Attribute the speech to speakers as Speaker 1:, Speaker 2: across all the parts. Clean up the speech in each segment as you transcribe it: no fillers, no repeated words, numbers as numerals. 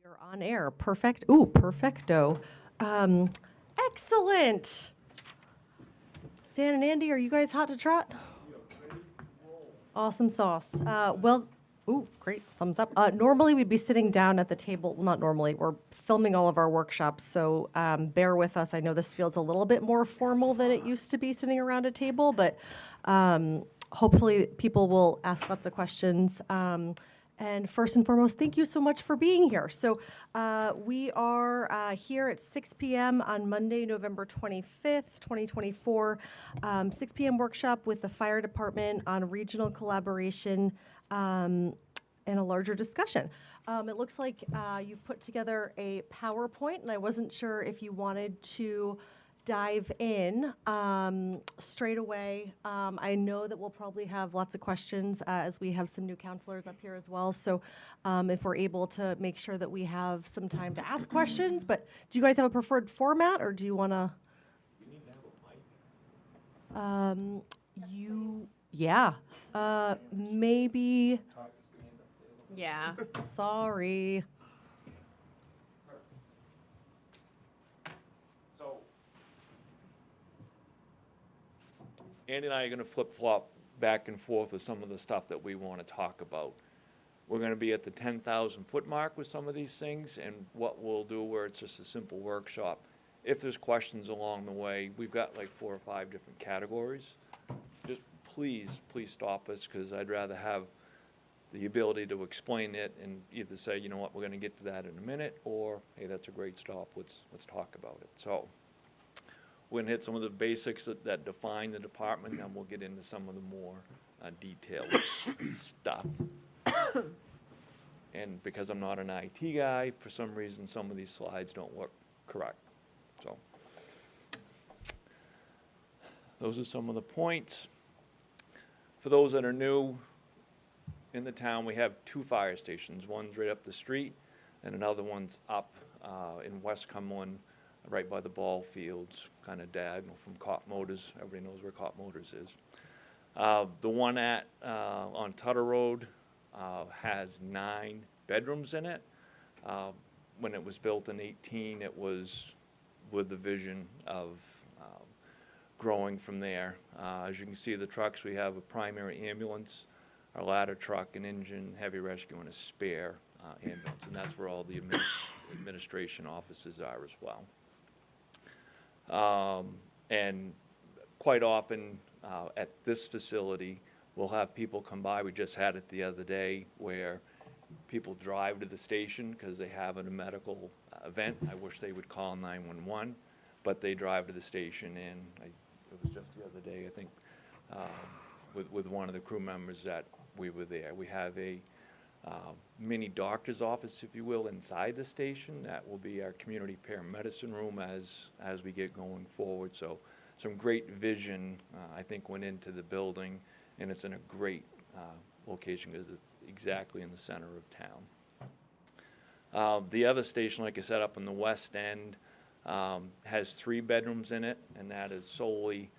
Speaker 1: You're on air. Perfect. Ooh, perfecto. Um, Excellent. Dan and Andy, are you guys hot to trot? Awesome sauce. Ooh, great. Thumbs up. Normally, we'd be sitting down at the table. Well, not normally. We're filming all of our workshops, so bear with us. I know this feels a little bit more formal than it used to be sitting around a table, but hopefully people will ask lots of questions. And first and foremost, thank you so much for being here. So we are here at 6 p.m. on Monday, November 25th, 2024, 6 p.m. workshop with the fire department on regional collaboration and a larger discussion. It looks like you've put together a PowerPoint, and I wasn't sure if you wanted to dive in straight away. I know that we'll probably have lots of questions as we have some new counselors up here as well. So if we're able to make sure that we have some time to ask questions, but do you guys have a preferred format, or do you want to?
Speaker 2: You need to have a mic.
Speaker 1: Yeah, maybe,
Speaker 3: Yeah.
Speaker 1: sorry.
Speaker 2: So, Andy and I are going to flip-flop back and forth with some of the stuff that we want to talk about. We're going to be at the 10,000 foot mark with some of these things, and what we'll do where it's just a simple workshop. If there's questions along the way, we've got like 4 or 5 different categories. Just please stop us, because I'd rather have the ability to explain it and either say, you know what, we're going to get to that in a minute, or hey, that's a great stop, let's talk about it. So we're going to hit some of the basics that define the department, and then we'll get into some of the more detailed stuff. And because I'm not an IT guy, for some reason some of these slides don't look correct. So those are some of the points. For those that are new in the town, we have 2 fire stations. One's right up the street, and another one's up in West Cumberland, right by the ball fields, kind of diagonal from Cop Motors. Everybody knows where Cop Motors is. The one on Tutter Road has 9 bedrooms in it. When it was built in 18, it was with the vision of growing from there. As you can see, the trucks, we have a primary ambulance, our ladder truck, an engine, heavy rescue, and a spare ambulance, and that's where all the administration offices are as well. And quite often at this facility, we'll have people come by. We just had it the other day where people drive to the station because they have a medical event. I wish they would call 911, but they drive to the station, and it was just the other day, I think, with one of the crew members that we were there. We have a mini doctor's office, if you will, inside the station. That will be our community paramedicine room as we get going forward. So some great vision, I think, went into the building, and it's in a great location because it's exactly in the center of town. The other station, like I said, up in the west end, has 3 bedrooms in it, and that is solely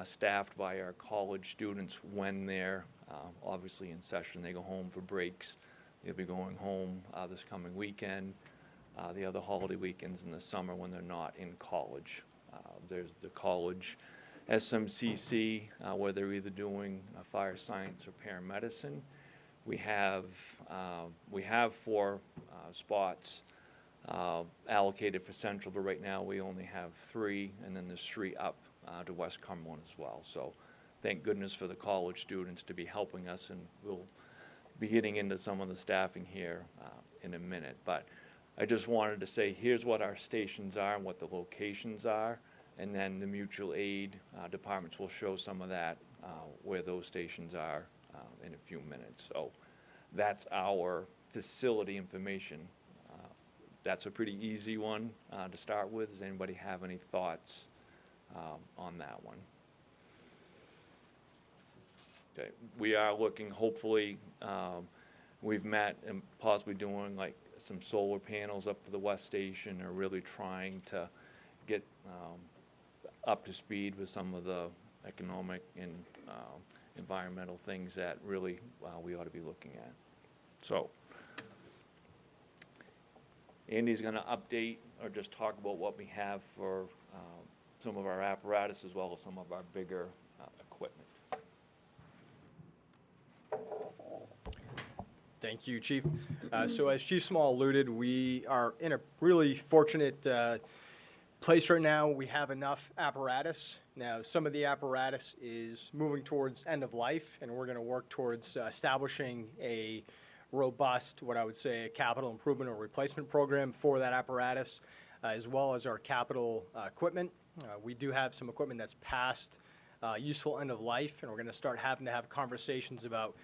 Speaker 2: staffed by our college students when they're obviously in session. They go home for breaks. They'll be going home this coming weekend, the other holiday weekends in the summer when they're not in college. There's the college SMCC, where they're either doing fire science or paramedicine. We have 4 spots allocated for Central, but right now we only have 3, and then there's 3 up to West Cumberland as well. So thank goodness for the college students to be helping us, and we'll be getting into some of the staffing here in a minute. But I just wanted to say here's what our stations are and what the locations are, and then the mutual aid departments will show some of that where those stations are in a few minutes. So that's our facility information. That's a pretty easy one to start with. Does anybody have any thoughts on that one? Okay, we are looking, hopefully, we've met and possibly doing like some solar panels up to the West Station, or really trying to get up to speed with some of the economic and environmental things that really we ought to be looking at. So Andy's going to update or just talk about what we have for some of our apparatus as well as some of our bigger equipment.
Speaker 4: Thank you, Chief. So as Chief Small alluded, we are in a really fortunate place right now. We have enough apparatus. Now, some of the apparatus is moving towards end of life, and we're going to work towards establishing a robust, what I would say, a capital improvement or replacement program for that apparatus, as well as our capital equipment. We do have some equipment that's past useful end of life, and we're going to start having to have conversations about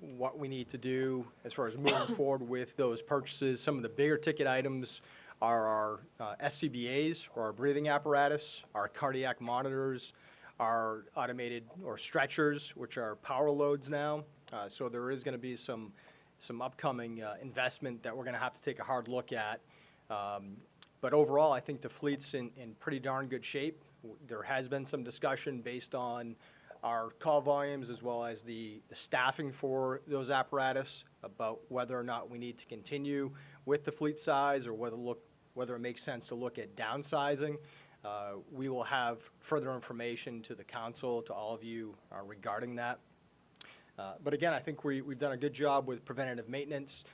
Speaker 4: what we need to do as far as moving forward with those purchases. Some of the bigger ticket items are our SCBAs, or our breathing apparatus, our cardiac monitors, our automated or stretchers, which are power loads now. So there is going to be some upcoming investment that we're going to have to take a hard look at. But overall, I think the fleet's in pretty darn good shape. There has been some discussion based on our call volumes as well as the staffing for those apparatus about whether or not we need to continue with the fleet size or whether it makes sense to look at downsizing. We will have further information to the council, to all of you regarding that. But again, I think we've done a good job with preventative maintenance.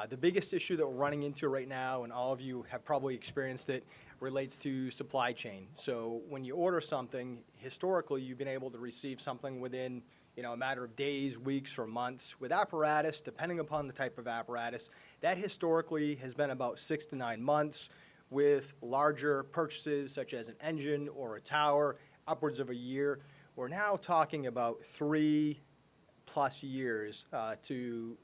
Speaker 4: The biggest issue that we're running into right now, and all of you have probably experienced it, relates to supply chain. So when you order something, historically, you've been able to receive something within a matter of days, weeks, or months. With apparatus, depending upon the type of apparatus, that historically has been about 6 to 9 months. With larger purchases, such as an engine or a tower, upwards of a year. We're now talking about 3+ years to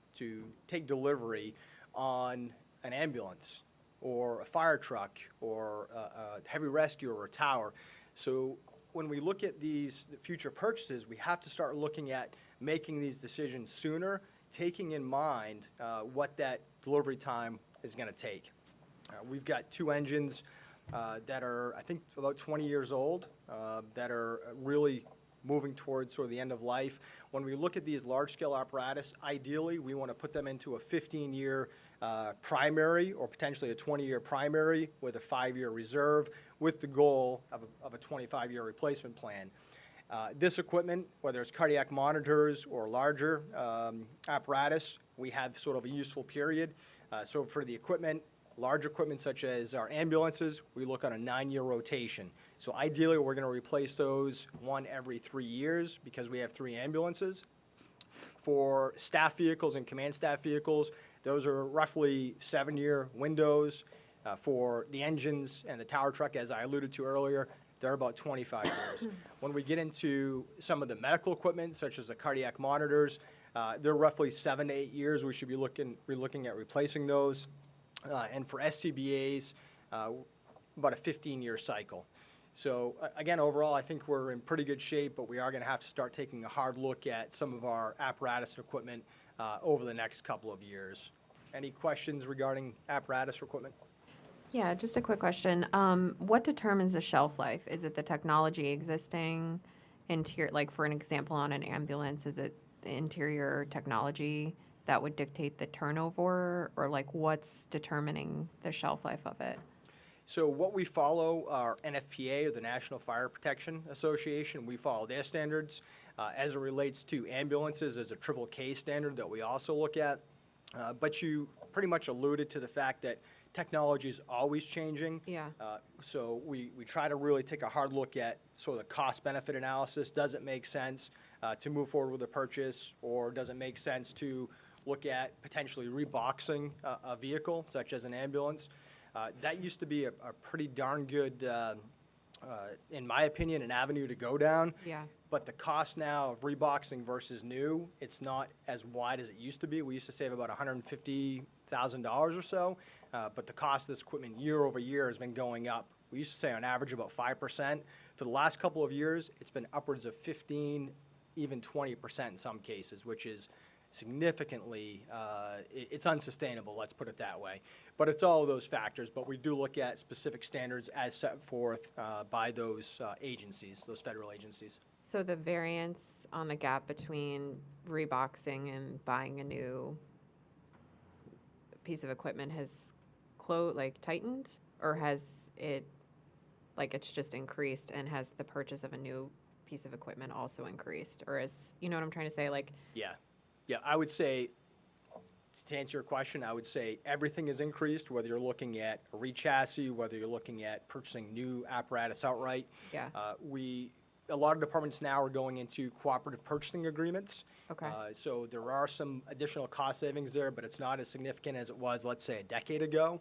Speaker 4: take delivery on an ambulance or a fire truck or a heavy rescue or a tower. So when we look at these future purchases, we have to start looking at making these decisions sooner, taking in mind what that delivery time is going to take. We've got 2 engines that are, I think, about 20 years old that are really moving towards sort of the end of life. When we look at these large-scale apparatus, ideally, we want to put them into a 15-year primary or potentially a 20-year primary with a 5-year reserve with the goal of a 25-year replacement plan. This equipment, whether it's cardiac monitors or larger apparatus, we have sort of a useful period. So for the equipment, large equipment such as our ambulances, we look on a 9-year rotation. So ideally, we're going to replace those 1 every 3 years because we have 3 ambulances. For staff vehicles and command staff vehicles, those are roughly 7-year windows. For the engines and the tower truck, as I alluded to earlier, they're about 25 years. When we get into some of the medical equipment, such as the cardiac monitors, they're roughly 7 to 8 years. We should be looking at replacing those. And for SCBAs, about a 15-year cycle. So again, overall, I think we're in pretty good shape, but we are going to have to start taking a hard look at some of our apparatus and equipment over the next couple of years. Any questions regarding apparatus or equipment?
Speaker 3: Yeah, just a quick question. What determines the shelf life? Is it the technology existing interior, like for an example on an ambulance, is it the interior technology that would dictate the turnover, or like what's determining the shelf life of it?
Speaker 4: So what we follow are NFPA, or the National Fire Protection Association. We follow their standards. As it relates to ambulances, there's a triple K standard that we also look at. But you pretty much alluded to the fact that technology is always changing.
Speaker 3: Yeah.
Speaker 4: So we try to really take a hard look at sort of the cost-benefit analysis. Does it make sense to move forward with a purchase, or does it make sense to look at potentially reboxing a vehicle, such as an ambulance? That used to be a pretty darn good, in my opinion, an avenue to go down.
Speaker 3: Yeah.
Speaker 4: But the cost now of reboxing versus new, it's not as wide as it used to be. We used to save about $150,000 or so, but the cost of this equipment year over year has been going up. We used to say on average about 5%. For the last couple of years, it's been upwards of 15, even 20% in some cases, which is significantly, it's unsustainable, let's put it that way. But it's all of those factors, but we do look at specific standards as set forth by those agencies, those federal agencies.
Speaker 3: So the variance on the gap between reboxing and buying a new piece of equipment has tightened, or has it, like, it's just increased, and has the purchase of a new piece of equipment also increased? Or is, you know what I'm trying to say? Like,
Speaker 4: Yeah. Yeah, I would say, to answer your question, I would say everything is increased, whether you're looking at a re-chassis, whether you're looking at purchasing new apparatus outright.
Speaker 3: Yeah.
Speaker 4: A lot of departments now are going into cooperative purchasing agreements.
Speaker 3: Okay.
Speaker 4: So there are some additional cost savings there, but it's not as significant as it was, let's say, a decade ago.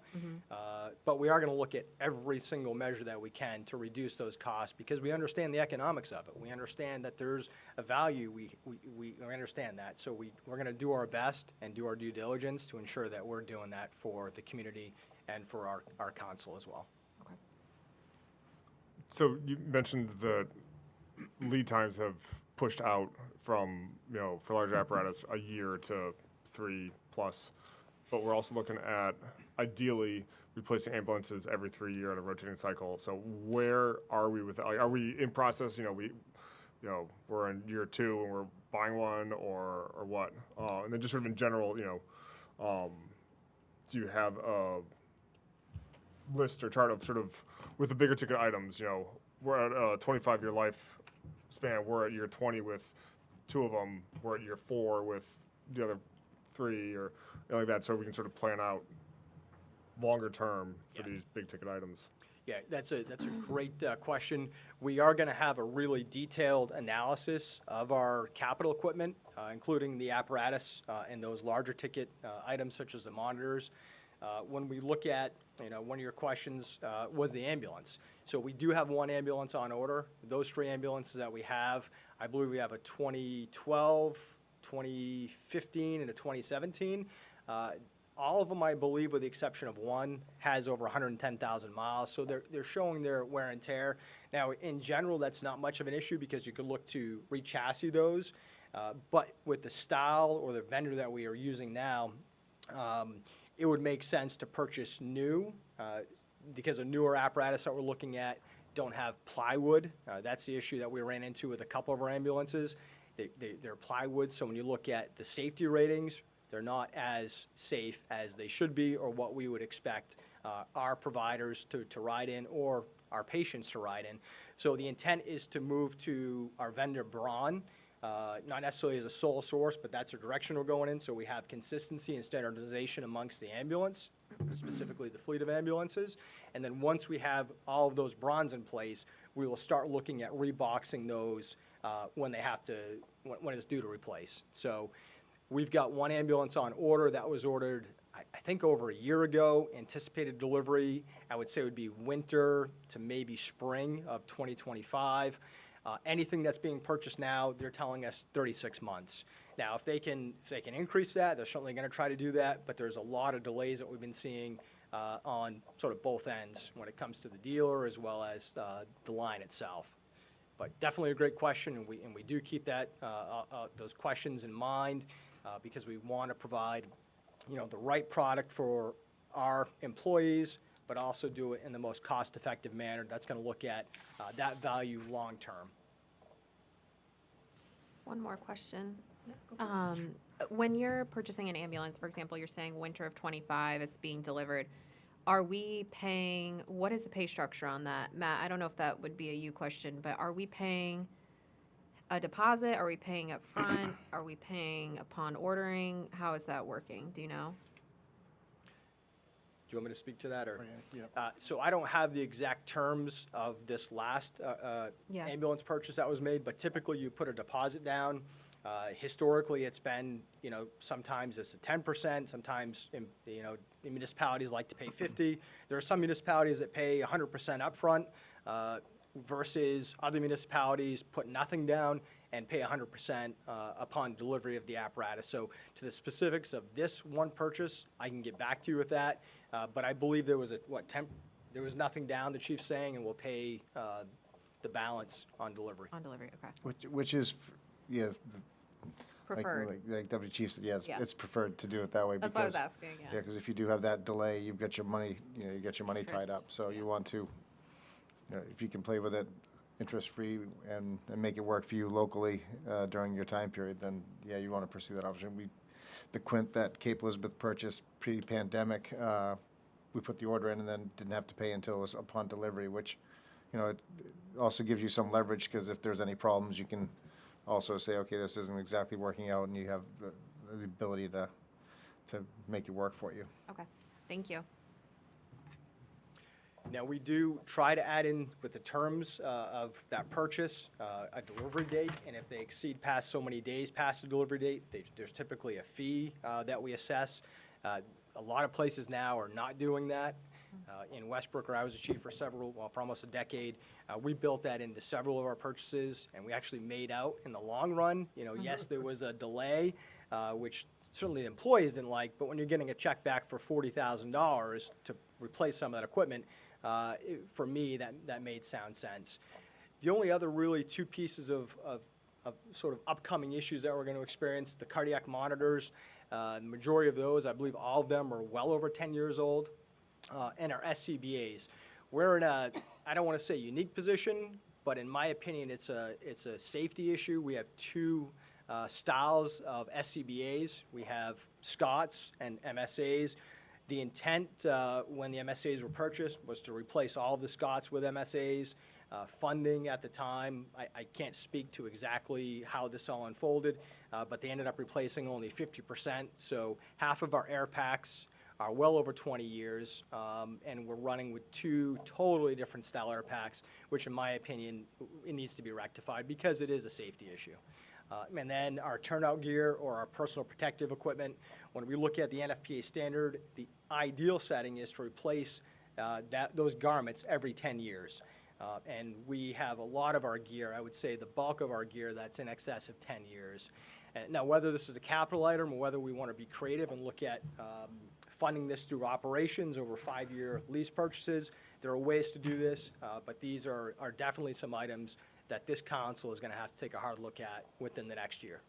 Speaker 4: But we are going to look at every single measure that we can to reduce those costs, because we understand the economics of it. We understand that there's a value. We understand that. So we're going to do our best and do our due diligence to ensure that we're doing that for the community and for our council as well.
Speaker 3: Okay.
Speaker 5: So you mentioned the lead times have pushed out from, for large apparatus, a year to 3+. But we're also looking at, ideally, replacing ambulances every 3 year on a rotating cycle. So where are we with that? Like, are we in process? We're in year 2 and we're buying one, or what? And then just sort of in general, do you have a list or chart of sort of, with the bigger ticket items, we're at a 25-year life span, we're at year 20 with 2 of them, we're at year 4 with the other 3, or like that, so we can sort of plan out longer term for these big ticket items.
Speaker 4: Yeah, that's a great question. We are going to have a really detailed analysis of our capital equipment, including the apparatus and those larger ticket items such as the monitors. When we look at, one of your questions was the ambulance. So we do have one ambulance on order. Those 3 ambulances that we have, I believe we have a 2012, 2015, and a 2017. All of them, I believe, with the exception of one, has over 110,000 miles. So they're showing their wear and tear. Now, in general, that's not much of an issue because you could look to re-chassis those. But with the style or the vendor that we are using now, it would make sense to purchase new because a newer apparatus that we're looking at don't have plywood. That's the issue that we ran into with a couple of our ambulances. They're plywood, so when you look at the safety ratings, they're not as safe as they should be or what we would expect our providers to ride in or our patients to ride in. So the intent is to move to our vendor Braun, not necessarily as a sole source, but that's the direction we're going in, so we have consistency and standardization amongst the ambulance, specifically the fleet of ambulances. And then once we have all of those Brauns in place, we will start looking at reboxing those when it's due to replace. So we've got one ambulance on order that was ordered, I think, over a year ago. Anticipated delivery, I would say, would be winter to maybe spring of 2025. Anything that's being purchased now, they're telling us 36 months. Now, if they can increase that, they're certainly going to try to do that, but there's a lot of delays that we've been seeing on sort of both ends when it comes to the dealer as well as the line itself. But definitely a great question, and we do keep those questions in mind because we want to provide, the right product for our employees, but also do it in the most cost-effective manner that's going to look at that value long-term.
Speaker 3: one more question. When you're purchasing an ambulance, for example, you're saying winter of 25, it's being delivered. Are we paying, what is the pay structure on that? Matt, I don't know if that would be a you question, but are we paying a deposit? Are we paying up front? Are we paying upon ordering? How is that working? Do you know?
Speaker 4: Do you want me to speak to that? Or?
Speaker 6: Yeah.
Speaker 4: So I don't have the exact terms of this last
Speaker 3: Yeah.
Speaker 4: ambulance purchase that was made, but typically you put a deposit down. Historically, it's been, sometimes it's a 10%, sometimes, municipalities like to pay 50. There are some municipalities that pay 100% upfront versus other municipalities put nothing down and pay 100% upon delivery of the apparatus. So to the specifics of this one purchase, I can get back to you with that. But I believe there was there was nothing down, the chief's saying, and we'll pay the balance on delivery.
Speaker 3: On delivery, okay.
Speaker 6: Which is, yes,
Speaker 3: Preferred.
Speaker 6: like Deputy Chief said, yes,
Speaker 3: Yeah.
Speaker 6: it's preferred to do it that way.
Speaker 3: That's what I was
Speaker 6: because-
Speaker 3: asking, yeah.
Speaker 6: Yeah, because if you do have that delay, you've got your money, you get your money tied
Speaker 3: Interest,
Speaker 6: up. So
Speaker 3: yeah.
Speaker 6: you want to, if you can play with it interest-free and make it work for you locally during your time period, then, yeah, you want to pursue that option. The Quint that Cape Elizabeth purchased pre-pandemic we put the order in and then didn't have to pay until it was upon delivery, which, it also gives you some leverage, because if there's any problems, you can also say, okay, this isn't exactly working out, and you have the ability to make it work for you.
Speaker 3: Okay, thank you.
Speaker 4: Now, we do try to add in with the terms of that purchase, a delivery date, and if they exceed past so many days past the delivery date, there's typically a fee that we assess. A lot of places now are not doing that. In Westbrook, where I was a chief for almost a decade, we built that into several of our purchases, and we actually made out in the long run. Yes, there was a delay, which certainly the employees didn't like, but when you're getting a check back for $40,000 to replace some of that equipment, for me, that made sound sense. The only other really two pieces of sort of upcoming issues that we're going to experience, the cardiac monitors, the majority of those, I believe all of them are well over 10 years old, and our SCBAs. We're in a, I don't want to say unique position, but in my opinion, it's a safety issue. We have two styles of SCBAs. We have Scots and MSAs. The intent when the MSAs were purchased was to replace all of the Scots with MSAs. Funding at the time, I can't speak to exactly how this all unfolded, but they ended up replacing only 50%. So half of our air packs are well over 20 years, and we're running with two totally different style air packs, which in my opinion, it needs to be rectified because it is a safety issue. And then our turnout gear or our personal protective equipment, when we look at the NFPA standard, the ideal setting is to replace those garments every 10 years. And we have a lot of our gear, I would say the bulk of our gear, that's in excess of 10 years. And now, whether this is a capital item or whether we want to be creative and look at funding this through operations over 5-year lease purchases, there are ways to do this, but these are definitely some items that this council is going to have to take a hard look at within the next year.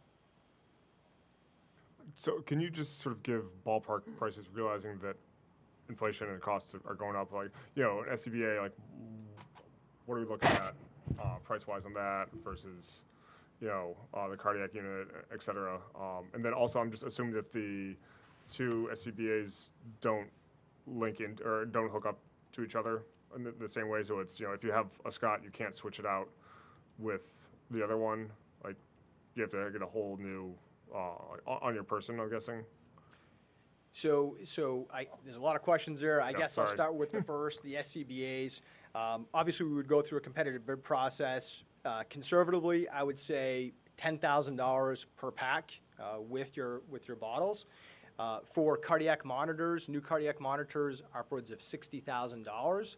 Speaker 5: So can you just sort of give ballpark prices, realizing that inflation and costs are going up? Like, an SCBA, like, what are we looking at price-wise on that versus, the cardiac unit, et cetera? And then also, I'm just assuming that the two SCBAs don't link in or don't hook up to each other in the same way. So it's, if you have a Scott, you can't switch it out with the other one. Like, you have to get a whole new on your person, I'm guessing.
Speaker 4: So there's a lot of questions there. I
Speaker 5: Yeah,
Speaker 4: guess I'll
Speaker 5: sorry.
Speaker 4: start with the first, the SCBAs. Obviously, we would go through a competitive bid process. Conservatively, I would say $10,000 per pack with your bottles. For cardiac monitors, new cardiac monitors, upwards of $60,000.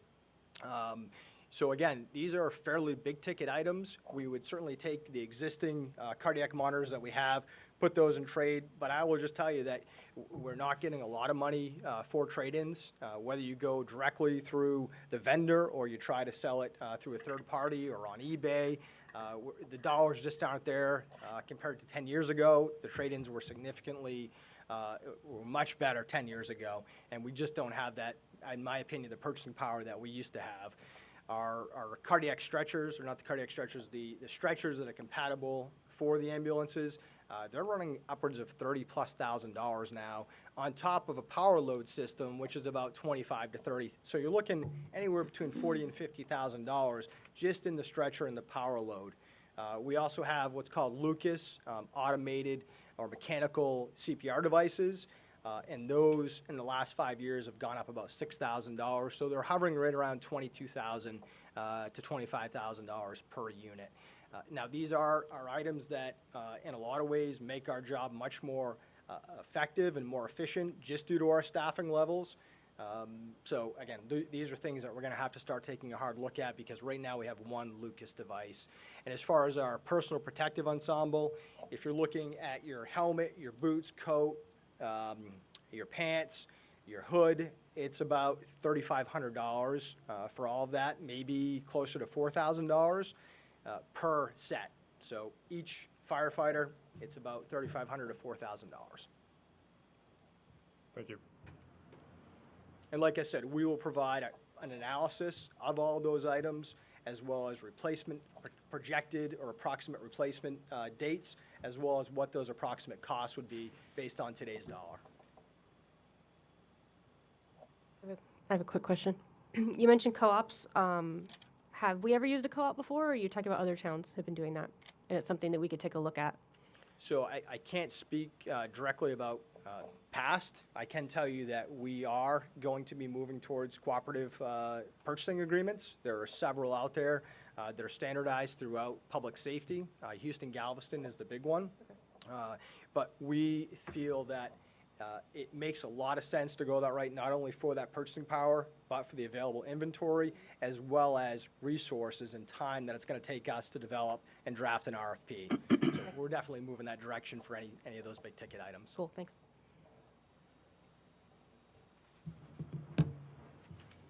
Speaker 4: So again, these are fairly big ticket items. We would certainly take the existing cardiac monitors that we have, put those in trade, but I will just tell you that we're not getting a lot of money for trade-ins. Whether you go directly through the vendor or you try to sell it through a third party or on eBay, the dollars just aren't there compared to 10 years ago. The trade-ins were significantly were much better 10 years ago, and we just don't have that, in my opinion, the purchasing power that we used to have. Our cardiac stretchers, or not the cardiac stretchers, the stretchers that are compatible for the ambulances, they're running upwards of $30,000+ now, on top of a power load system, which is about 25 to 30. So you're looking anywhere between $40,000 and $50,000 just in the stretcher and the power load. We also have what's called Lucas, automated or mechanical CPR devices. And those, in the last 5 years, have gone up about $6,000. So they're hovering right around $22,000 to $25,000 per unit. Now, these are items that, in a lot of ways, make our job much more effective and more efficient just due to our staffing levels. So again, these are things that we're going to have to start taking a hard look at, because right now we have one Lucas device. And as far as our personal protective ensemble, if you're looking at your helmet, your boots, coat, your pants, your hood, it's about $3,500 for all of that, maybe closer to $4,000 per set. So each firefighter, it's about $3,500 to $4,000.
Speaker 5: Thank you.
Speaker 4: And like I said, we will provide an analysis of all those items, as well as replacement, projected or approximate replacement dates, as well as what those approximate costs would be based on today's dollar.
Speaker 7: I have a quick question. You mentioned co-ops. Have we ever used a co-op before, or are you talking about other towns have been doing that? And it's something that we could take a look at?
Speaker 4: So I can't speak directly about past. I can tell you that we are going to be moving towards cooperative purchasing agreements. There are several out there that are standardized throughout public safety. Houston Galveston is the big one. But we feel that it makes a lot of sense to go that route, not only for that purchasing power, but for the available inventory, as well as resources and time that it's going to take us to develop and draft an RFP. So we're definitely moving that direction for any of those big ticket items.
Speaker 7: Cool, thanks.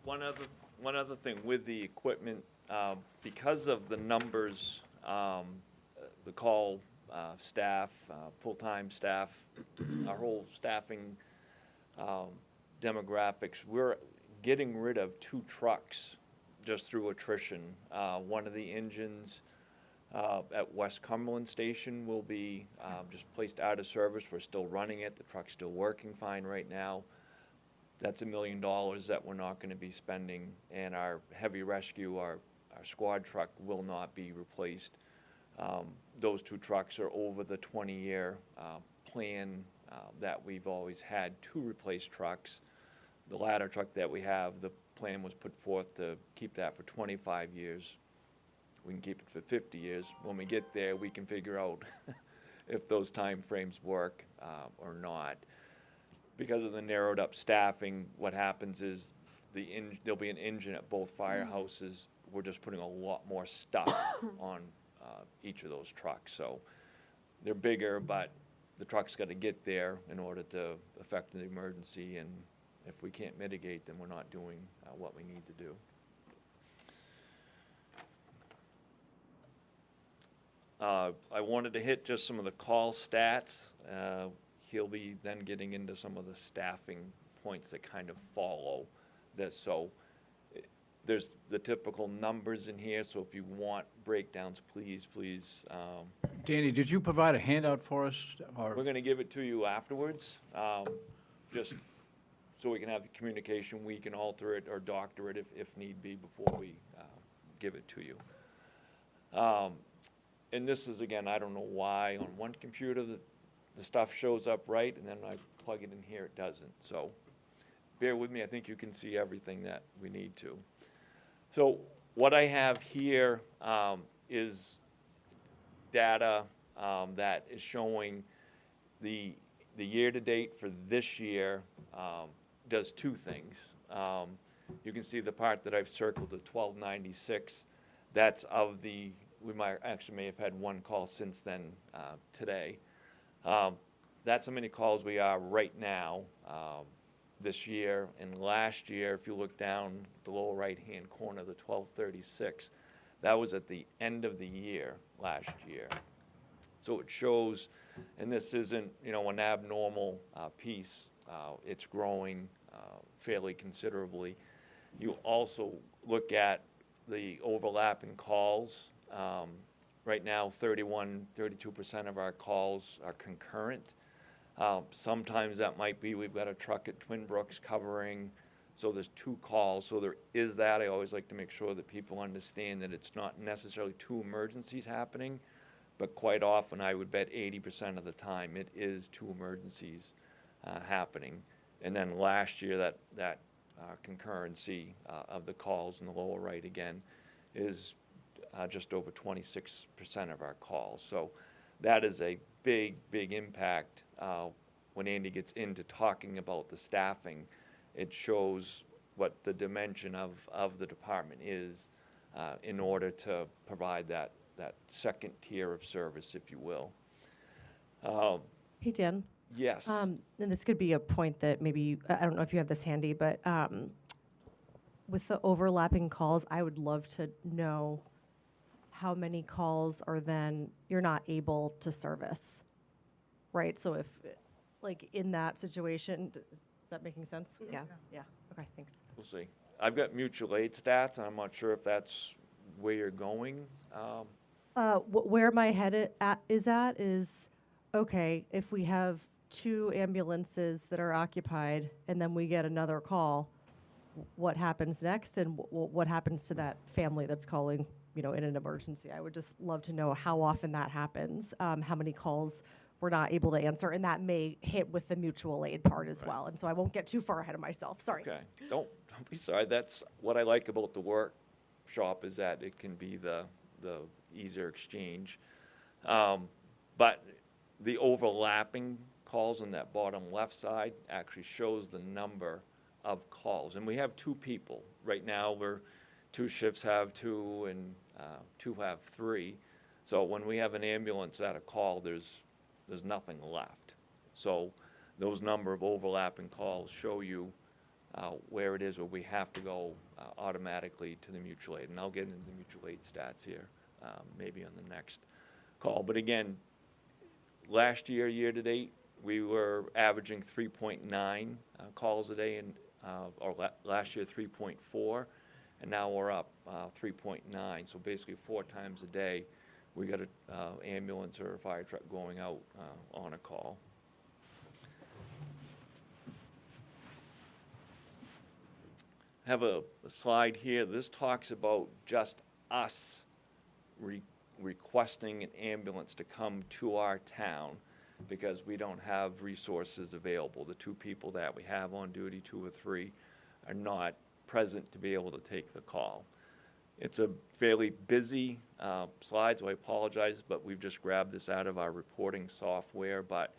Speaker 2: One other thing with the equipment, because of the numbers, the call staff, full-time staff, our whole staffing demographics, we're getting rid of 2 trucks just through attrition. One of the engines at West Cumberland Station will be just placed out of service. We're still running it. The truck's still working fine right now. That's $1 million that we're not going to be spending. And our heavy rescue, our squad truck will not be replaced. Those 2 trucks are over the 20-year plan that we've always had to replace trucks. The ladder truck that we have, the plan was put forth to keep that for 25 years. We can keep it for 50 years. When we get there, we can figure out if those time frames work or not. Because of the narrowed up staffing, what happens is there'll be an engine at both firehouses. We're just putting a lot more stuff on each of those trucks. So they're bigger, but the truck's got to get there in order to effect the emergency. And if we can't mitigate, then we're not doing what we need to do. I wanted to hit just some of the call stats. He'll be then getting into some of the staffing points that kind of follow this. So there's the typical numbers in here, so if you want breakdowns, please.
Speaker 8: Danny, did you provide a handout for us? Or
Speaker 2: We're going to give it to you afterwards, just so we can have the communication. We can alter it or doctor it if need be before we give it to you. And this is, again, I don't know why on one computer the stuff shows up right, and then I plug it in here, it doesn't. So bear with me. I think you can see everything that we need to. So what I have here is data that is showing the year-to-date for this year does 2 things. You can see the part that I've circled, the 1296. That's of the, we may have had 1 call since then today. That's how many calls we are right now this year. And last year, if you look down the lower right-hand corner, the 1236, that was at the end of the year last year. So it shows, and this isn't, an abnormal piece. It's growing fairly considerably. You also look at the overlapping calls. Right now, 32% of our calls are concurrent. Sometimes that might be we've got a truck at Twin Brooks covering, so there's 2 calls. So there is that. I always like to make sure that people understand that it's not necessarily 2 emergencies happening, but quite often, I would bet 80% of the time, it is 2 emergencies happening. And then last year, that concurrency of the calls in the lower right again is just over 26% of our calls. So that is a big impact. When Andy gets into talking about the staffing, it shows what the dimension of the department is in order to provide that second tier of service, if you will.
Speaker 1: Hey, Dan.
Speaker 2: Yes.
Speaker 1: And this could be a point that maybe, I don't know if you have this handy, but with the overlapping calls, I would love to know how many calls are then you're not able to service, right? So if, like, in that situation, is that making sense?
Speaker 3: Yeah.
Speaker 1: Yeah, okay, thanks.
Speaker 2: We'll see. I've got mutual aid stats, and I'm not sure if that's where you're going.
Speaker 1: Where my head is, okay, if we have 2 ambulances that are occupied and then we get another call, what happens next and what happens to that family that's calling, in an emergency. I would just love to know how often that happens, how many calls we're not able to answer, and that may hit with the mutual aid part as well. And so I won't get too far ahead of myself. Sorry.
Speaker 2: Okay, don't be sorry. That's what I like about the workshop, is that it can be the easier exchange. But the overlapping calls on that bottom left side actually shows the number of calls. And we have 2 people. Right now, 2 shifts have 2 and 2 have 3. So when we have an ambulance at a call, there's nothing left. So those number of overlapping calls show you where it is where we have to go automatically to the mutual aid. And I'll get into the mutual aid stats here, maybe on the next call. But again, last year, year-to-date, we were averaging 3.9 calls a day, and last year 3.4, and now we're up 3.9. So basically 4 times a day, we got an ambulance or a fire truck going out on a call. Have a slide here. This talks about just us requesting an ambulance to come to our town because we don't have resources available. The 2 people that we have on duty, 2 or 3, are not present to be able to take the call. It's a fairly busy slide, so I apologize, but we've just grabbed this out of our reporting software. But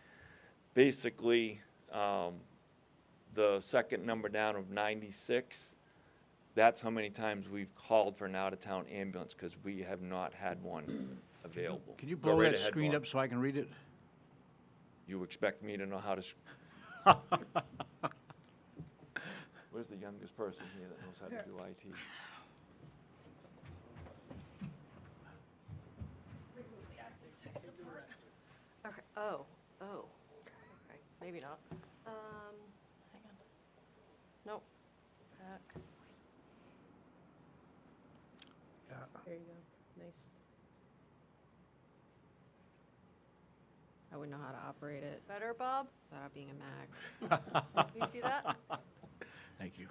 Speaker 2: basically, the second number down of 96, that's how many times we've called for an out-of-town ambulance because we have not had one available.
Speaker 8: Can you blow
Speaker 2: Loretta
Speaker 8: that
Speaker 2: had
Speaker 8: screen
Speaker 2: one.
Speaker 8: up so I can read it?
Speaker 2: You expect me to know how to? Where's the youngest person here that knows how to do IT?
Speaker 1: Okay. Oh. Okay. Maybe not. Hang on. Nope. Back.
Speaker 7: There you go. Nice.
Speaker 3: I wouldn't know how to operate it
Speaker 1: Better, Bob?
Speaker 3: without being a Mac.
Speaker 1: You see that?
Speaker 8: Thank you.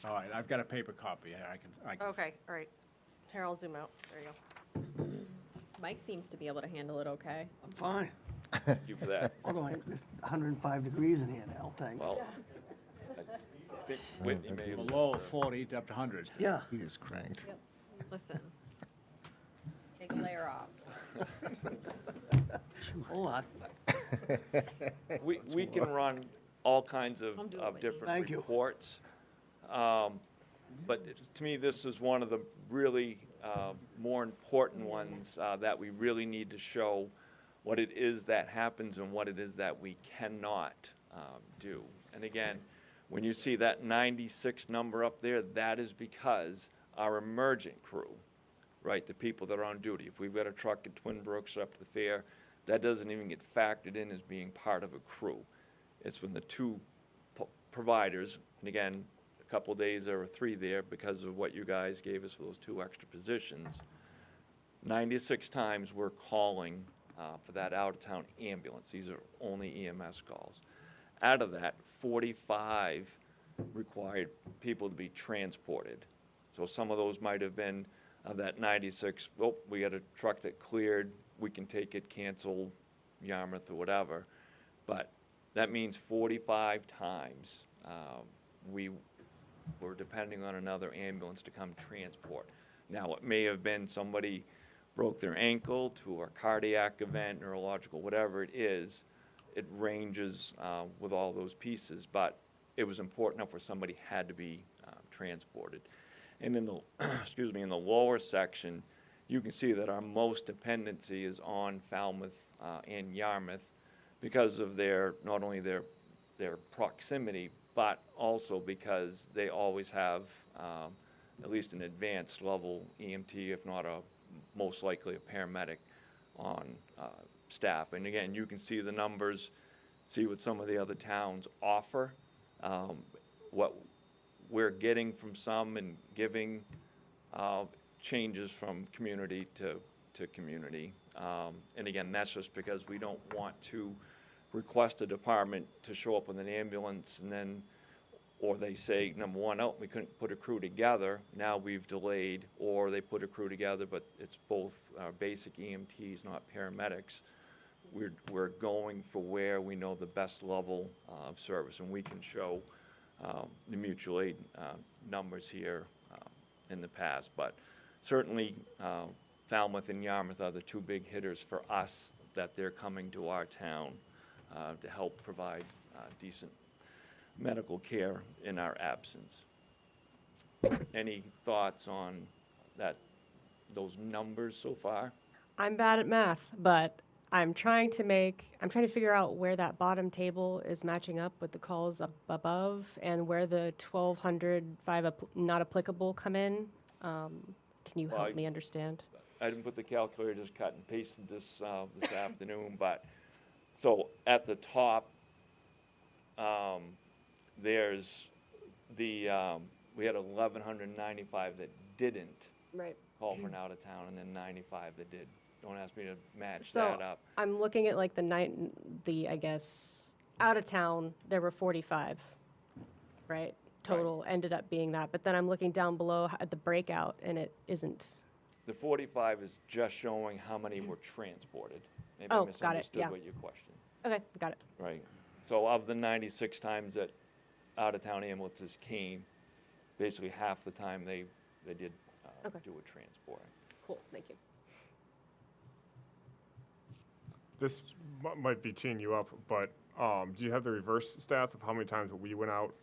Speaker 8: All right, I've got a paper copy. I can.
Speaker 1: Okay. All right. Here, I'll zoom out. There you go.
Speaker 3: Mike seems to be able to handle it okay.
Speaker 9: I'm fine.
Speaker 2: Thank you for that.
Speaker 9: Although it's 105 degrees in here now, thanks.
Speaker 2: Well, I think Whitney may have said
Speaker 8: Below 40 up to 100.
Speaker 9: Yeah,
Speaker 6: He is cranked.
Speaker 3: Listen, take a layer off.
Speaker 9: hold on.
Speaker 2: we can run all kinds of
Speaker 3: I'm doing what you
Speaker 2: different
Speaker 9: Thank you.
Speaker 2: reports. But to me, this is one of the really more important ones that we really need to show what it is that happens and what it is that we cannot do. And again, when you see that 96 number up there, that is because our emergent crew, right, the people that are on duty, if we've got a truck at Twin Brooks or up to the fair, that doesn't even get factored in as being part of a crew. It's when the 2 providers, and again, a couple days there were 3 there because of what you guys gave us for those 2 extra positions. 96 times we're calling for that out-of-town ambulance. These are only EMS calls. Out of that, 45 required people to be transported. So some of those might have been of that 96, oh, we got a truck that cleared, we can take it, cancel Yarmouth or whatever. But that means 45 times we were depending on another ambulance to come transport. Now, it may have been somebody broke their ankle to a cardiac event, neurological, whatever it is, it ranges with all those pieces, but it was important enough where somebody had to be transported. And in the, excuse me, in the lower section, you can see that our most dependency is on Falmouth and Yarmouth because of not only their proximity, but also because they always have at least an advanced level EMT, if not most likely a paramedic on staff. And again, you can see the numbers, see what some of the other towns offer, what we're getting from some and giving changes from community to community. And again, that's just because we don't want to request a department to show up with an ambulance and then, or they say, number one, oh, we couldn't put a crew together, now we've delayed, or they put a crew together, but it's both basic EMTs, not paramedics. We're going for where we know the best level of service, and we can show the mutual aid numbers here in the past. But certainly, Falmouth and Yarmouth are the two big hitters for us, that they're coming to our town to help provide decent medical care in our absence. Any thoughts on those numbers so far?
Speaker 7: I'm bad at math, but I'm trying to figure out where that bottom table is matching up with the calls up above and where the 1,205 not applicable come in. Can you
Speaker 2: Well,
Speaker 7: help me understand?
Speaker 2: I didn't put the calculator, just cut and pasted this this afternoon, but, so at the top, there's the, we had 1,195 that didn't
Speaker 7: Right.
Speaker 2: call for an out-of-town, and then 95 that did. Don't ask me to match
Speaker 7: So
Speaker 2: that up.
Speaker 7: I'm looking at like I guess, out of town, there were 45, right? Total ended up being that. But then I'm looking down below at the breakout and it isn't.
Speaker 2: The 45 is just showing how many were transported. Maybe I
Speaker 7: Oh, got it,
Speaker 2: misunderstood
Speaker 7: yeah.
Speaker 2: what your question.
Speaker 7: Okay, got it.
Speaker 2: Right. So of the 96 times that out-of-town ambulances came, basically half the time they did
Speaker 7: Okay.
Speaker 2: do a transport.
Speaker 7: Cool, thank you.
Speaker 5: This might be teeing you up, but do you have the reverse stats of how many times we went out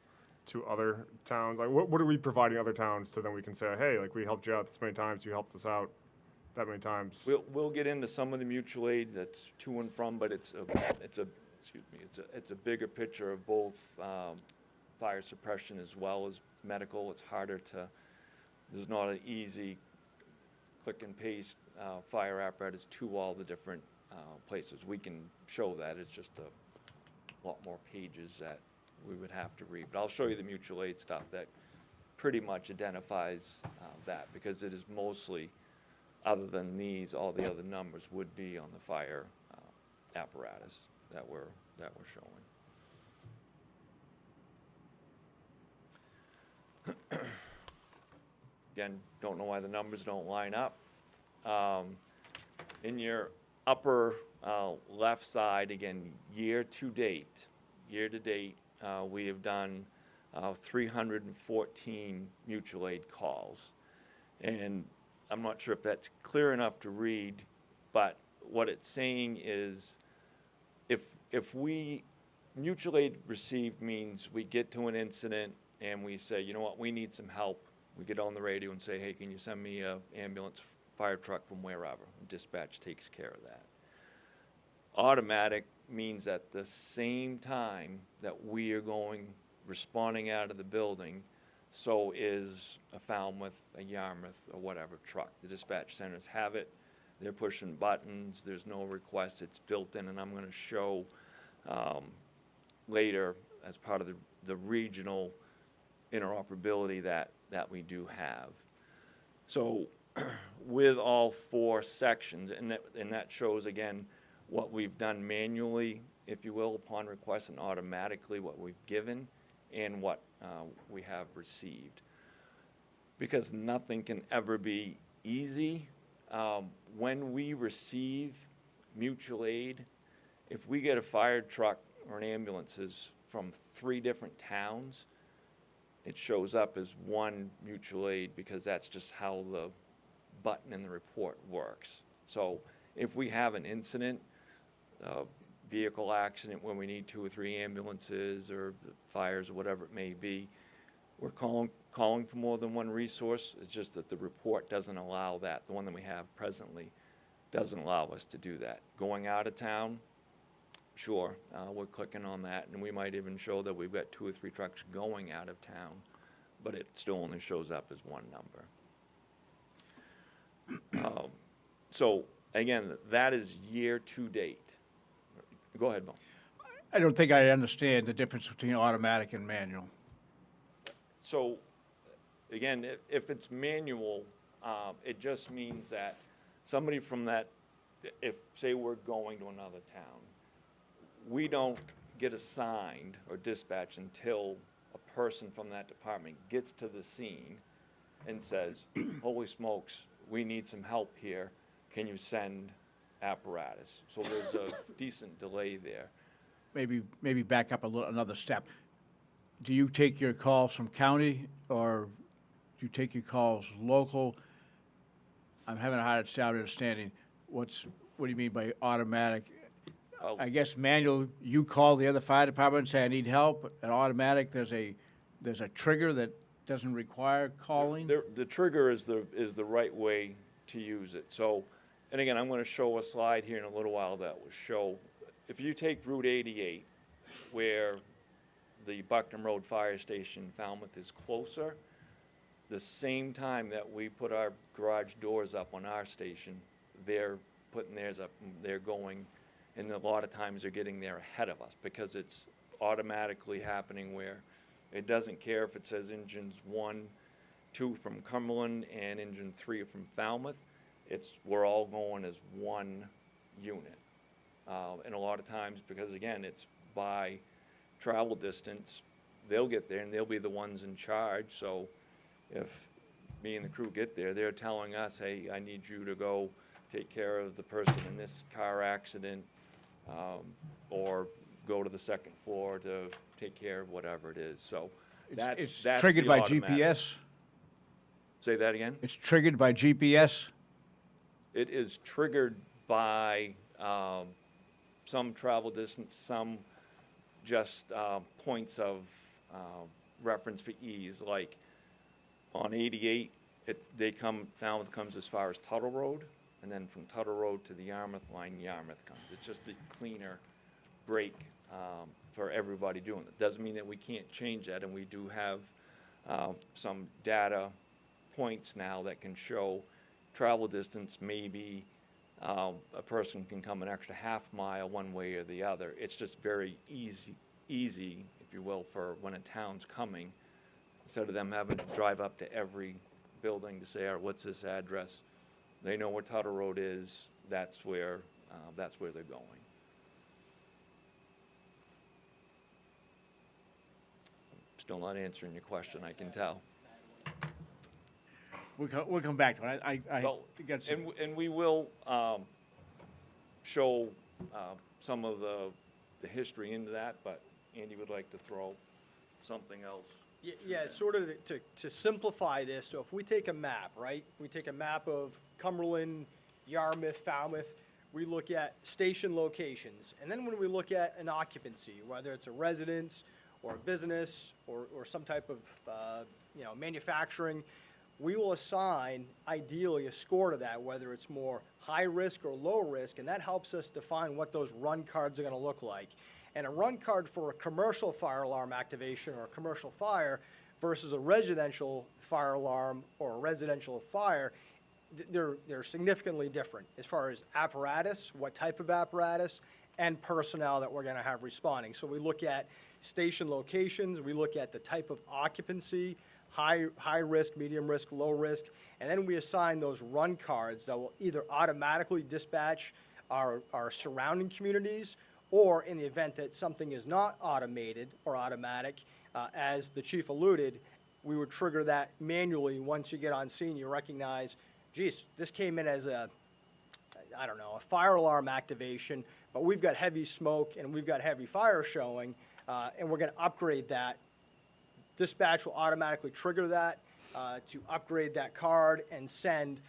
Speaker 5: to other towns? Like, what are we providing other towns to then we can say, hey, like, we helped you out this many times, you helped us out that many times?
Speaker 2: We'll get into some of the mutual aid that's to and from, but it's a bigger picture of both fire suppression as well as medical. It's harder to, there's not an easy click and paste fire apparatus to all the different places. We can show that, it's just a lot more pages that we would have to read. But I'll show you the mutual aid stuff that pretty much identifies that, because it is mostly, other than these, all the other numbers would be on the fire apparatus that we're showing. Again, don't know why the numbers don't line up. In your upper left side, again, year to date, we have done 314 mutual aid calls. And I'm not sure if that's clear enough to read, but what it's saying is if we, mutual aid received means we get to an incident and we say, you know what, we need some help. We get on the radio and say, hey, can you send me an ambulance, fire truck from wherever? Dispatch takes care of that. Automatic means at the same time that we are responding out of the building, so is a Falmouth, a Yarmouth, or whatever truck. The dispatch centers have it. They're pushing buttons. There's no request. It's built in, and I'm going to show later as part of the regional interoperability that we do have. So with all four sections, and that shows, again, what we've done manually, if you will, upon request, and automatically what we've given and what we have received. Because nothing can ever be easy. When we receive mutual aid, if we get a fire truck or an ambulances from 3 different towns, it shows up as one mutual aid, because that's just how the button in the report works. So if we have an incident, vehicle accident where we need 2 or 3 ambulances or fires or whatever it may be, we're calling for more than one resource. It's just that the report doesn't allow that. The one that we have presently doesn't allow us to do that. Going out of town, sure, we're clicking on that, and we might even show that we've got 2 or 3 trucks going out of town, but it still only shows up as one number. So again, that is year to date. Go ahead, Bill.
Speaker 8: I don't think I understand the difference between automatic and manual.
Speaker 2: So, again, if it's manual, it just means that somebody from that, if, say we're going to another town, we don't get assigned or dispatched until a person from that department gets to the scene and says, holy smokes, we need some help here. Can you send apparatus? So there's a decent delay there.
Speaker 8: Maybe back up another step. Do you take your calls from county, or do you take your calls local? I'm having a hard time understanding what do you mean by automatic?
Speaker 2: Oh.
Speaker 8: I guess manual, you call the other fire department and say, I need help, and automatic, there's a trigger that doesn't require calling?
Speaker 2: The trigger is the right way to use it. So, and again, I'm gonna show a slide here in a little while that will show, if you take Route 88, where the Bucknam Road Fire Station in Falmouth is closer, the same time that we put our garage doors up on our station, they're putting theirs up, and they're going, and a lot of times they're getting there ahead of us, because it's automatically happening where it doesn't care if it says engines 1, 2 from Cumberland and engine 3 from Falmouth. We're all going as one unit. And a lot of times, because again, it's by travel distance, they'll get there and they'll be the ones in charge. So if me and the crew get there, they're telling us, hey, I need you to go take care of the person in this car accident, or go to the second floor to take care of whatever it is. So
Speaker 8: It's
Speaker 2: that's
Speaker 8: triggered
Speaker 2: the
Speaker 8: by
Speaker 2: automatic.
Speaker 8: GPS?
Speaker 2: Say that again?
Speaker 8: It's triggered by GPS?
Speaker 2: It is triggered by some travel distance, some just points of reference for ease. Like on 88, Falmouth comes as far as Tuttle Road, and then from Tuttle Road to the Yarmouth line, Yarmouth comes. It's just a cleaner break for everybody doing it. Doesn't mean that we can't change that, and we do have some data points now that can show travel distance. Maybe a person can come an extra half mile one way or the other. It's just very easy, if you will, for when a town's coming, instead of them having to drive up to every building to say, all right, what's this address? They know where Tuttle Road is. That's where they're going. Still not answering your question, I can tell.
Speaker 8: We'll come back to it. I
Speaker 2: Well,
Speaker 8: got some.
Speaker 2: and we will show some of the history into that, but Andy would like to throw something else.
Speaker 4: Yeah, sort of to simplify this, so if we take a map, right? We take a map of Cumberland, Yarmouth, Falmouth, we look at station locations. And then when we look at an occupancy, whether it's a residence or a business or some type of manufacturing, we will assign ideally a score to that, whether it's more high risk or low risk, and that helps us define what those run cards are going to look like. And a run card for a commercial fire alarm activation or a commercial fire versus a residential fire alarm or a residential fire, they're significantly different as far as apparatus, what type of apparatus, and personnel that we're going to have responding. So we look at station locations, we look at the type of occupancy, high risk, medium risk, low risk, and then we assign those run cards that will either automatically dispatch our surrounding communities, or in the event that something is not automated or automatic, as the chief alluded, we would trigger that manually. Once you get on scene, you recognize, geez, this came in as a fire alarm activation, but we've got heavy smoke and we've got heavy fire showing, and we're gonna upgrade that. Dispatch will automatically trigger that to upgrade that card and send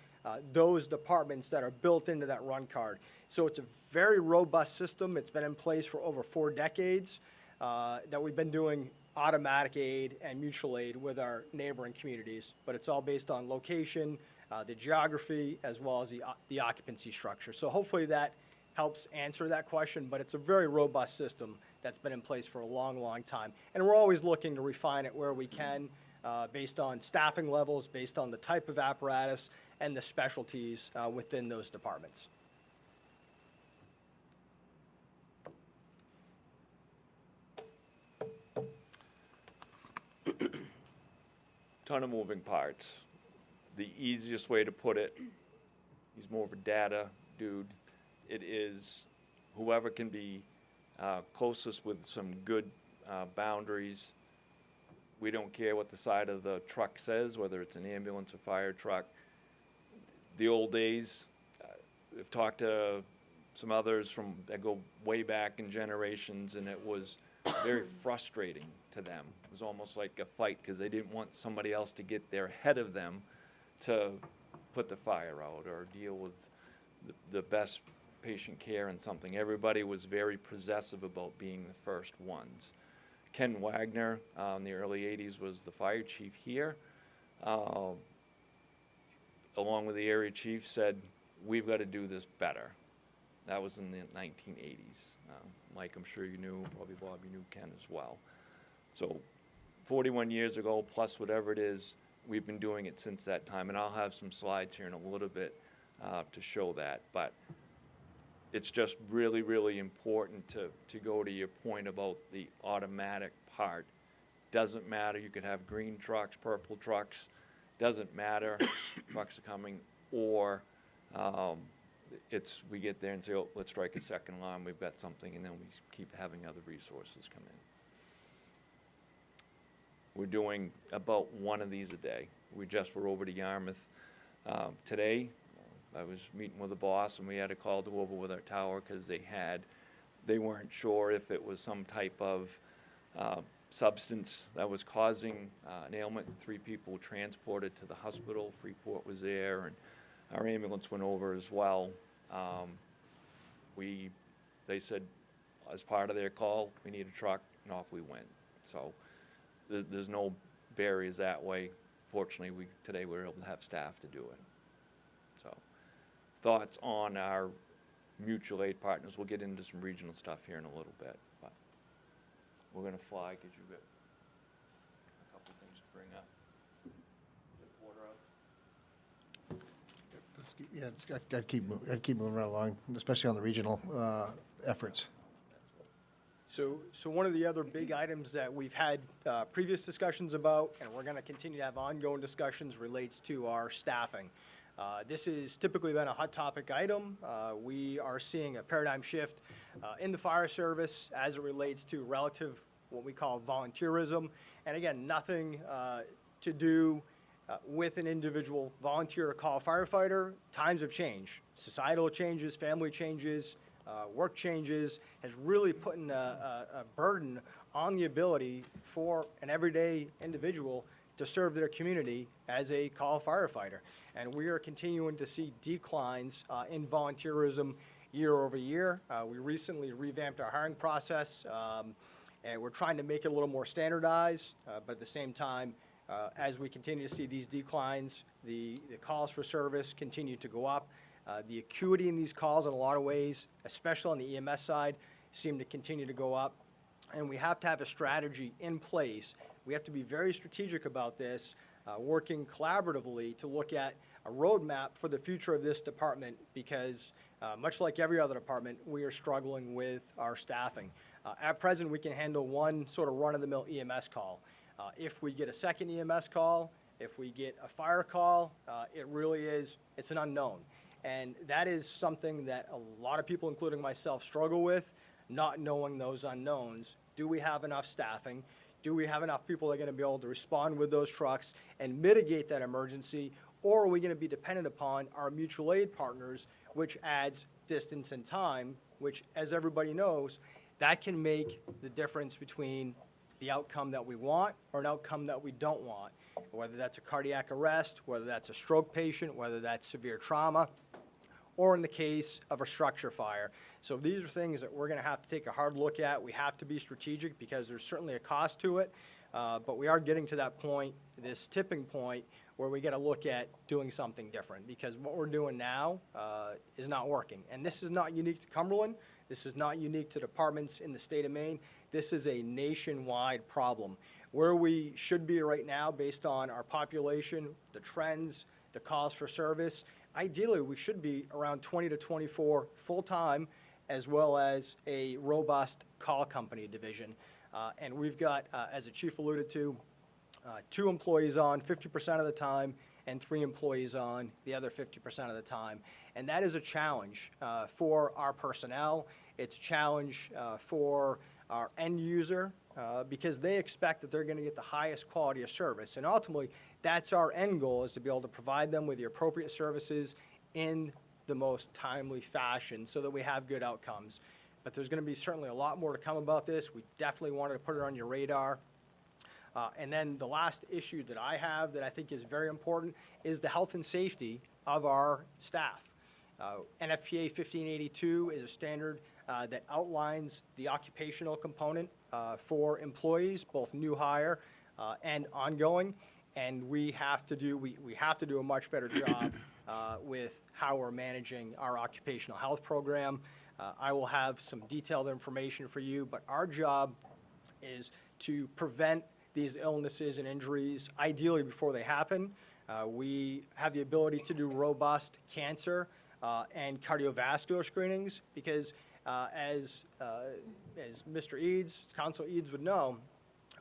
Speaker 4: those departments that are built into that run card. So it's a very robust system. It's been in place for over 4 decades that we've been doing automatic aid and mutual aid with our neighboring communities. But it's all based on location, the geography, as well as the occupancy structure. So hopefully that helps answer that question, but it's a very robust system that's been in place for a long, long time. And we're always looking to refine it where we can, based on staffing levels, based on the type of apparatus, and the specialties within those departments.
Speaker 2: Ton of moving parts. The easiest way to put it, he's more of a data dude. It is whoever can be closest with some good boundaries. We don't care what the side of the truck says, whether it's an ambulance or fire truck. The old days, I've talked to some others that go way back in generations, and it was very frustrating to them. It was almost like a fight because they didn't want somebody else to get there ahead of them to put the fire out or deal with the best patient care and something. Everybody was very possessive about being the first ones. Ken Wagner, in the early 80s, was the fire chief here. Along with the area chief, said, we've got to do this better. That was in the 1980s. Mike, I'm sure you knew, probably Bob, you knew Ken as well. So 41 years ago, plus whatever it is, we've been doing it since that time. And I'll have some slides here in a little bit to show that. But it's just really, really important to go to your point about the automatic part. Doesn't matter, you could have green trucks, purple trucks, doesn't matter, trucks are coming, or we get there and say, oh, let's strike a second alarm, we've got something, and then we keep having other resources come in. We're doing about one of these a day. We just were over to Yarmouth today. I was meeting with the boss, and we had a call to go over with our tower because they weren't sure if it was some type of substance that was causing an ailment. 3 people were transported to the hospital. Freeport was there, and our ambulance went over as well. They said, as part of their call, we need a truck, and off we went. So there's no barriers that way. Fortunately, today we were able to have staff to do it. So thoughts on our mutual aid partners. We'll get into some regional stuff here in a little bit, but we're going to fly because you've got a couple things to bring up. Get the order up.
Speaker 6: Yeah, I'd keep moving right along, especially on the regional efforts.
Speaker 4: So one of the other big items that we've had previous discussions about, and we're going to continue to have ongoing discussions, relates to our staffing. This has typically been a hot topic item. We are seeing a paradigm shift in the fire service as it relates to relative, what we call volunteerism. And again, nothing to do with an individual volunteer or call firefighter. Times have changed. Societal changes, family changes, work changes has really put a burden on the ability for an everyday individual to serve their community as a call firefighter. And we are continuing to see declines in volunteerism year over year. We recently revamped our hiring process, and we're trying to make it a little more standardized, but at the same time, as we continue to see these declines, the calls for service continue to go up. The acuity in these calls in a lot of ways, especially on the EMS side, seem to continue to go up. And we have to have a strategy in place. We have to be very strategic about this, working collaboratively to look at a roadmap for the future of this department because much like every other department, we are struggling with our staffing. At present, we can handle one sort of run-of-the-mill EMS call. If we get a second EMS call, if we get a fire call, it's an unknown. And that is something that a lot of people, including myself, struggle with, not knowing those unknowns. Do we have enough staffing? Do we have enough people that are going to be able to respond with those trucks and mitigate that emergency? Or are we going to be dependent upon our mutual aid partners, which adds distance and time, which, as everybody knows, that can make the difference between the outcome that we want or an outcome that we don't want, whether that's a cardiac arrest, whether that's a stroke patient, whether that's severe trauma, or in the case of a structure fire. So these are things that we're going to have to take a hard look at. We have to be strategic because there's certainly a cost to it, but we are getting to that point, this tipping point, where we got to look at doing something different because what we're doing now is not working. And this is not unique to Cumberland. This is not unique to departments in the state of Maine. This is a nationwide problem. Where we should be right now based on our population, the trends, the calls for service, ideally we should be around 20 to 24 full-time as well as a robust call company division. And we've got, as the chief alluded to, 2 employees on 50% of the time and 3 employees on the other 50% of the time. And that is a challenge for our personnel. It's a challenge for our end user because they expect that they're going to get the highest quality of service. And ultimately, that's our end goal, is to be able to provide them with the appropriate services in the most timely fashion so that we have good outcomes. But there's going to be certainly a lot more to come about this. We definitely wanted to put it on your radar. And then the last issue that I have that I think is very important is the health and safety of our staff. NFPA 1582 is a standard that outlines the occupational component for employees, both new hire and ongoing. And we have to do a much better job with how we're managing our occupational health program. I will have some detailed information for you, but our job is to prevent these illnesses and injuries, ideally before they happen. We have the ability to do robust cancer and cardiovascular screenings because as Mr. Eads, Council Eads would know,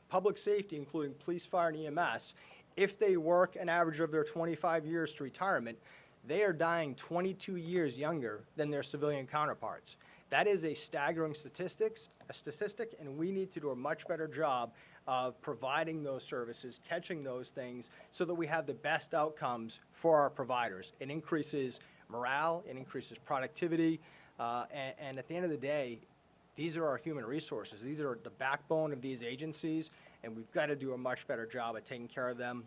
Speaker 4: public safety, including police, fire, and EMS, if they work an average of their 25 years to retirement, they are dying 22 years younger than their civilian counterparts. That is a staggering statistic, and we need to do a much better job of providing those services, catching those things, so that we have the best outcomes for our providers. It increases morale, it increases productivity, and at the end of the day, these are our human resources. These are the backbone of these agencies, and we've got to do a much better job at taking care of them.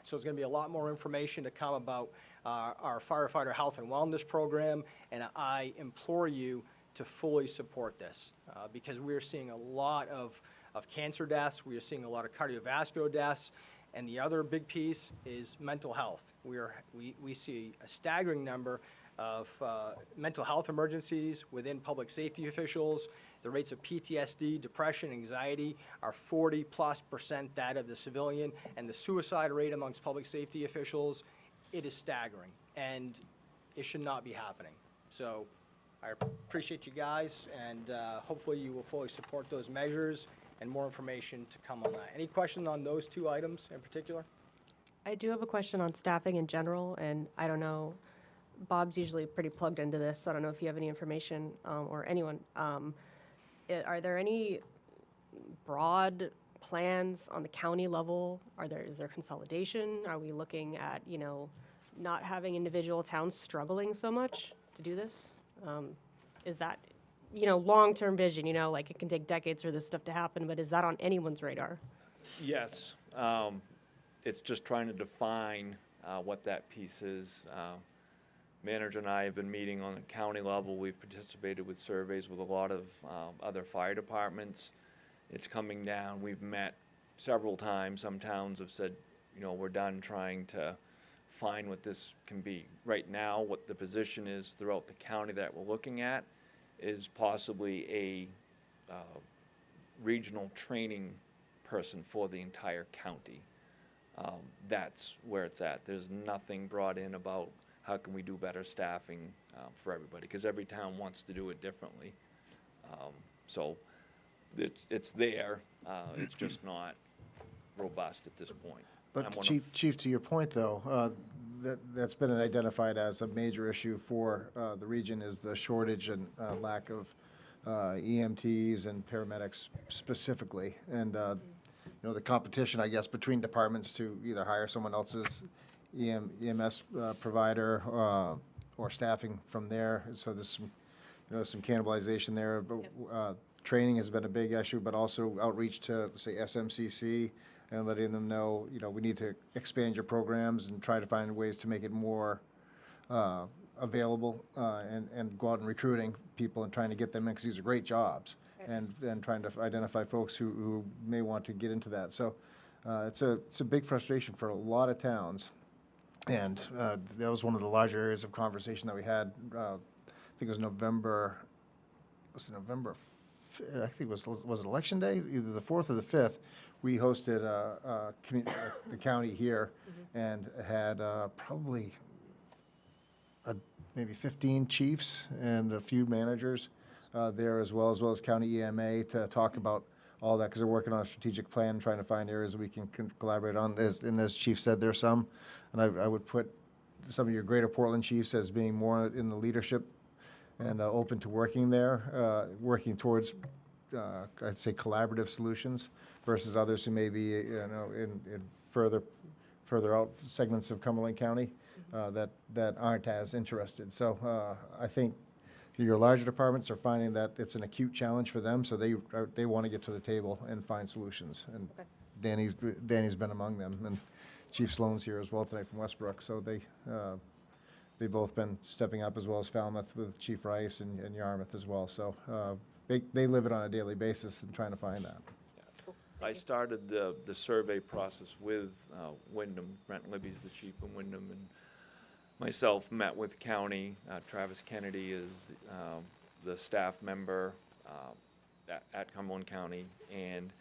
Speaker 4: So there's going to be a lot more information to come about our firefighter health and wellness program, and I implore you to fully support this because we're seeing a lot of cancer deaths, we are seeing a lot of cardiovascular deaths, and the other big piece is mental health. We see a staggering number of mental health emergencies within public safety officials. The rates of PTSD, depression, anxiety are 40+% that of the civilian, and the suicide rate amongst public safety officials, it is staggering, and it should not be happening. So I appreciate you guys, and hopefully you will fully support those measures, and more information to come on that. Any questions on those two items in particular?
Speaker 7: I do have a question on staffing in general, and I don't know, Bob's usually pretty plugged into this, so I don't know if you have any information, or anyone. Are there any broad plans on the county level? Is there consolidation? Are we looking at, not having individual towns struggling so much to do this? Is that, long-term vision, like it can take decades for this stuff to happen, but is that on anyone's radar?
Speaker 2: Yes, it's just trying to define what that piece is. Manager and I have been meeting on the county level. We've participated with surveys with a lot of other fire departments. It's coming down. We've met several times. Some towns have said, we're done trying to find what this can be. Right now, what the position is throughout the county that we're looking at is possibly a regional training person for the entire county. That's where it's at. There's nothing brought in about how can we do better staffing for everybody, because every town wants to do it differently. So it's there. It's just not robust at this point.
Speaker 6: But Chief, to your point though, that's been identified as a major issue for the region is the shortage and lack of EMTs and paramedics specifically. And, the competition, I guess, between departments to either hire someone else's EMS provider or staffing from there. So there's some cannibalization there. But training has been a big issue, but also outreach to, say, SMCC and letting them know, we need to expand your programs and try to find ways to make it more available and go out and recruiting people and trying to get them in, because these are great jobs, and trying to identify folks who may want to get into that. So it's a big frustration for a lot of towns. And that was one of the larger areas of conversation that we had. I think it was November. Was it November? I think was it Election Day, either the 4th or the 5th. We hosted the county here, and had probably maybe 15 chiefs and a few managers there, as well as county EMA, to talk about all that, because they're working on a strategic plan, trying to find areas we can collaborate on. As Chief said, there's some, and I would put some of your greater Portland chiefs as being more in the leadership and open to working there, working towards, I'd say, collaborative solutions versus others who may be, in further out segments of Cumberland County that aren't as interested. So I think your larger departments are finding that it's an acute challenge for them, so they want to get to the table and find solutions. And Danny's been among them, and Chief Sloan's here as well tonight from Westbrook. So they've both been stepping up, as well as Falmouth with Chief Rice and Yarmouth as well. So they live it on a daily basis and trying to find that.
Speaker 2: I started the survey process with Wyndham. Brent Libby's the chief of Wyndham, and myself met with county. Travis Kennedy is the staff member at Cumberland County, and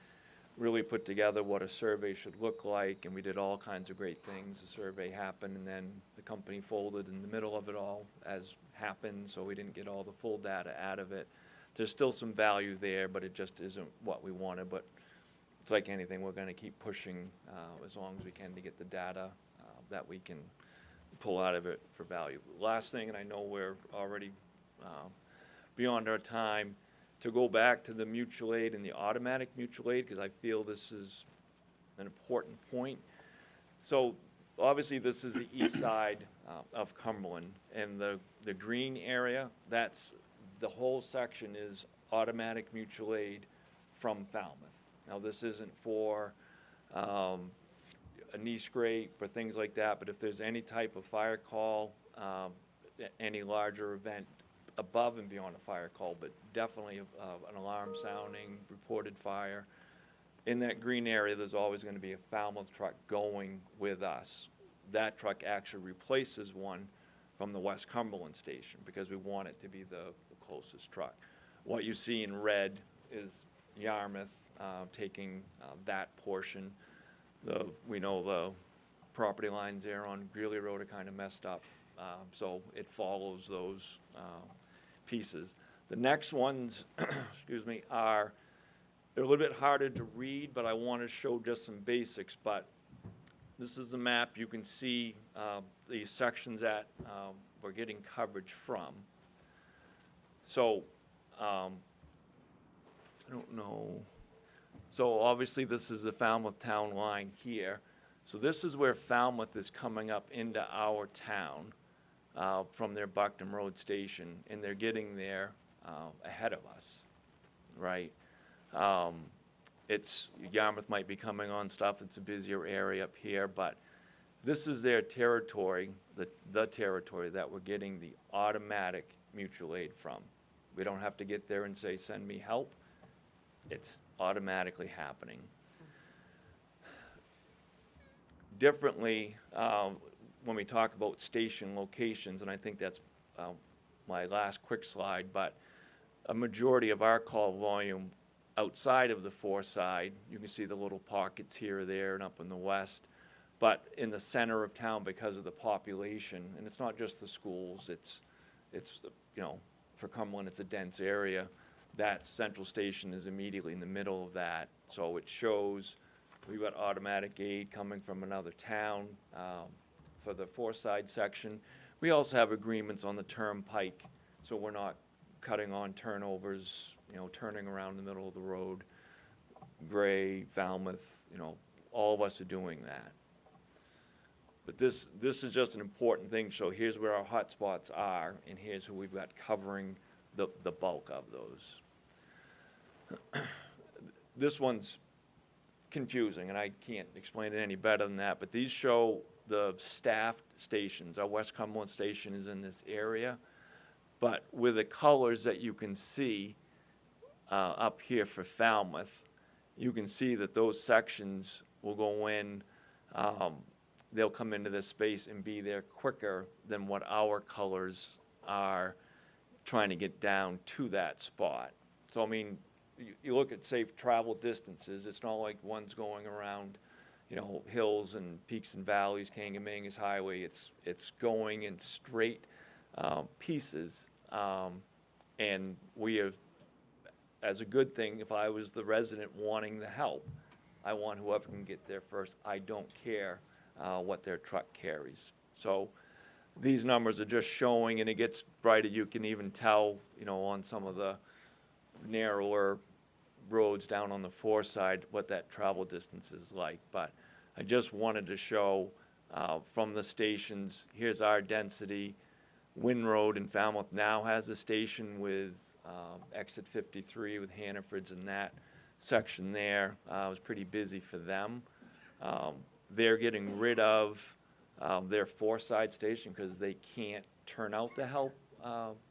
Speaker 2: really put together what a survey should look like, and we did all kinds of great things. The survey happened, and then the company folded in the middle of it all, as happened, so we didn't get all the full data out of it. There's still some value there, but it just isn't what we wanted. But it's like anything, we're going to keep pushing as long as we can to get the data that we can pull out of it for value. Last thing, and I know we're already beyond our time, to go back to the mutual aid and the automatic mutual aid, because I feel this is an important point. So obviously this is the east side of Cumberland, and the green area, that's the whole section is automatic mutual aid from Falmouth. Now this isn't for a knee scrape or things like that, but if there's any type of fire call, any larger event above and beyond a fire call, but definitely an alarm sounding, reported fire, in that green area, there's always going to be a Falmouth truck going with us. That truck actually replaces one from the West Cumberland station, because we want it to be the closest truck. What you see in red is Yarmouth taking that portion. We know the property lines there on Greeley Road are kind of messed up, so it follows those pieces. The next ones, excuse me, they're a little bit harder to read, but I want to show just some basics. But this is the map. You can see the sections that we're getting coverage from. So I don't know. So obviously this is the Falmouth town line here. So this is where Falmouth is coming up into our town from their Buckton Road station, and they're getting there ahead of us, right? Yarmouth might be coming on stuff. It's a busier area up here, but this is their territory, the territory that we're getting the automatic mutual aid from. We don't have to get there and say, send me help. It's automatically happening. Differently, when we talk about station locations, and I think that's my last quick slide, but a majority of our call volume outside of the side, you can see the little pockets here or there and up in the west, but in the center of town, because of the population, and it's not just the schools, it's for Cumberland, it's a dense area. That central station is immediately in the middle of that, so it shows we've got automatic aid coming from another town for the side section. We also have agreements on the turnpike, so we're not cutting on turnovers, turning around the middle of the road. Gray, Falmouth, all of us are doing that. But this is just an important thing. So here's where our hot spots are, and here's who we've got covering the bulk of those. This one's confusing, and I can't explain it any better than that, but these show the staffed stations. Our West Cumberland station is in this area, but with the colors that you can see up here for Falmouth, you can see that those sections will go in, they'll come into this space and be there quicker than what our colors are trying to get down to that spot. So, I mean, you look at safe travel distances, it's not like one's going around, hills and peaks and valleys, Kangamangas Highway. It's going in straight pieces. And we have, as a good thing, if I was the resident wanting the help, I want whoever can get there first. I don't care what their truck carries. So these numbers are just showing, and it gets brighter, you can even tell, you know, on some of the narrower roads down on the 4 side, what that travel distance is like. But I just wanted to show from the stations, here's our density. Wynn Road in Falmouth now has a station with exit 53 with Hannaford's, and that section there was pretty busy for them. They're getting rid of their 4 side station because they can't turn out the help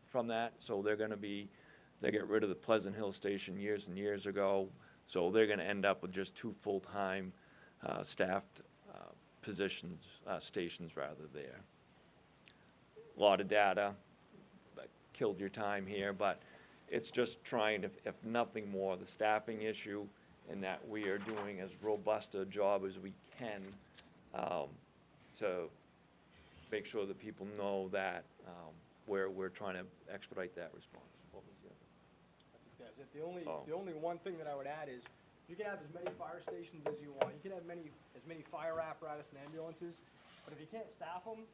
Speaker 2: from that. So they get rid of the Pleasant Hill station years and years ago. So they're gonna end up with just 2 full-time staffed positions, stations rather there. A lot of data, but killed your time here, but it's just trying to, if nothing more, the staffing issue, and that we are doing as robust a job as we can to make sure that people know that we're trying to expedite that response. What was the other?
Speaker 4: That's it. The only,
Speaker 2: Oh.
Speaker 4: the only one thing that I would add is, you can have as many fire stations as you want, you can have as many fire apparatus and ambulances, but if you can't staff them,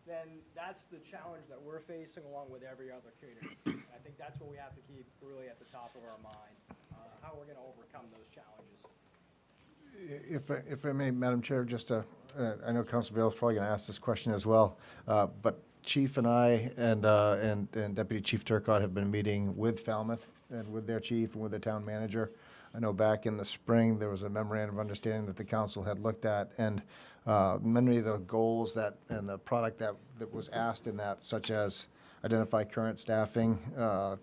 Speaker 4: then that's the challenge that we're facing along with every other community. And I think that's what we have to keep really at the top of our mind, how we're gonna overcome those challenges.
Speaker 6: If I may, Madam Chair, just I know Council Vale's probably going to ask this question as well, but Chief and I and Deputy Chief Turcott have been meeting with Falmouth and with their chief and with their town manager. I know back in the spring, there was a memorandum of understanding that the council had looked at, and many of the goals and the product that was asked in that, such as identify current staffing,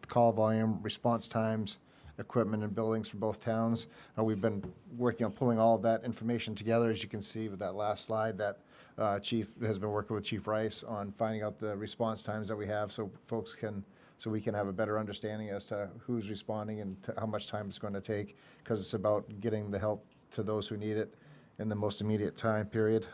Speaker 6: call volume, response times, equipment and buildings for both towns. We've been working on pulling all of that information together, as you can see with that last slide, that Chief has been working with Chief Rice on finding out the response times that we have, so we can have a better understanding as to who's responding and how much time it's going to take, because it's about getting the help to those who need it in the most immediate time period,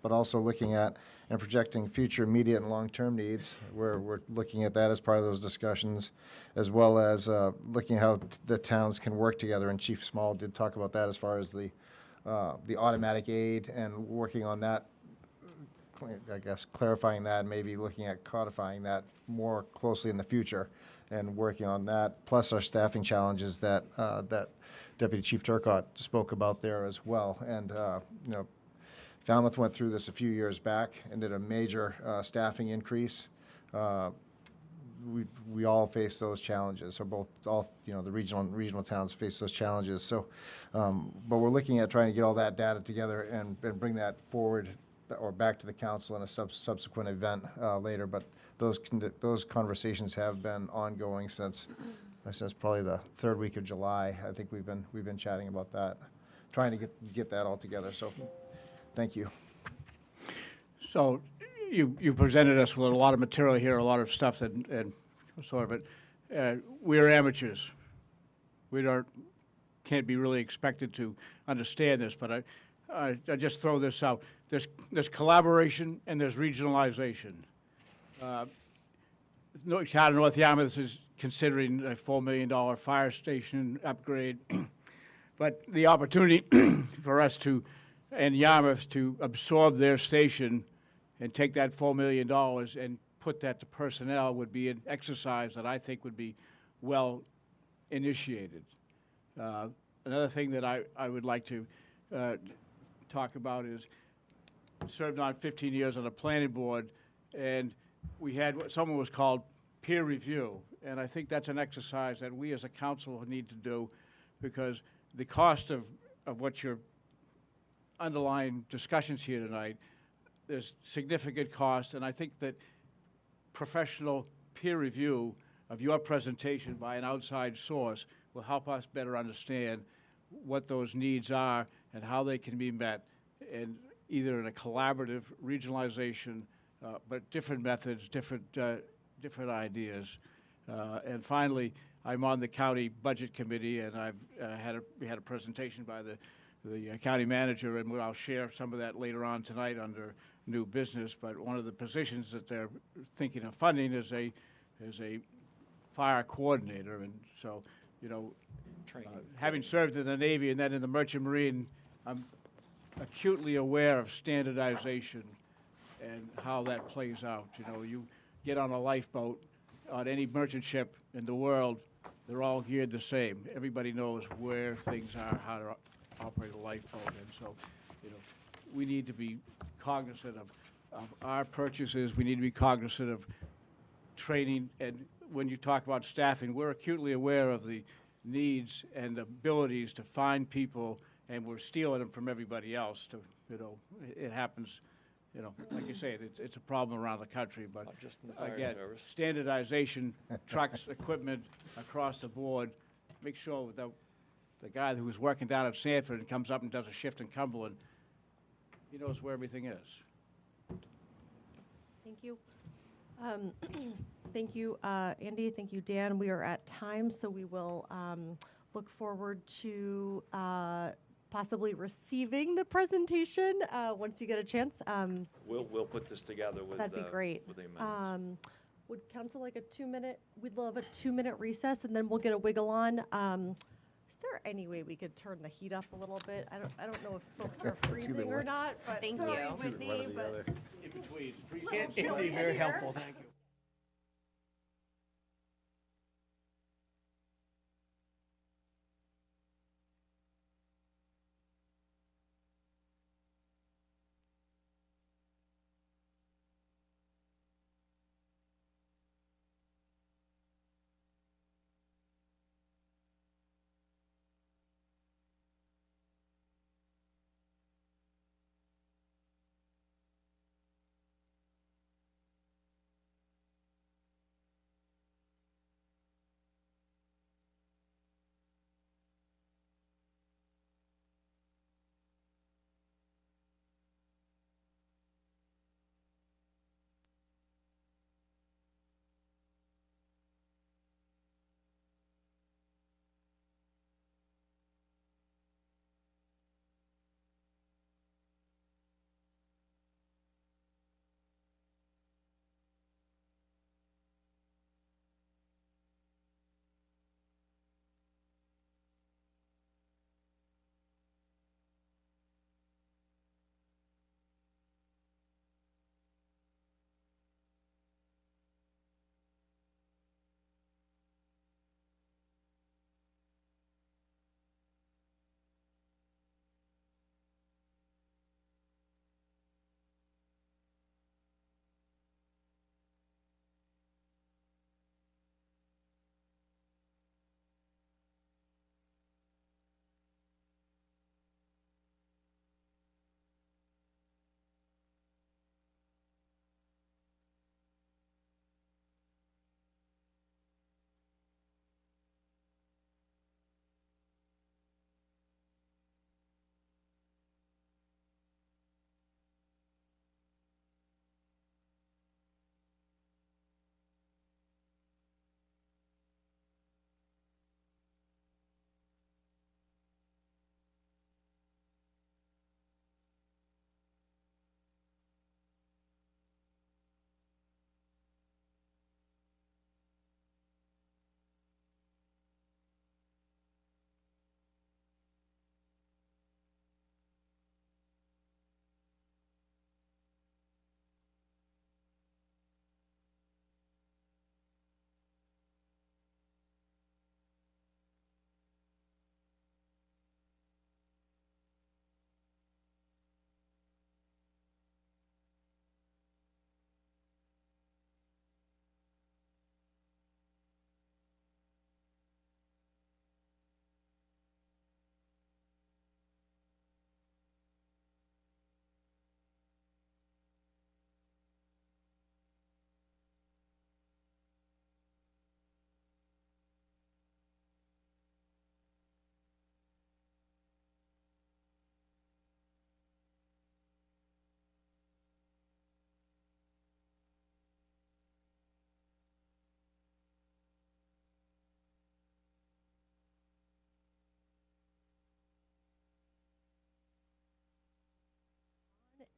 Speaker 6: but also looking at and projecting future immediate and long-term needs. We're looking at that as part of those discussions, as well as looking at how the towns can work together. And Chief Small did talk about that as far as the automatic aid and working on that, I guess, clarifying that, and maybe looking at codifying that more closely in the future and working on that, plus our staffing challenges that Deputy Chief Turcott spoke about there as well. And, you know, Falmouth went through this a few years back and did a major staffing increase. We all face those challenges, or you know, the regional towns face those challenges. So, but we're looking at trying to get all that data together and bring that forward or back to the council in a subsequent event later. But those conversations have been ongoing since probably the 3rd week of July. I think we've been chatting about that, trying to get that all together. So, thank you.
Speaker 8: So you presented us with a lot of material here, a lot of stuff and sort of it. We are amateurs. We can't be really expected to understand this, but I just throw this out. There's collaboration and there's regionalization. Town of North Yarmouth is considering a $4 million fire station upgrade, but the opportunity for us and Yarmouth to absorb their station and take that $4 million and put that to personnel would be an exercise that I think would be well initiated. Another thing that I would like to talk about is served on 15 years on the planning board, and we had what someone was called peer review, and I think that's an exercise that we as a council need to do, because the cost of what your underlying discussions here tonight, there's significant cost, and I think that professional peer review of your presentation by an outside source will help us better understand what those needs are and how they can be met, and either in a collaborative regionalization, but different methods, different ideas. And finally, I'm on the county budget committee, and we had a presentation by the county manager, and I'll share some of that later on tonight under new business. But one of the positions that they're thinking of funding is a fire coordinator, and so, you know, having served in the Navy and then in the Merchant Marine, I'm acutely aware of standardization and how that plays out. You know, you get on a lifeboat, on any merchant ship in the world, they're all geared the same. Everybody knows where things are, how to operate a lifeboat, and so, you know, we need to be cognizant of our purchases. We need to be cognizant of training, and when you talk about staffing, we're acutely aware of the needs and abilities to find people, and we're stealing them from everybody else. To, you know, it happens, you know, like you say, it's a problem around the country, but
Speaker 2: Not just in the fire
Speaker 8: again,
Speaker 2: service.
Speaker 8: standardization, trucks, equipment across the board, make sure without the guy who was working down at Sanford and comes up and does a shift in Cumberland, he knows where everything is.
Speaker 1: Thank you. Thank you, Andy. Thank you, Dan. We are at time, so we will look forward to possibly receiving the presentation once you get a chance.
Speaker 2: We'll put this together with,
Speaker 1: That'd be great.
Speaker 2: with the amendments.
Speaker 1: Would council like a 2-minute? We'd love a 2-minute recess, and then we'll get a wiggle on. Is there any way we could turn the heat up a little bit? I don't know if folks are freezing or not, but
Speaker 3: Thank
Speaker 1: sorry,
Speaker 3: you.
Speaker 1: Whitney, but
Speaker 8: In between,
Speaker 9: It'd be very helpful, thank you.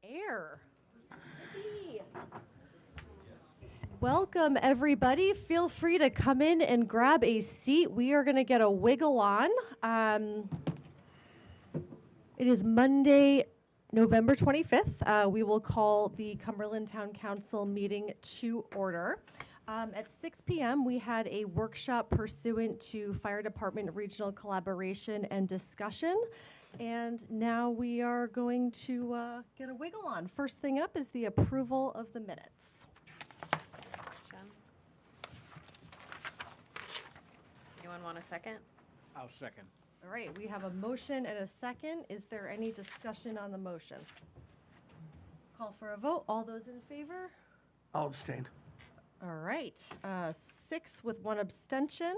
Speaker 1: air. Welcome, everybody. Feel free to come in and grab a seat. We are going to get a wiggle on. It is Monday, November 25th, we will call the Cumberland Town Council meeting to order. At 6 p.m., we had a workshop pursuant to Fire Department regional collaboration and discussion. And now we are going to get a wiggle on. First thing up is the approval of the minutes.
Speaker 3: Jen? Anyone want a second?
Speaker 8: I'll second.
Speaker 1: All right, we have a motion and a second. Is there any discussion on the motion? Call for a vote. All those in favor?
Speaker 9: I'll abstain.
Speaker 1: All right, 6 with 1 abstention.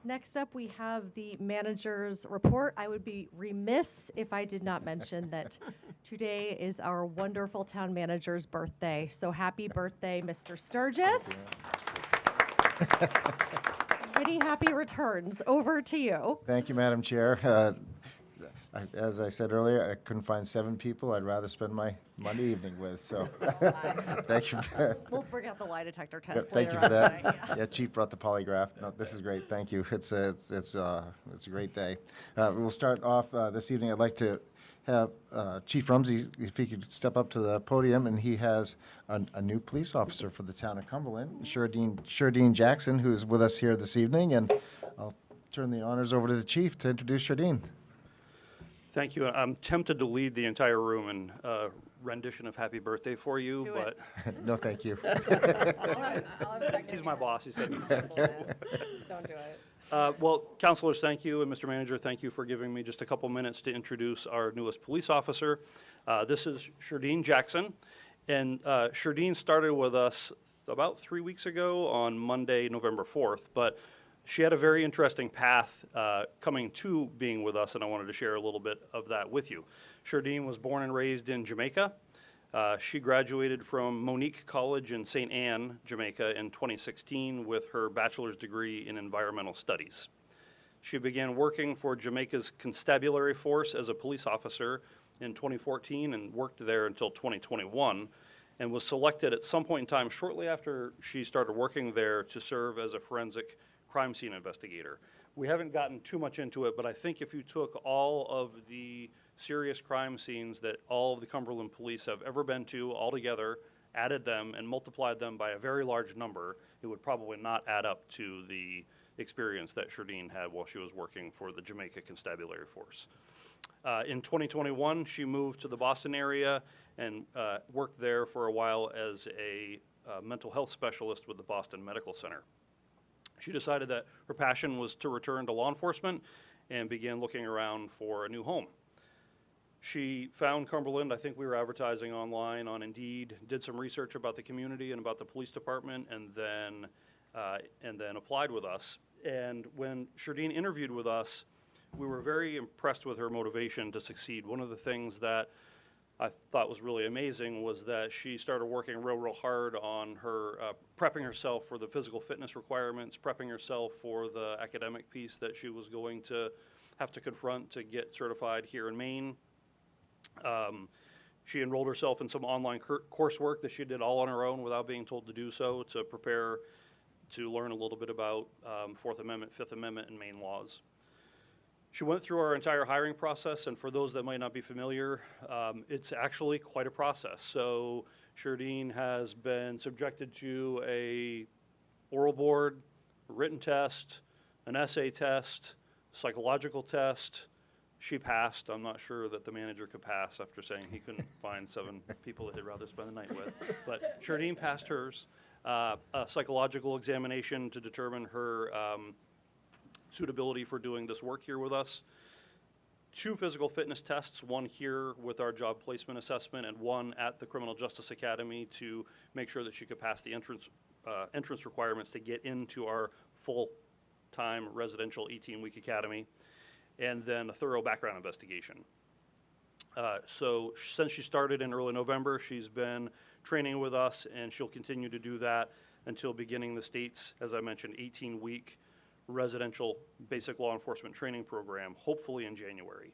Speaker 1: Next up, we have the manager's report. I would be remiss if I did not mention that today is our wonderful town manager's birthday. So happy birthday, Mr. Sturgis. Many happy returns. Over to you.
Speaker 6: Thank you, Madam Chair. As I said earlier, I couldn't find 7 people I'd rather spend my Monday evening with, so thank you.
Speaker 1: We'll bring out the lie detector
Speaker 6: Yep,
Speaker 1: test
Speaker 6: thank
Speaker 1: later
Speaker 6: you for
Speaker 1: on
Speaker 6: that.
Speaker 1: tonight. Yeah.
Speaker 6: Yeah, Chief brought the polygraph. No, this is great. Thank you. It's a great day. We'll start off this evening. I'd like to have Chief Rumsey, if he could step up to the podium, and he has a new police officer for the town of Cumberland, Shardine Jackson, who's with us here this evening, and I'll turn the honors over to the chief to introduce Shardine.
Speaker 10: Thank you. I'm tempted to lead the entire room in rendition of Happy Birthday for you,
Speaker 1: Do
Speaker 10: but
Speaker 1: it.
Speaker 6: No, thank you.
Speaker 3: I'll have a second.
Speaker 10: he's my boss. He said.
Speaker 3: Don't do it.
Speaker 10: Well, councilors, thank you, and Mr. Manager, thank you for giving me just a couple minutes to introduce our newest police officer. This is Shardine Jackson, and Shardine started with us about 3 weeks ago on Monday, November 4th, but she had a very interesting path coming to being with us, and I wanted to share a little bit of that with you. Shardine was born and raised in Jamaica. She graduated from Monique College in St. Anne, Jamaica in 2016 with her bachelor's degree in environmental studies. She began working for Jamaica's constabulary force as a police officer in 2014 and worked there until 2021, and was selected at some point in time shortly after she started working there to serve as a forensic crime scene investigator. We haven't gotten too much into it, but I think if you took all of the serious crime scenes that all of the Cumberland police have ever been to all together, added them, and multiplied them by a very large number, it would probably not add up to the experience that Shardine had while she was working for the Jamaica Constabulary Force. In 2021, she moved to the Boston area and worked there for a while as a mental health specialist with the Boston Medical Center. She decided that her passion was to return to law enforcement and began looking around for a new home. She found Cumberland. I think we were advertising online on Indeed, did some research about the community and about the police department, and then applied with us. And when Shardine interviewed with us, we were very impressed with her motivation to succeed. One of the things that I thought was really amazing was that she started working real hard on her prepping herself for the physical fitness requirements, prepping herself for the academic piece that she was going to have to confront to get certified here in Maine. She enrolled herself in some online coursework that she did all on her own without being told to do so, to prepare to learn a little bit about Fourth Amendment, Fifth Amendment, and Maine laws. She went through our entire hiring process, and for those that might not be familiar, it's actually quite a process. So Shardine has been subjected to a oral board, a written test, an essay test, psychological test. She passed. I'm not sure that the manager could pass after saying he couldn't find 7 people that he'd rather spend the night with. But Shardine passed hers. A psychological examination to determine her suitability for doing this work here with us. 2 physical fitness tests, one here with our job placement assessment and one at the Criminal Justice Academy to make sure that she could pass the entrance requirements to get into our full-time residential 18-week academy, and then a thorough background investigation. So since she started in early November, she's been training with us, and she'll continue to do that until beginning the state's, as I mentioned, 18-week residential basic law enforcement training program, hopefully in January.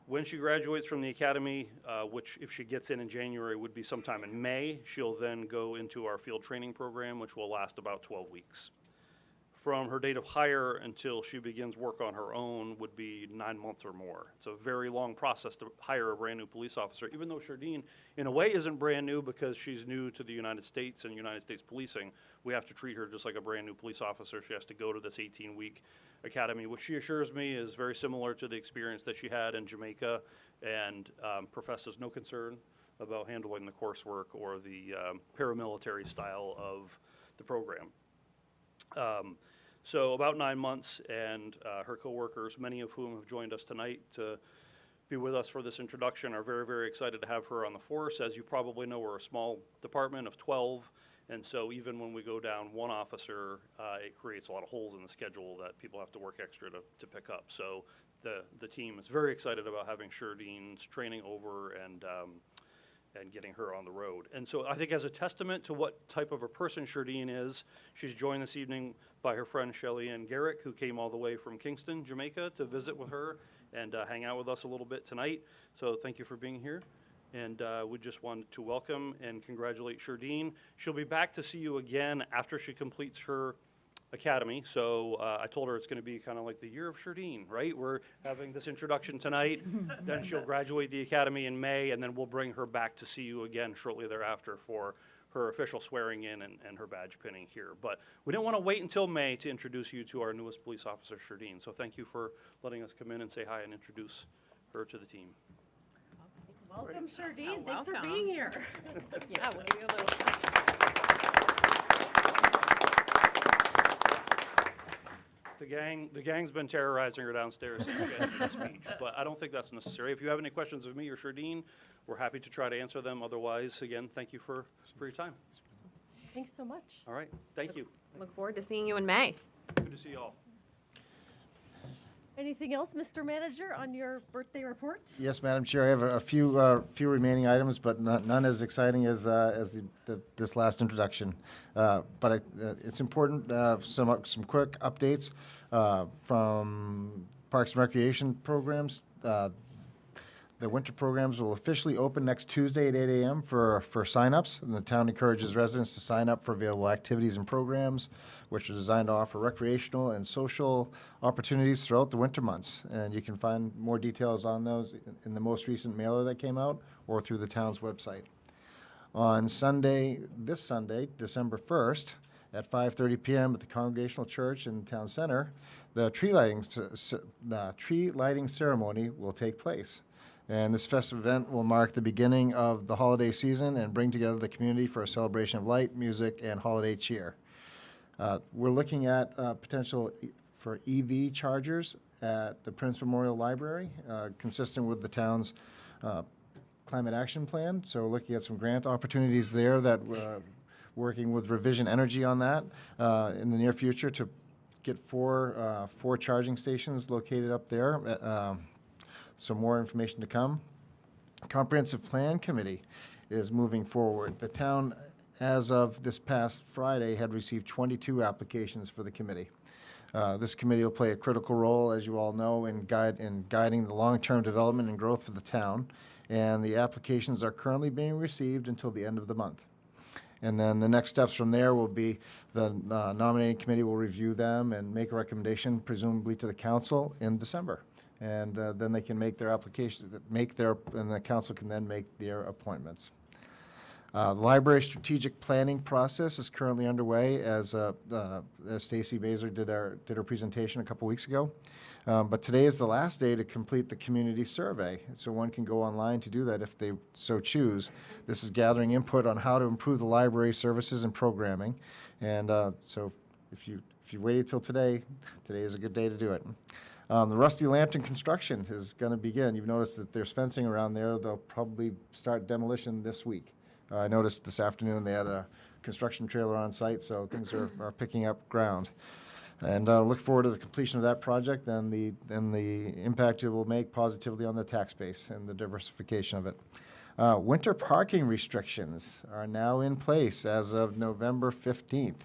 Speaker 10: When she graduates from the academy, which if she gets in January would be sometime in May, she'll then go into our field training program, which will last about 12 weeks. from her date of hire until she begins work on her own would be 9 months or more. It's a very long process to hire a brand-new police officer, even though Shardeen, in a way, isn't brand new because she's new to the United States and United States policing. We have to treat her just like a brand-new police officer. She has to go to this 18-week academy, which she assures me is very similar to the experience that she had in Jamaica, and professes no concern about handling the coursework or the paramilitary style of the program. So about 9 months, and her coworkers, many of whom have joined us tonight to be with us for this introduction, are very, very excited to have her on the force. As you probably know, we're a small department of 12, and so even when we go down one officer, it creates a lot of holes in the schedule that people have to work extra to pick up. So the team is very excited about having Shardeen's training over and getting her on the road. And so I think as a testament to what type of a person Shardeen is, she's joined this evening by her friend Shelly Ann Garrick, who came all the way from Kingston, Jamaica, to visit with her and hang out with us a little bit tonight. So thank you for being here. And we just wanted to welcome and congratulate Shardeen. She'll be back to see you again after she completes her academy. So I told her it's going to be kind of like the year of Shardeen, right? We're having this introduction tonight, then she'll graduate the academy in May, and then we'll bring her back to see you again shortly thereafter for her official swearing in and her badge pinning here. But we didn't want to wait until May to introduce you to our newest police officer, Shardeen. So thank you for letting us come in and say hi and introduce her to the team.
Speaker 1: Welcome, Shardeen.
Speaker 3: Oh,
Speaker 1: Thanks for
Speaker 3: welcome.
Speaker 1: being here.
Speaker 3: Yeah, we'll give you a little.
Speaker 10: The gang's been terrorizing her downstairs since she ended the speech, but I don't think that's necessary. If you have any questions of me or Shardeen, we're happy to try to answer them. Otherwise, again, thank you for your time.
Speaker 1: Thanks so much.
Speaker 10: All right, thank you.
Speaker 3: Look forward to seeing you in May.
Speaker 10: Good to see you all.
Speaker 1: Anything else, Mr. Manager, on your birthday report?
Speaker 6: Yes, Madam Chair, I have a few remaining items, but none as exciting as this last introduction. But it's important, some quick updates from Parks and Recreation programs. The winter programs will officially open next Tuesday at 8 a.m. for signups, and the town encourages residents to sign up for available activities and programs, which are designed to offer recreational and social opportunities throughout the winter months. And you can find more details on those in the most recent mailer that came out or through the town's website. On this Sunday, December 1st, at 5:30 p.m. at the Congregational Church in Town Center, the tree lighting ceremony will take place. And this festive event will mark the beginning of the holiday season and bring together the community for a celebration of light, music, and holiday cheer. We're looking at potential for EV chargers at the Prince Memorial Library, consistent with the town's climate action plan. So looking at some grant opportunities there that working with Revision Energy on that in the near future to get four charging stations located up there. Some more information to come. Comprehensive Plan Committee is moving forward. The town, as of this past Friday, had received 22 applications for the committee. This committee will play a critical role, as you all know, in guiding the long-term development and growth of the town. And the applications are currently being received until the end of the month. And then the next steps from there will be the nominating committee will review them and make a recommendation, presumably to the council in December. And then they can make their application, and the council can then make their appointments. The library strategic planning process is currently underway, as Stacy Baser did her presentation a couple weeks ago. But today is the last day to complete the community survey, so one can go online to do that if they so choose. This is gathering input on how to improve the library services and programming, and so if you waited till today is a good day to do it. The Rusty Lambton construction is going to begin. You've noticed that there's fencing around there. They'll probably start demolition this week. I noticed this afternoon they had a construction trailer on site, so things are picking up ground. And look forward to the completion of that project and the impact it will make positively on the tax base and the diversification of it. Winter parking restrictions are now in place as of November 15th.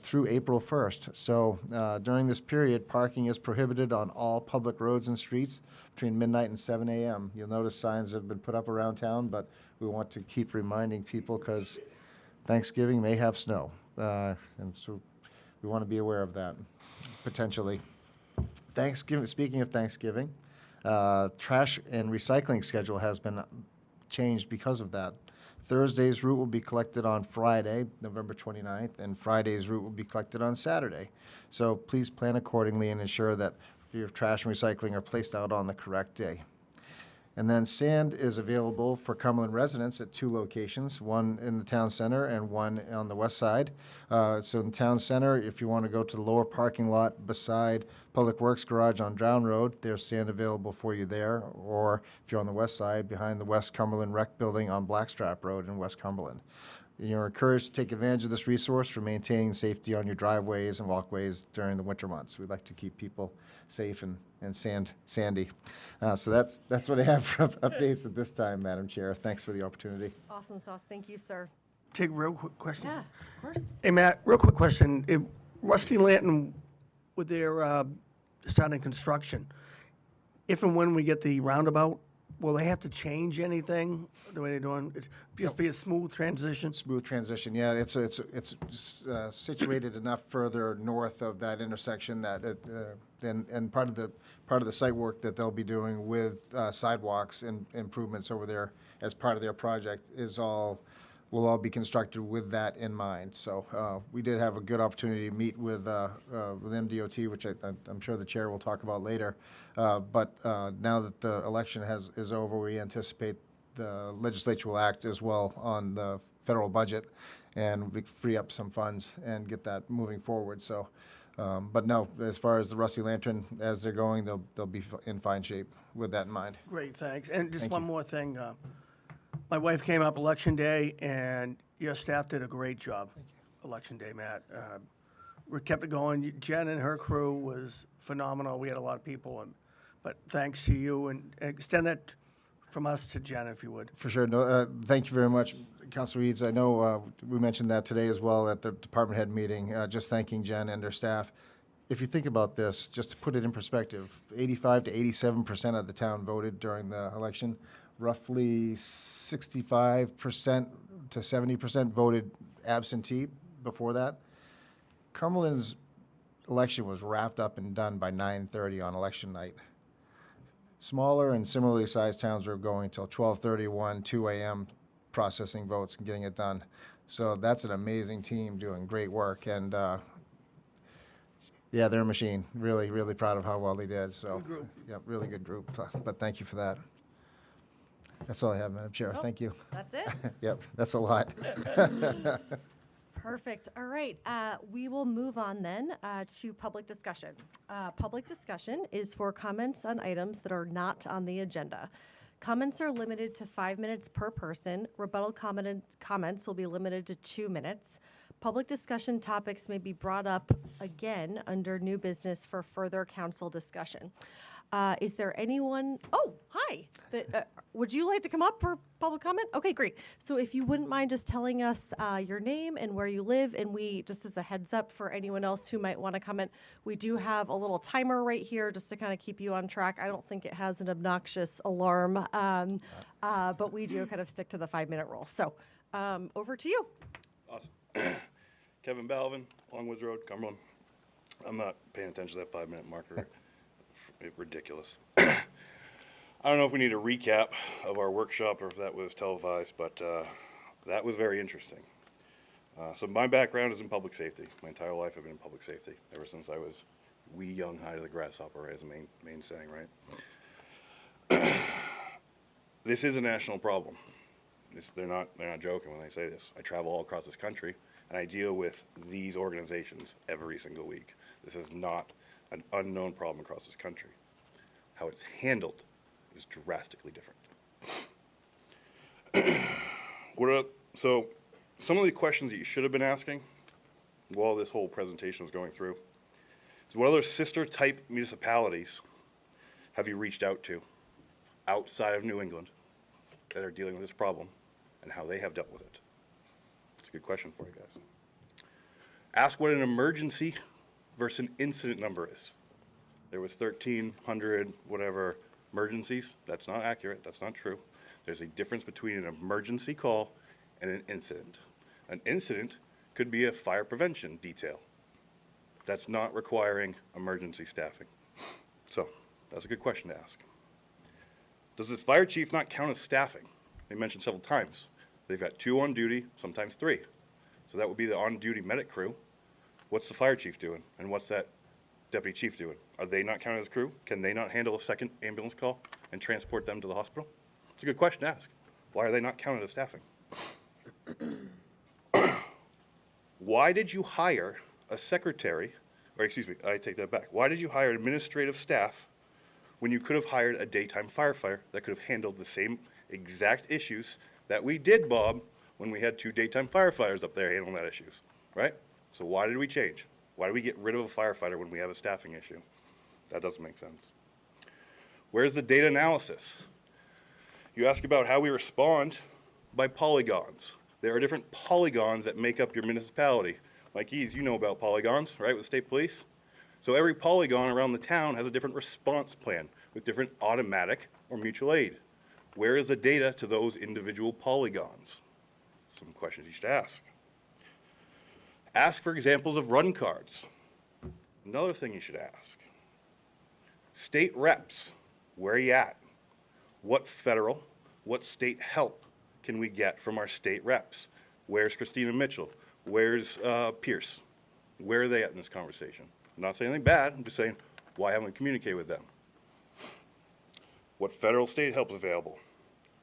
Speaker 6: Through April 1st. So during this period, parking is prohibited on all public roads and streets between midnight and 7 a.m. You'll notice signs have been put up around town, but we want to keep reminding people because Thanksgiving may have snow. And so we want to be aware of that, potentially. Thanksgiving, speaking of Thanksgiving, trash and recycling schedule has been changed because of that. Thursday's route will be collected on Friday, November 29th, and Friday's route will be collected on Saturday. So please plan accordingly and ensure that your trash and recycling are placed out on the correct day. And then sand is available for Cumberland residents at 2 locations, one in the town center and one on the west side. So in the town center, if you want to go to the lower parking lot beside Public Works Garage on Drown Road, there's sand available for you there. Or if you're on the west side, behind the West Cumberland Rec Building on Blackstrap Road in West Cumberland. You're encouraged to take advantage of this resource for maintaining safety on your driveways and walkways during the winter months. We'd like to keep people safe and sandy. So that's what I have for updates at this time, Madam Chair. Thanks for the opportunity.
Speaker 1: Awesome sauce. Thank you, sir.
Speaker 9: Take a real quick question.
Speaker 1: Yeah, of course.
Speaker 9: Hey, Matt, real quick question. If Rusty Lantern, with their starting construction, if and when we get the roundabout, will they have to change anything the way they're doing? It just be a smooth transition?
Speaker 6: Smooth transition, yeah. It's situated enough further north of that intersection that and part of the site work that they'll be doing with sidewalks and improvements over there as part of their project will all be constructed with that in mind. So we did have a good opportunity to meet with MDOT, which I'm sure the chair will talk about later. But now that the election is over, we anticipate the legislature will act as well on the federal budget and we free up some funds and get that moving forward. So, but no, as far as the Rusty Lantern, as they're going, they'll be in fine shape with that in mind.
Speaker 9: Great, thanks. And just
Speaker 6: Thank
Speaker 9: one
Speaker 6: you.
Speaker 9: more thing. My wife came up Election Day, and your staff did a great job. Election Day, Matt. We kept it going. Jen and her crew was phenomenal. We had a lot of people, but thanks to you, and extend that from us to Jen, if you would.
Speaker 6: For sure. No, thank you very much, Councilor Eads. I know we mentioned that today as well at the department head meeting, just thanking Jen and her staff. If you think about this, just to put it in perspective, 85 to 87% of the town voted during the election. Roughly 65% to 70% voted absentee before that. Cumberland's election was wrapped up and done by 9:30 on election night. Smaller and similarly sized towns were going till 12:31, 2 a.m. processing votes and getting it done. So that's an amazing team doing great work. And yeah, they're a machine. Really, really proud of how well they did. So,
Speaker 9: Good group.
Speaker 6: yeah, really good group. But thank you for that. That's all I have, Madam Chair. Thank you.
Speaker 1: That's it?
Speaker 6: Yep, that's a lot.
Speaker 1: Perfect. All right. We will move on then to public discussion. Public discussion is for comments on items that are not on the agenda. Comments are limited to 5 minutes per person. Rebuttal comments will be limited to 2 minutes. Public discussion topics may be brought up again under new business for further council discussion. Is there anyone? Oh, hi. Would you like to come up for public comment? Okay, great. So if you wouldn't mind just telling us your name and where you live, and we, just as a heads up for anyone else who might want to comment, we do have a little timer right here just to kind of keep you on track. I don't think it has an obnoxious alarm, but we do kind of stick to the 5-minute rule. So over to you.
Speaker 11: Awesome. Kevin Balvin, Longwoods Road, Cumberland. I'm not paying attention to that 5-minute marker. Ridiculous. I don't know if we need a recap of our workshop or if that was televised, but that was very interesting. So my background is in public safety. My entire life I've been in public safety, ever since I was wee young high to the grasshopper, as a main saying, right? This is a national problem. They're not joking when they say this. I travel all across this country, and I deal with these organizations every single week. This is not an unknown problem across this country. How it's handled is drastically different. So some of the questions that you should have been asking while this whole presentation was going through is, what other sister type municipalities have you reached out to outside of New England that are dealing with this problem and how they have dealt with it? It's a good question for you guys. Ask what an emergency versus an incident number is. There was 1,300 whatever emergencies. That's not accurate. That's not true. There's a difference between an emergency call and an incident. An incident could be a fire prevention detail. that's not requiring emergency staffing? So, that's a good question to ask. Does the fire chief not count as staffing? They mentioned several times. They've got 2 on duty, sometimes 3. So that would be the on-duty medic crew. What's the fire chief doing? And what's that deputy chief doing? Are they not counted as crew? Can they not handle a second ambulance call and transport them to the hospital? It's a good question to ask. Why are they not counted as staffing? Why did you hire a secretary, or excuse me, I take that back. Why did you hire administrative staff when you could have hired a daytime firefighter that could have handled the same exact issues that we did, Bob, when we had 2 daytime firefighters up there handling that issues, right? So why did we change? Why did we get rid of a firefighter when we have a staffing issue? That doesn't make sense. Where's the data analysis? You ask about how we respond by polygons. There are different polygons that make up your municipality. Like you know about polygons, right, with state police? So every polygon around the town has a different response plan with different automatic or mutual aid. Where is the data to those individual polygons? Some questions you should ask. Ask for examples of run cards. Another thing you should ask. State reps, where are you at? What federal, what state help can we get from our state reps? Where's Christina Mitchell? Where's Pierce? Where are they at in this conversation? I'm not saying anything bad, I'm just saying, why haven't we communicated with them? What federal state help is available?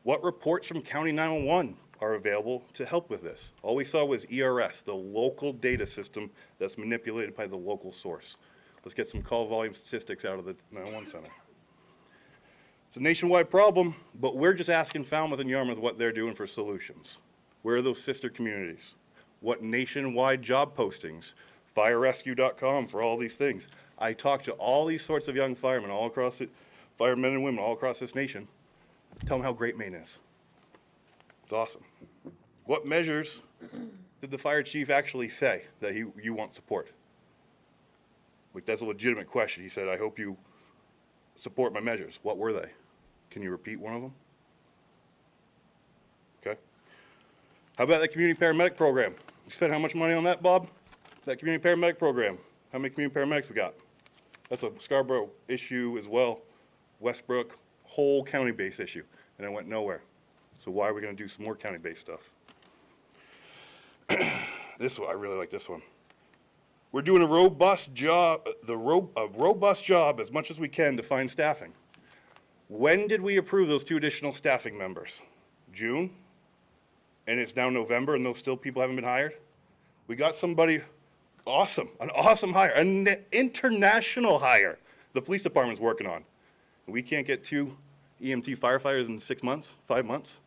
Speaker 11: What reports from County 911 are available to help with this? All we saw was ERS, the local data system that's manipulated by the local source. Let's get some call volume statistics out of the 911 center. It's a nationwide problem, but we're just asking Falmouth and Yarmouth what they're doing for solutions. Where are those sister communities? What nationwide job postings? FireRescue.com for all these things. I talk to all these sorts of young firemen all across it, firemen and women all across this nation. Tell them how great Maine is. It's awesome. What measures did the fire chief actually say that you want support? Like, that's a legitimate question. He said, I hope you support my measures. What were they? Can you repeat one of them? Okay. How about the community paramedic program? You spent how much money on that, Bob? That community paramedic program. How many community paramedics we got? That's a Scarborough issue as well. Westbrook, whole county-based issue, and it went nowhere. So why are we going to do some more county-based stuff? This one, I really like this one. We're doing a robust job, a robust job as much as we can to find staffing. When did we approve those 2 additional staffing members? June? And it's now November and those still people haven't been hired? We got somebody awesome, an awesome hire, an international hire the police department's working on. We can't get 2 EMT firefighters in 6 months, 5 months?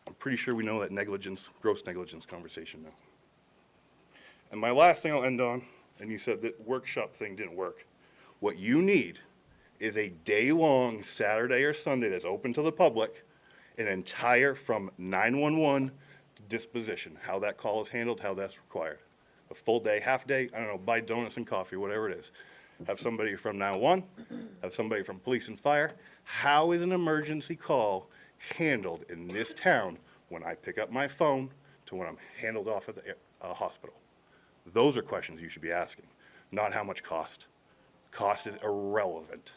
Speaker 11: I'm pretty sure we know that negligence, gross negligence conversation now. And my last thing I'll end on, and you said that workshop thing didn't work. What you need is a day-long Saturday or Sunday that's open to the public, an entire from 911 to disposition, how that call is handled, how that's required. A full day, half day, I don't know, buy donuts and coffee, whatever it is. Have somebody from 911, have somebody from police and fire. How is an emergency call handled in this town when I pick up my phone to when I'm handled off at the hospital? Those are questions you should be asking, not how much cost. Cost is irrelevant.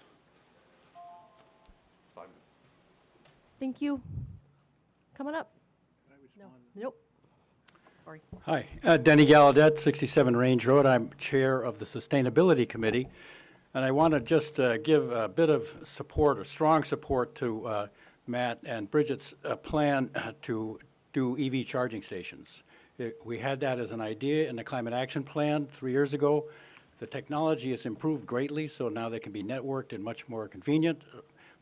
Speaker 1: Thank you. Coming up. No. Nope. Sorry.
Speaker 12: Hi, Denny Gallaudet, 67 Range Road. I'm Chair of the Sustainability Committee, and I want to just give a bit of support, or strong support to Matt and Bridget's plan to do EV charging stations. We had that as an idea in the Climate Action Plan 3 years ago. The technology has improved greatly, so now they can be networked and much more convenient,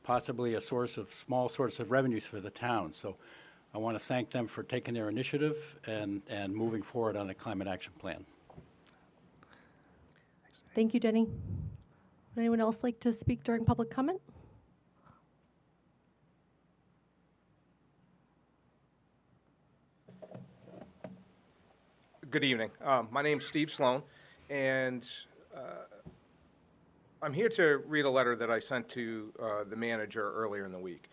Speaker 12: possibly a small source of revenues for the town. So I want to thank them for taking their initiative and moving forward on the Climate Action Plan.
Speaker 1: Thank you, Denny. Would anyone else like to speak during public comment?
Speaker 13: Good evening. My name's Steve Sloan, and I'm here to read a letter that I sent to the manager earlier in the week.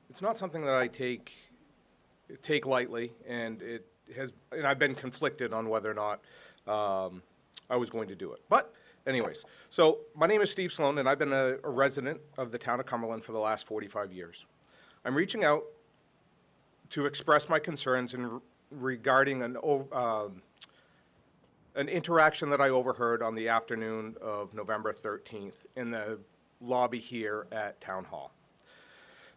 Speaker 13: It's not something that I take lightly, and I've been conflicted on whether or not I was going to do it. But anyways, so my name is Steve Sloan, and I've been a resident of the town of Cumberland for the last 45 years. I'm reaching out to express my concerns regarding an interaction that I overheard on the afternoon of November 13th in the lobby here at Town Hall.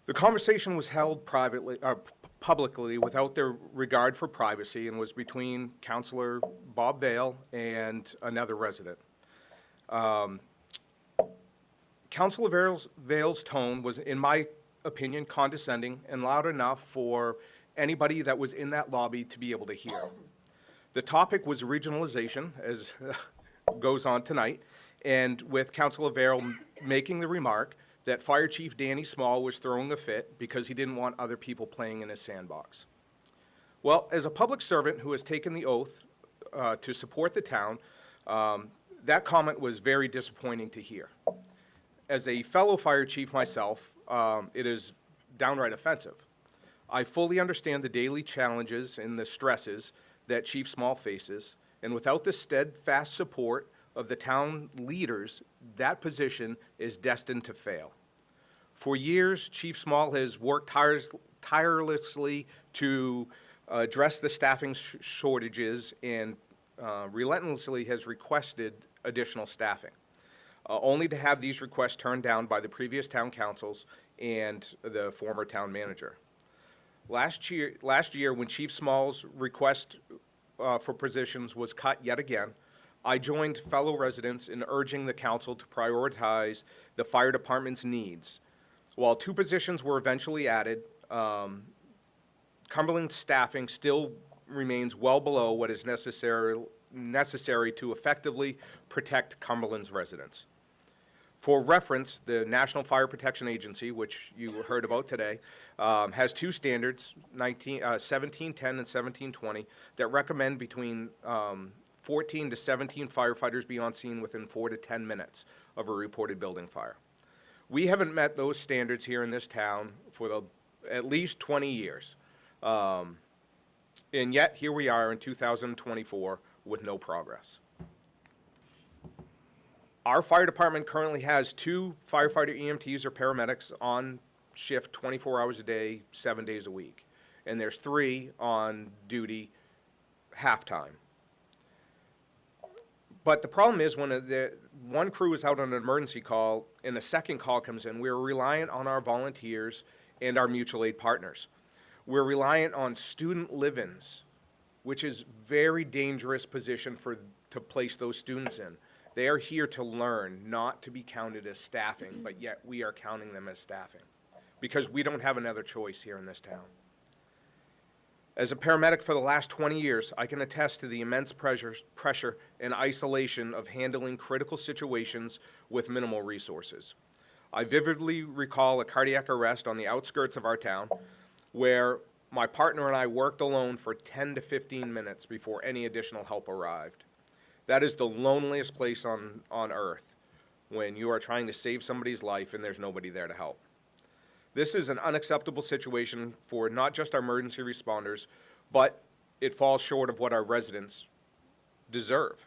Speaker 13: The conversation was held publicly without their regard for privacy and was between Councillor Bob Vale and another resident. Councillor Vale's tone was, in my opinion, condescending and loud enough for anybody that was in that lobby to be able to hear. The topic was regionalization, as goes on tonight, and with Councillor Vale making the remark that Fire Chief Danny Small was throwing a fit because he didn't want other people playing in his sandbox. Well, as a public servant who has taken the oath to support the town, that comment was very disappointing to hear. As a fellow fire chief myself, it is downright offensive. I fully understand the daily challenges and the stresses that Chief Small faces, and without the steadfast support of the town leaders, that position is destined to fail. For years, Chief Small has worked tirelessly to address the staffing shortages and relentlessly has requested additional staffing, only to have these requests turned down by the previous town councils and the former town manager. Last year, when Chief Small's request for positions was cut yet again, I joined fellow residents in urging the council to prioritize the fire department's needs. While 2 positions were eventually added, Cumberland's staffing still remains well below what is necessary to effectively protect Cumberland's residents. For reference, the National Fire Protection Agency, which you heard about today, has 2 standards, 1710 and 1720, that recommend between 14 to 17 firefighters be on scene within 4 to 10 minutes of a reported building fire. We haven't met those standards here in this town for at least 20 years. And yet, here we are in 2024 with no progress. Our fire department currently has 2 firefighter EMTs or paramedics on shift 24 hours a day, 7 days a week. And there's 3 on duty half-time. But the problem is when one crew is out on an emergency call and a second call comes in, we're reliant on our volunteers and our mutual aid partners. We're reliant on student live-ins, which is very dangerous position to place those students in. They are here to learn, not to be counted as staffing, but yet we are counting them as staffing because we don't have another choice here in this town. As a paramedic for the last 20 years, I can attest to the immense pressure and isolation of handling critical situations with minimal resources. I vividly recall a cardiac arrest on the outskirts of our town where my partner and I worked alone for 10 to 15 minutes before any additional help arrived. That is the loneliest place on earth when you are trying to save somebody's life and there's nobody there to help. This is an unacceptable situation for not just our emergency responders, but it falls short of what our residents deserve.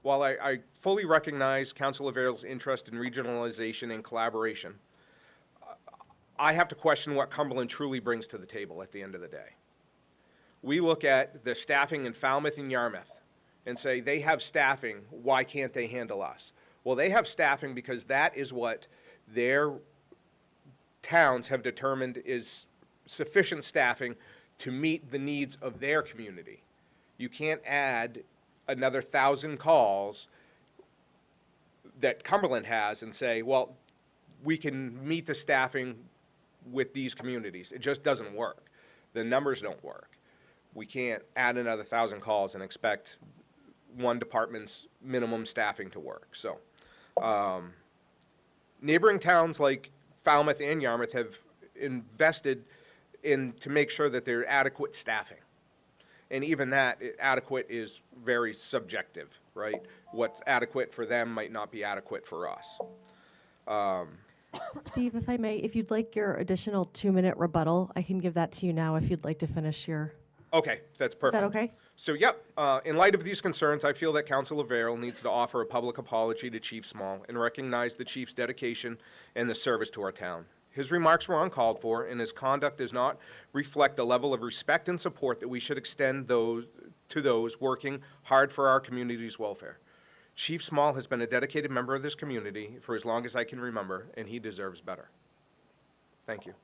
Speaker 13: While I fully recognize Councilor Vale's interest in regionalization and collaboration, I have to question what Cumberland truly brings to the table at the end of the day. We look at the staffing in Falmouth and Yarmouth and say, they have staffing, why can't they handle us? Well, they have staffing because that is what their towns have determined is sufficient staffing to meet the needs of their community. You can't add another 1,000 calls that Cumberland has and say, well, we can meet the staffing with these communities. It just doesn't work. The numbers don't work. We can't add another 1,000 calls and expect one department's minimum staffing to work. So, neighboring towns like Falmouth and Yarmouth have invested to make sure that they're adequate staffing. And even that, adequate is very subjective, right? What's adequate for them might not be adequate for us.
Speaker 1: Steve, if I may, if you'd like your additional 2-minute rebuttal, I can give that to you now if you'd like to finish your.
Speaker 13: Okay, that's perfect.
Speaker 1: Is that okay?
Speaker 13: So, yep, in light of these concerns, I feel that Councilor Vale needs to offer a public apology to Chief Small and recognize the chief's dedication and the service to our town. His remarks were uncalled for, and his conduct does not reflect the level of respect and support that we should extend to those working hard for our community's welfare. Chief Small has been a dedicated member of this community for as long as I can remember, and he deserves better. Thank you.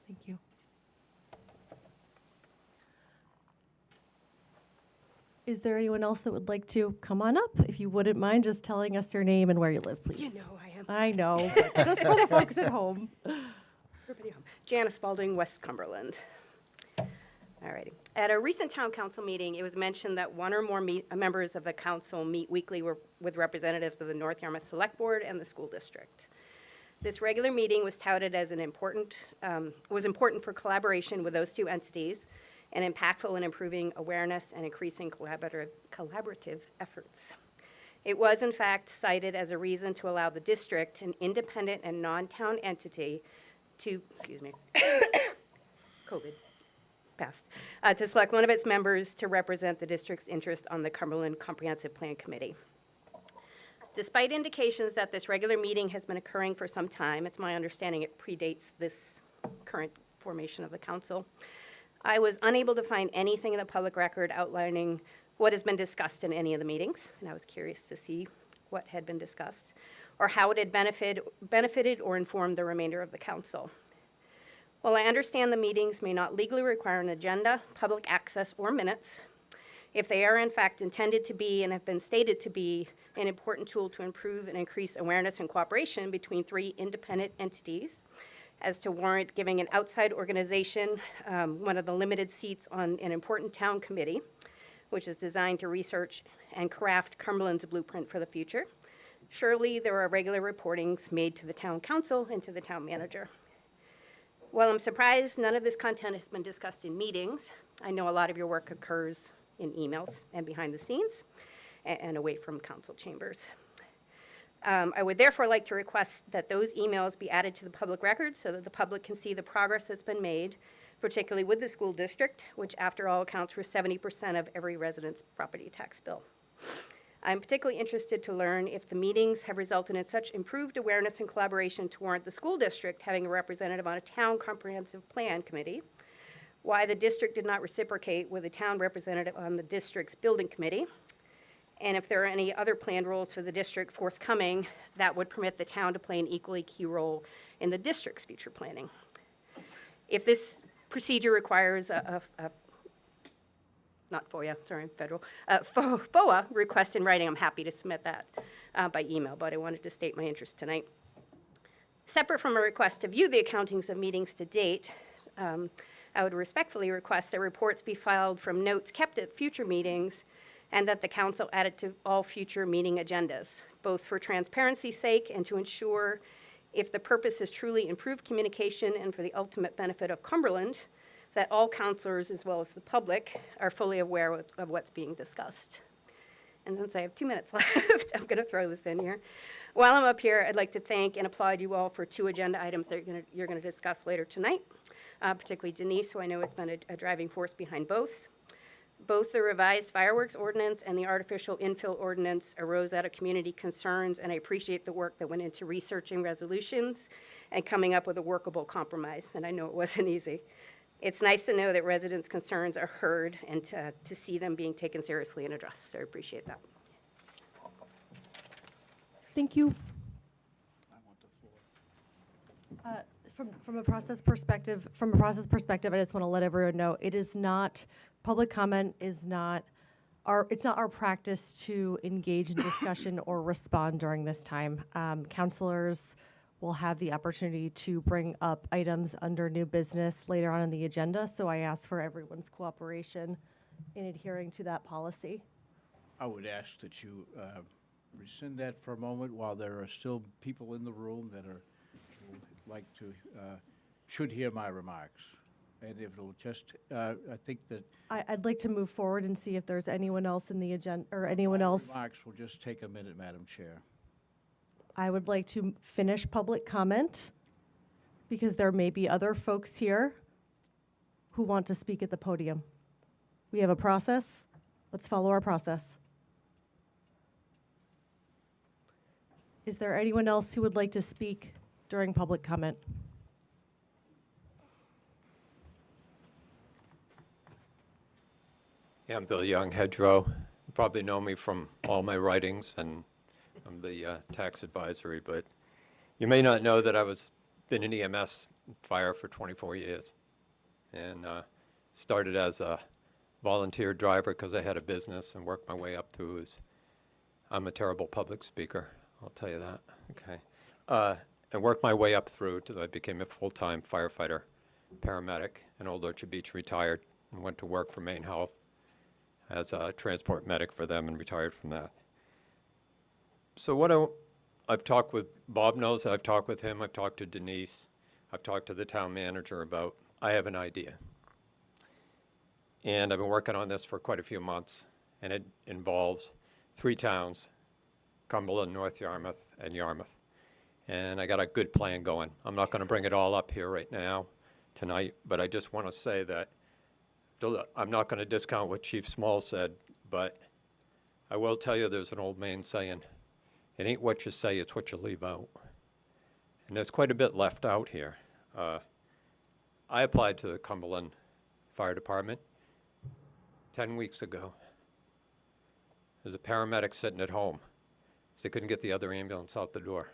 Speaker 1: Thank you. Is there anyone else that would like to come on up? If you wouldn't mind just telling us your name and where you live, please.
Speaker 14: You know I am.
Speaker 1: I know, but just for the folks at home.
Speaker 14: Everybody home. Janice Spalding, West Cumberland. All righty. At a recent town council meeting, it was mentioned that one or more members of the council meet weekly with representatives of the North Yarmouth Select Board and the school district. This regular meeting was touted as important for collaboration with those two entities and impactful in improving awareness and increasing collaborative efforts. It was, in fact, cited as a reason to allow the district, an independent and non-town entity, to, COVID, passed, to select one of its members to represent the district's interest on the Cumberland Comprehensive Plan Committee. Despite indications that this regular meeting has been occurring for some time, it's my understanding it predates this current formation of the council, I was unable to find anything in the public record outlining what has been discussed in any of the meetings, and I was curious to see what had been discussed, or how it had benefited or informed the remainder of the council. While I understand the meetings may not legally require an agenda, public access, or minutes, if they are in fact intended to be and have been stated to be an important tool to improve and increase awareness and cooperation between three independent entities, as to warrant giving an outside organization one of the limited seats on an important town committee, which is designed to research and craft Cumberland's blueprint for the future. Surely there are regular reportings made to the town council and to the town manager. While I'm surprised none of this content has been discussed in meetings, I know a lot of your work occurs in emails and behind the scenes and away from council chambers. I would therefore like to request that those emails be added to the public record so that the public can see the progress that's been made, particularly with the school district, which after all accounts for 70% of every resident's property tax bill. I'm particularly interested to learn if the meetings have resulted in such improved awareness and collaboration to warrant the school district having a representative on a town comprehensive plan committee, why the district did not reciprocate with a town representative on the district's building committee, and if there are any other planned roles for the district forthcoming that would permit the town to play an equally key role in the district's future planning. If this procedure requires not FOIA, sorry, federal, FOA request in writing, I'm happy to submit that by email, but I wanted to state my interest tonight. Separate from a request to view the accountings of meetings to date, I would respectfully request that reports be filed from notes kept at future meetings and that the council add it to all future meeting agendas, both for transparency's sake and to ensure if the purpose is truly improved communication and for the ultimate benefit of Cumberland, that all councilors as well as the public are fully aware of what's being discussed. And since I have 2 minutes left, I'm gonna throw this in here. While I'm up here, I'd like to thank and applaud you all for 2 agenda items that you're gonna discuss later tonight, particularly Denise, who I know has been a driving force behind both. Both the revised fireworks ordinance and the artificial infill ordinance arose out of community concerns, and I appreciate the work that went into researching resolutions and coming up with a workable compromise, and I know it wasn't easy. It's nice to know that residents' concerns are heard and to see them being taken seriously and addressed, so I appreciate that.
Speaker 1: Thank you. From a process perspective, I just want to let everyone know, it is not, public comment is not, it's not our practice to engage in discussion or respond during this time. Counselors will have the opportunity to bring up items under new business later on in the agenda, so I ask for everyone's cooperation in adhering to that policy.
Speaker 8: I would ask that you rescind that for a moment while there are still people in the room that are like to should hear my remarks. And if it'll just, I think that
Speaker 1: I'd like to move forward and see if there's anyone else in the agenda, or anyone else.
Speaker 8: remarks will just take a minute, Madam Chair.
Speaker 1: I would like to finish public comment because there may be other folks here who want to speak at the podium. We have a process. Let's follow our process. Is there anyone else who would like to speak during public comment?
Speaker 15: Yeah, I'm Bill Young, Hedgerow. You probably know me from all my writings, and I'm the tax advisory, but you may not know that I was been in EMS fire for 24 years. And started as a volunteer driver because I had a business, and worked my way up through as I'm a terrible public speaker, I'll tell you that, okay. And worked my way up through till I became a full-time firefighter, paramedic, and Old Orchard Beach retired and went to work for Maine Health as a transport medic for them and retired from that. So I've talked with, Bob knows, I've talked with him, I've talked to Denise, I've talked to the town manager about, I have an idea. And I've been working on this for quite a few months, and it involves 3 towns, Cumberland, North Yarmouth, and Yarmouth. And I got a good plan going. I'm not going to bring it all up here right now, tonight, but I just want to say that I'm not going to discount what Chief Small said, but I will tell you there's an old man saying, it ain't what you say, it's what you leave out. And there's quite a bit left out here. I applied to the Cumberland Fire Department 10 weeks ago. There's a paramedic sitting at home. So they couldn't get the other ambulance out the door.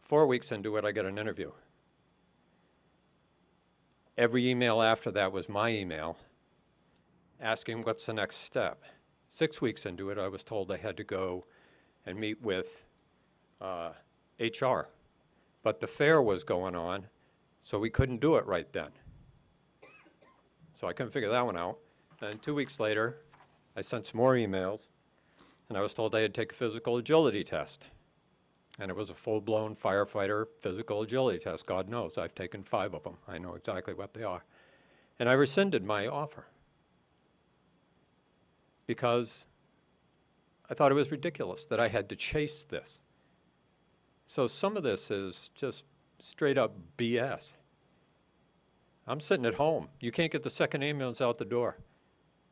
Speaker 15: 4 weeks into it, I got an interview. Every email after that was my email asking what's the next step. 6 weeks into it, I was told I had to go and meet with HR. But the fair was going on, so we couldn't do it right then. So I couldn't figure that one out. And 2 weeks later, I sent some more emails, and I was told I had to take a physical agility test. And it was a full-blown firefighter physical agility test. God knows, I've taken 5 of them. I know exactly what they are. And I rescinded my offer because I thought it was ridiculous that I had to chase this. So some of this is just straight up BS. I'm sitting at home. You can't get the second ambulance out the door.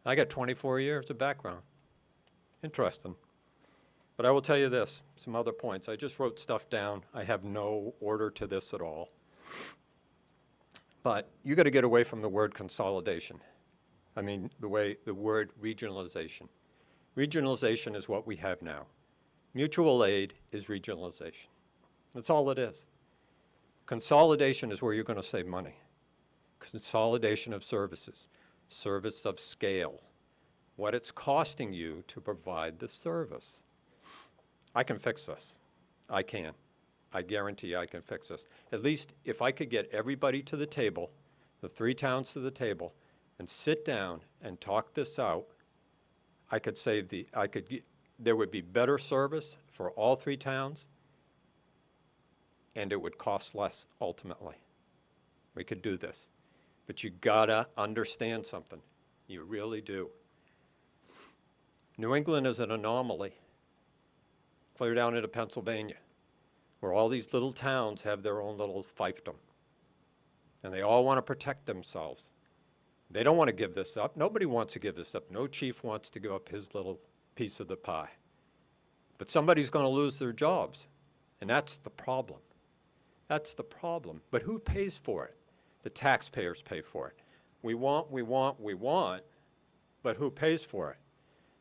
Speaker 15: I got 24 years of background. Interesting. But I will tell you this, some other points. I just wrote stuff down. I have no order to this at all. But you got to get away from the word consolidation. I mean, the word regionalization. Regionalization is what we have now. Mutual aid is regionalization. That's all it is. Consolidation is where you're going to save money. Consolidation of services, service of scale, what it's costing you to provide the service. I can fix this. I can. I guarantee I can fix this. At least if I could get everybody to the table, the 3 towns to the table, and sit down and talk this out, I could save there would be better service for all 3 towns, and it would cost less ultimately. We could do this. But you gotta understand something. You really do. New England is an anomaly. Clear down into Pennsylvania, where all these little towns have their own little fiefdom. And they all want to protect themselves. They don't want to give this up. Nobody wants to give this up. No chief wants to give up his little piece of the pie. But somebody's going to lose their jobs. And that's the problem. That's the problem. But who pays for it? The taxpayers pay for it. We want, but who pays for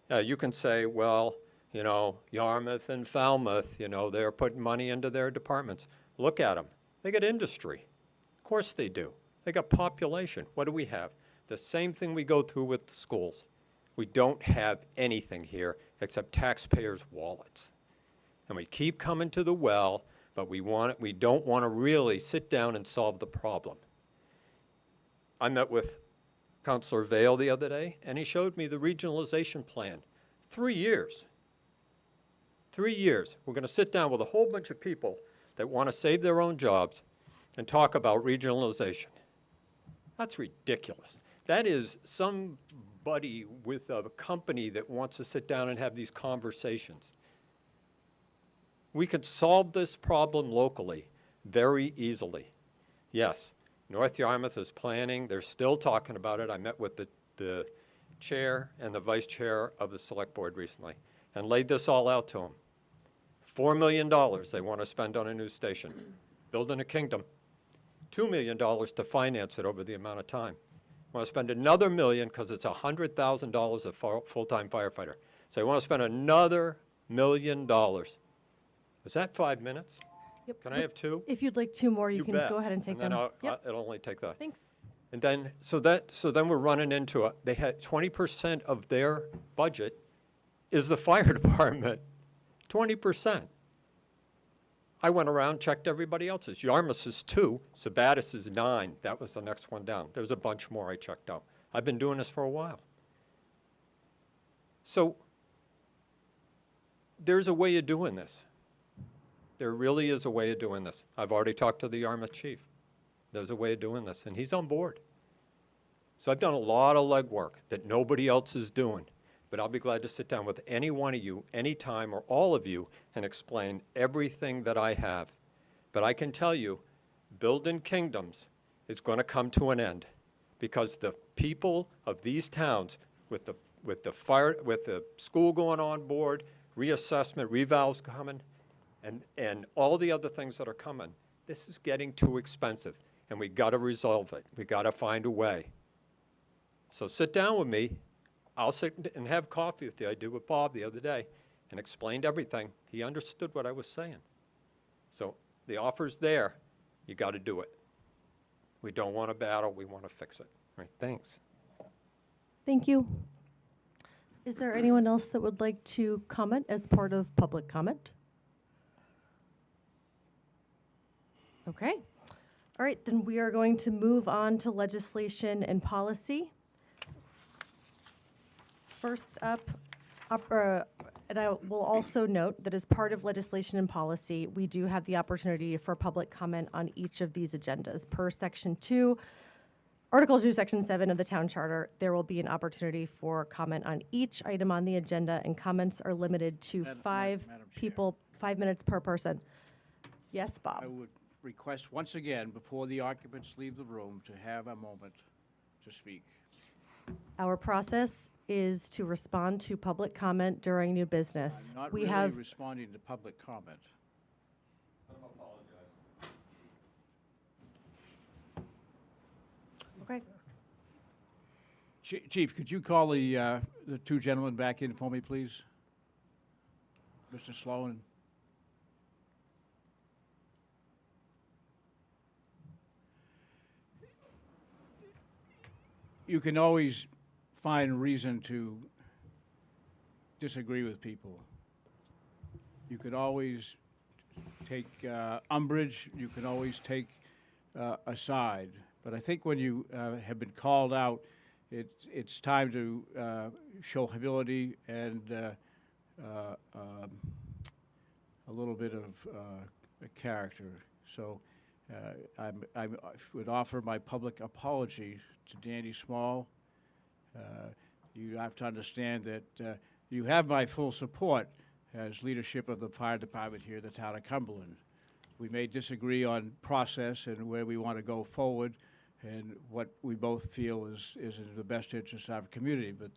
Speaker 15: it? You can say, well, you know, Yarmouth and Falmouth, you know, they're putting money into their departments. Look at them. They got industry. Of course they do. They got population. What do we have? The same thing we go through with the schools. We don't have anything here except taxpayers' wallets. And we keep coming to the well, but we don't want to really sit down and solve the problem. I met with Councilor Vail the other day, and he showed me the regionalization plan. 3 years. 3 years. We're going to sit down with a whole bunch of people that want to save their own jobs and talk about regionalization. That's ridiculous. That is somebody with a company that wants to sit down and have these conversations. We could solve this problem locally very easily. Yes, North Yarmouth is planning. They're still talking about it. I met with the chair and the vice chair of the select board recently and laid this all out to them. $4 million they want to spend on a new station, building a kingdom. $2 million to finance it over the amount of time. Want to spend another $1 million because it's $100,000 a full-time firefighter. So they want to spend another $1 million. Is that 5 minutes?
Speaker 1: Yep.
Speaker 15: Can I have 2?
Speaker 1: If you'd like 2 more, you can
Speaker 15: bet.
Speaker 1: go ahead and take
Speaker 15: And then
Speaker 1: them. Yep,
Speaker 15: it'll only take that.
Speaker 1: thanks.
Speaker 15: And then, so then we're running into they had 20% of their budget is the fire department. 20%. I went around, checked everybody else's. Yarmouth is 2, Sabattis is 9. That was the next one down. There's a bunch more I checked out. I've been doing this for a while. So there's a way of doing this. There really is a way of doing this. I've already talked to the Yarmouth chief. There's a way of doing this, and he's on board. So I've done a lot of legwork that nobody else is doing, but I'll be glad to sit down with any one of you, anytime, or all of you, and explain everything that I have. But I can tell you, building kingdoms is going to come to an end, because the people of these towns, with the school going on board, reassessment, revals coming, and all the other things that are coming, this is getting too expensive, and we got to resolve it. We got to find a way. So sit down with me. I'll sit and have coffee with you. I did with Bob the other day and explained everything. He understood what I was saying. So the offer's there. You got to do it. We don't want to battle. We want to fix it. All right, thanks.
Speaker 1: Thank you. Is there anyone else that would like to comment as part of public comment? Okay. All right, then we are going to move on to legislation and policy. First up, and I will also note that as part of legislation and policy, we do have the opportunity for public comment on each of these agendas. Per Section 2, Article 2, Section 7 of the Town Charter, there will be an opportunity for comment on each item on the agenda, and comments are limited to
Speaker 8: Madam Chair.
Speaker 1: people, 5 minutes per person. Yes, Bob?
Speaker 8: I would request once again, before the occupants leave the room, to have a moment to speak.
Speaker 1: Our process is to respond to public comment during new business.
Speaker 8: I'm not
Speaker 1: We
Speaker 8: really
Speaker 1: have,
Speaker 8: responding to public comment.
Speaker 1: okay.
Speaker 8: Chief, could you call the 2 gentlemen back in for me, please? Mr. Sloan? You can always find reason to disagree with people. You can always take umbrage, you can always take a side. But I think when you have been called out, it's time to show humility and a little bit of character. So I would offer my public apology to Danny Small. You have to understand that you have my full support as leadership of the fire department here in the town of Cumberland. We may disagree on process and where we want to go forward and what we both feel is in the best interest of our community, but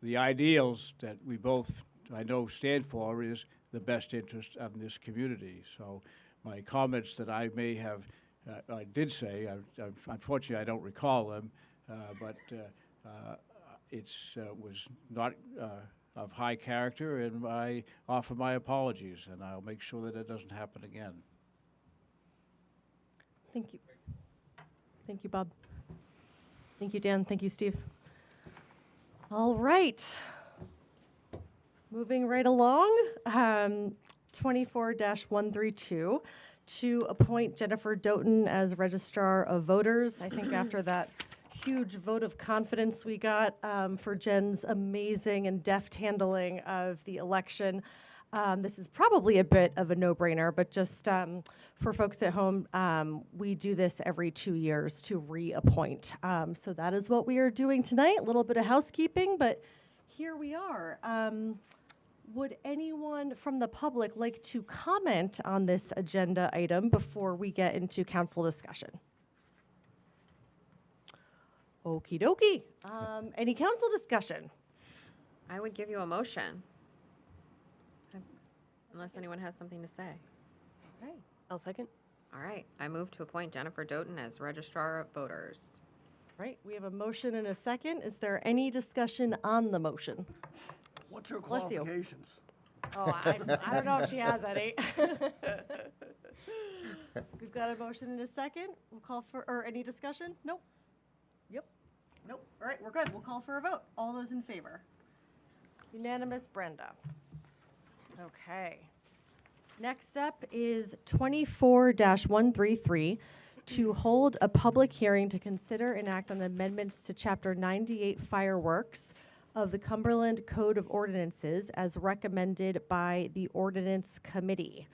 Speaker 8: the ideals that we both, I know, stand for is the best interest of this community. So my comments that I may have, I did say, unfortunately I don't recall them, but was not of high character, and I offer my apologies, and I'll make sure that it doesn't happen again.
Speaker 1: Thank you. Thank you, Bob. Thank you, Dan. Thank you, Steve. All right. Moving right along, 24-132, to appoint Jennifer Doughton as Registrar of Voters. I think after that huge vote of confidence we got for Jen's amazing and deft handling of the election, this is probably a bit of a no-brainer, but just for folks at home, we do this every 2 years to reappoint. So that is what we are doing tonight. A little bit of housekeeping, but here we are. Would anyone from the public like to comment on this agenda item before we get into council discussion? Okie dokie. Any council discussion?
Speaker 3: I would give you a motion. Unless anyone has something to say.
Speaker 7: Right. I'll second.
Speaker 3: All right, I move to appoint Jennifer Doughton as Registrar of Voters.
Speaker 1: Right, we have a motion and a second. Is there any discussion on the motion?
Speaker 9: What's her
Speaker 1: Bless you.
Speaker 9: qualifications?
Speaker 1: Oh, I don't know if she has any. We've got a motion and a second. We'll call for, or any discussion? Nope. Yep. Nope. All right, we're good. We'll call for a vote. All those in favor? Unanimous, Brenda. Okay. Next up is 24-133, to hold a public hearing to consider and act on amendments to Chapter 98 fireworks of the Cumberland Code of Ordinances as recommended by the Ordinance Committee.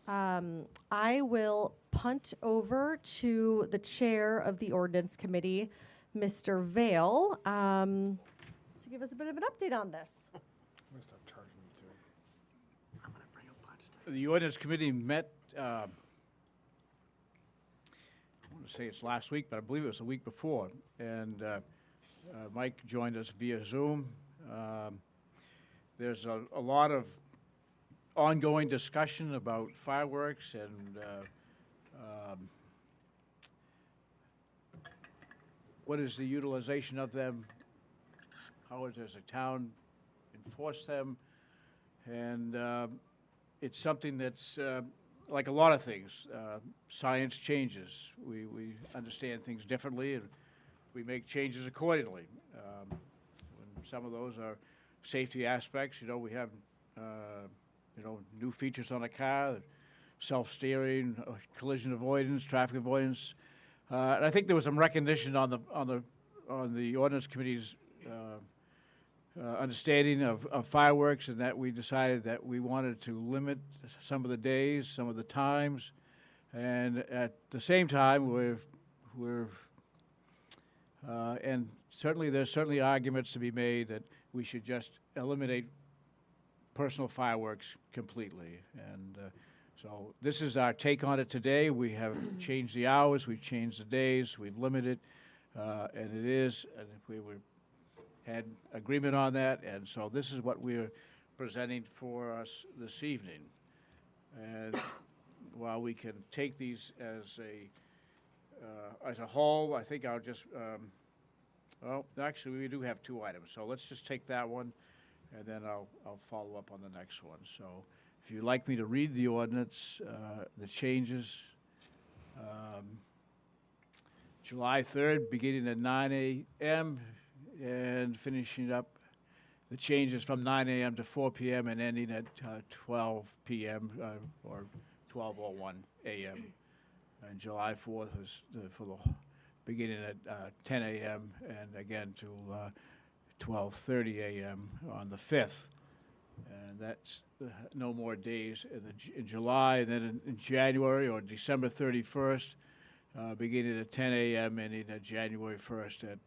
Speaker 1: I will punt over to the chair of the Ordinance Committee, Mr. Vale, to give us a bit of an update on this.
Speaker 5: I'm gonna stop charging you too.
Speaker 8: The ordinance committee met, I want to say it's last week, but I believe it was the week before. And Mike joined us via Zoom. There's a lot of ongoing discussion about fireworks and what is the utilization of them? How does a town enforce them? And it's something that's, like a lot of things, science changes. We understand things differently, and we make changes accordingly. When some of those are safety aspects, we have, new features on a car, self-steering, collision avoidance, traffic avoidance. And I think there was some recognition on the ordinance committee's understanding of fireworks, and that we decided that we wanted to limit some of the days, some of the times, and at the same time, and there's certainly arguments to be made that we should just eliminate personal fireworks completely. And so this is our take on it today. We have changed the hours, we've changed the days, we've limited, and it is, and we had agreement on that, and so this is what we're presenting for us this evening. And while we can take these as a whole, I think I'll just, well, actually, we do have two items, so let's just take that one, and then I'll follow up on the next one. So if you'd like me to read the ordinance, the changes, July 3rd, beginning at 9 a.m., and finishing up the changes from 9 a.m. to 4 p.m. and ending at 12 p.m. Or 12:01 a.m. And July 4th is for the beginning at 10 a.m. and again to 12:30 a.m. on the 5th. And that's no more days in July. And then in January or December 31st, beginning at 10 a.m. ending at January 1st at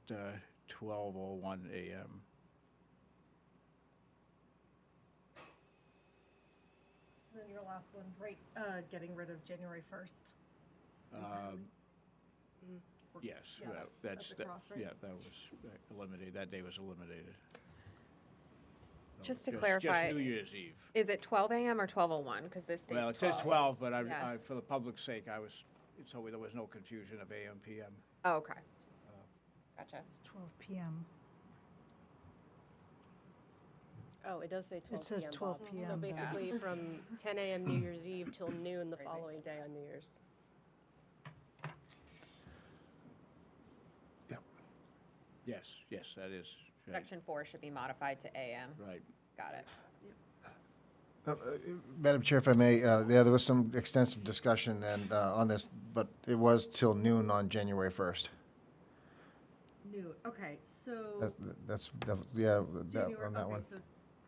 Speaker 8: 12:01 a.m.
Speaker 1: And then your last one, right, getting rid of January 1st.
Speaker 8: Yes,
Speaker 1: Yeah,
Speaker 8: that's,
Speaker 1: across, right?
Speaker 8: yeah, that was eliminated, that day was eliminated. So
Speaker 3: Just to clarify,
Speaker 8: Just New Year's Eve.
Speaker 3: Is it 12 a.m. or 12:01? Because this states
Speaker 8: Well, it says 12, but
Speaker 3: Yeah.
Speaker 8: for the public's sake, so there was no confusion of AM, PM.
Speaker 3: Oh, okay. Gotcha.
Speaker 16: It's 12 p.m.
Speaker 7: Oh, it does say 12
Speaker 16: says
Speaker 7: p.m.
Speaker 16: 12
Speaker 7: Bob.
Speaker 16: p.m.
Speaker 7: So
Speaker 16: though.
Speaker 7: basically from 10 a.m. New Year's Eve till noon the
Speaker 3: Crazy.
Speaker 7: following day on New Year's.
Speaker 8: Yes, that is, right,
Speaker 3: Section 4 should be modified to a.m.
Speaker 8: right.
Speaker 3: Got it.
Speaker 6: Madam Chair, if I may, there was some extensive discussion and, on this, but it was till noon on January 1st.
Speaker 1: Noon, okay, so.
Speaker 6: Yeah,
Speaker 1: January-
Speaker 6: on that
Speaker 1: okay,
Speaker 6: one.
Speaker 1: so-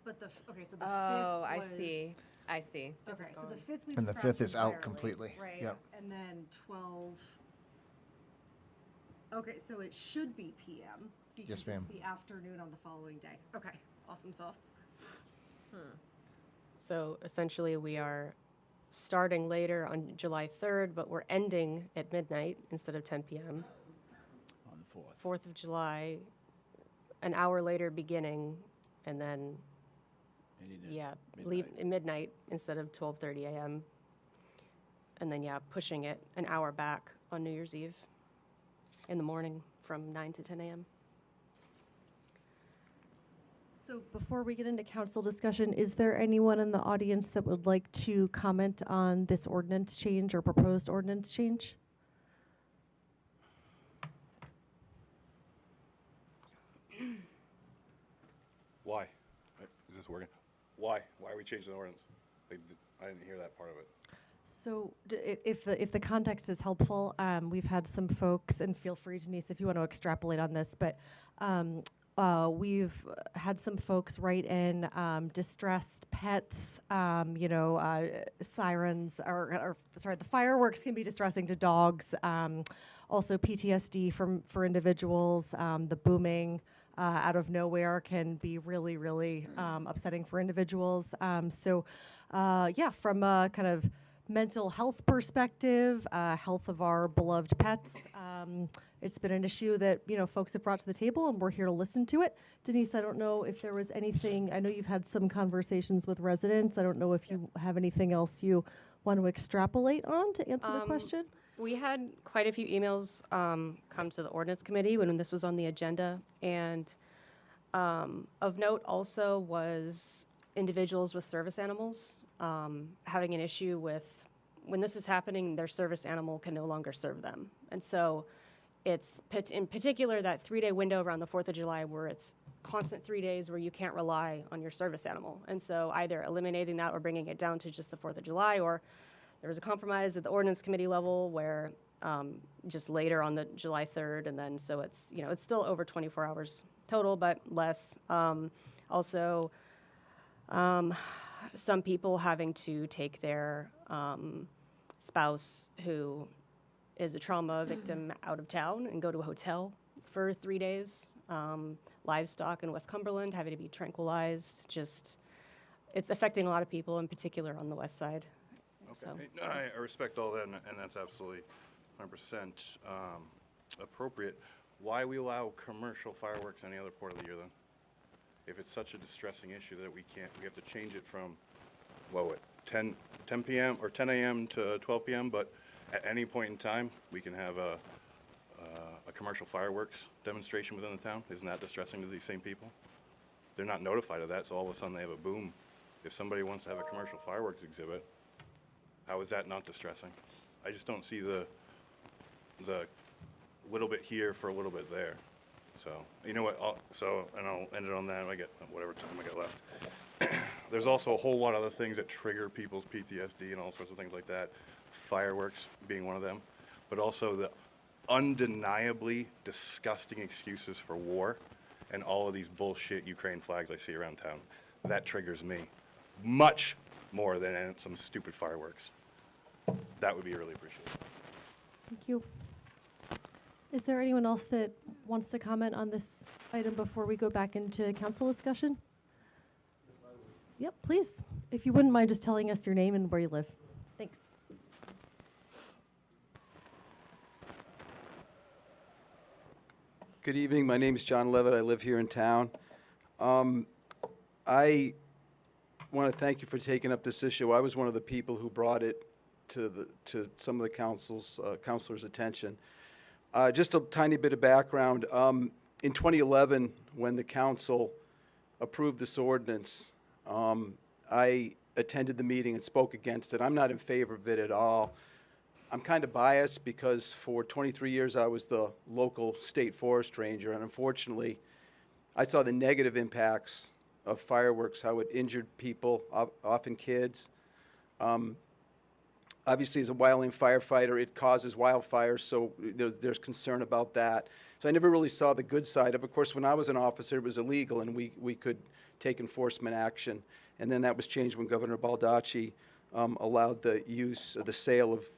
Speaker 1: But the 5th
Speaker 3: Oh, I
Speaker 1: was-
Speaker 3: see. I see.
Speaker 1: Okay, so the 5th we've
Speaker 6: And the
Speaker 1: scratched
Speaker 6: 5th is out
Speaker 1: entirely,
Speaker 6: completely,
Speaker 1: Right,
Speaker 6: yep.
Speaker 1: and then 12. Okay, so it should be PM.
Speaker 6: Yes, ma'am.
Speaker 1: Because it's the afternoon on the following day. Okay, awesome sauce.
Speaker 7: So essentially, we are starting later on July 3rd, but we're ending at midnight instead of 10 p.m.
Speaker 8: On the 4th.
Speaker 7: 4th of July, an hour later beginning, and then, yeah, leave at midnight instead of 12:30 a.m. And then, yeah, pushing it an hour back on New Year's Eve in the morning from 9 to 10 a.m.
Speaker 1: So before we get into council discussion, is there anyone in the audience that would like to comment on this ordinance change or proposed ordinance change?
Speaker 11: Why? Is this working? Why? Why are we changing the ordinance? I didn't hear that part of it.
Speaker 1: So if the context is helpful, we've had some folks, and feel free, Denise, if you want to extrapolate on this, but we've had some folks write in distressed pets, sirens, or sorry, the fireworks can be distressing to dogs. Also PTSD for individuals. The booming out of nowhere can be really, really upsetting for individuals. From a kind of mental health perspective, health of our beloved pets, it's been an issue that folks have brought to the table, and we're here to listen to it. Denise, I don't know if there was anything. I know you've had some conversations with residents. I don't know if you have anything else you want to extrapolate on to answer the question.
Speaker 7: We had quite a few emails come to the ordinance committee when this was on the agenda, and of note also was individuals with service animals having an issue with, when this is happening, their service animal can no longer serve them. And so it's in particular that 3-day window around the 4th of July where it's constant 3 days where you can't rely on your service animal. And so either eliminating that or bringing it down to just the 4th of July, or there was a compromise at the ordinance committee level where just later on the July 3rd, and then so it's, it's still over 24 hours total, but less. Also, some people having to take their spouse who is a trauma victim out of town and go to a hotel for 3 days. Livestock in West Cumberland having to be tranquilized. Just, it's affecting a lot of people, in particular on the west side.
Speaker 11: Okay, no, I respect all that, and that's absolutely 100% appropriate. Why we allow commercial fireworks any other part of the year then? If it's such a distressing issue that we have to change it from, 10 p.m. or 10 a.m. to 12 p.m., but at any point in time, we can have a commercial fireworks demonstration within the town? Isn't that distressing to these same people? They're not notified of that, so all of a sudden they have a boom. If somebody wants to have a commercial fireworks exhibit, how is that not distressing? I just don't see the little bit here for a little bit there. So, you know what, and I'll end it on that, I get whatever time I got left. There's also a whole lot of other things that trigger people's PTSD and all sorts of things like that, fireworks being one of them, but also the undeniably disgusting excuses for war and all of these bullshit Ukraine flags I see around town. That triggers me much more than some stupid fireworks. That would be really appreciated.
Speaker 1: Thank you. Is there anyone else that wants to comment on this item before we go back into council discussion? Yep, please. If you wouldn't mind just telling us your name and where you live. Thanks.
Speaker 16: Good evening. My name is John Levitt. I live here in town. I want to thank you for taking up this issue. I was one of the people who brought it to some of the councilors' attention. Just a tiny bit of background. In 2011, when the council approved this ordinance, I attended the meeting and spoke against it. I'm not in favor of it at all. I'm kind of biased because for 23 years I was the local state forest ranger, and unfortunately, I saw the negative impacts of fireworks, how it injured people, often kids. Obviously, as a wildland firefighter, it causes wildfires, so there's concern about that. So I never really saw the good side of it. Of course, when I was an officer, it was illegal, and we could take enforcement action. And then that was changed when Governor Baldacci allowed the use of the sale of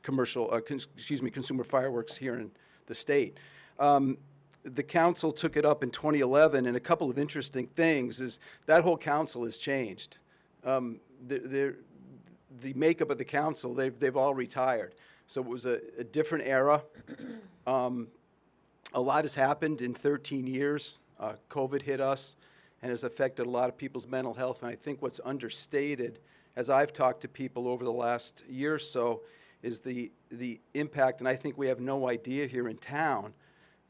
Speaker 16: consumer fireworks here in the state. The council took it up in 2011, and a couple of interesting things is that whole council has changed. The makeup of the council, they've all retired. So it was a different era. A lot has happened in 13 years. COVID hit us and has affected a lot of people's mental health. And I think what's understated, as I've talked to people over the last year or so, is the impact, and I think we have no idea here in town,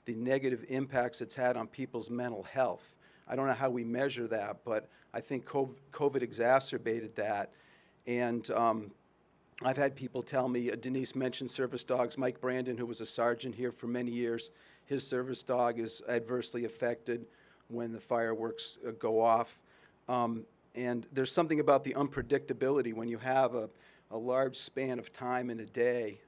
Speaker 16: the negative impacts it's had on people's mental health. I don't know how we measure that, but I think COVID exacerbated that. And I've had people tell me, Denise mentioned service dogs. Mike Brandon, who was a sergeant here for many years, his service dog is adversely affected when the fireworks go off. And there's something about the unpredictability when you have a large span of time in a day.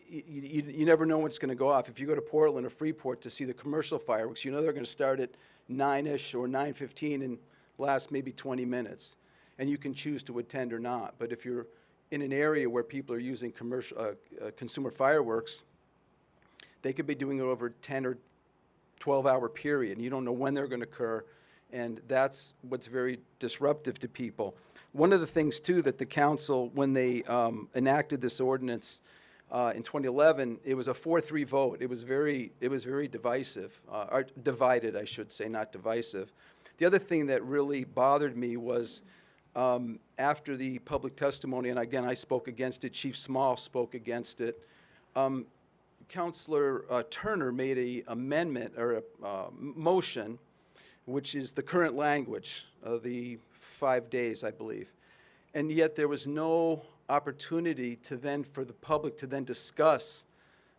Speaker 16: You never know what's going to go off. If you go to Portland or Freeport to see the commercial fireworks, you know they're going to start at 9-ish or 9:15 and last maybe 20 minutes. And you can choose to attend or not. But if you're in an area where people are using commercial, consumer fireworks, they could be doing it over a 10 or 12-hour period, and you don't know when they're going to occur, and that's what's very disruptive to people. One of the things, too, that the council, when they enacted this ordinance in 2011, it was a 4-3 vote. It was very divisive, or divided, I should say, not divisive. The other thing that really bothered me was after the public testimony, and again, I spoke against it, Chief Small spoke against it, Councilor Turner made an amendment or a motion, which is the current language of the 5 days, I believe. And yet there was no opportunity to then, for the public to then discuss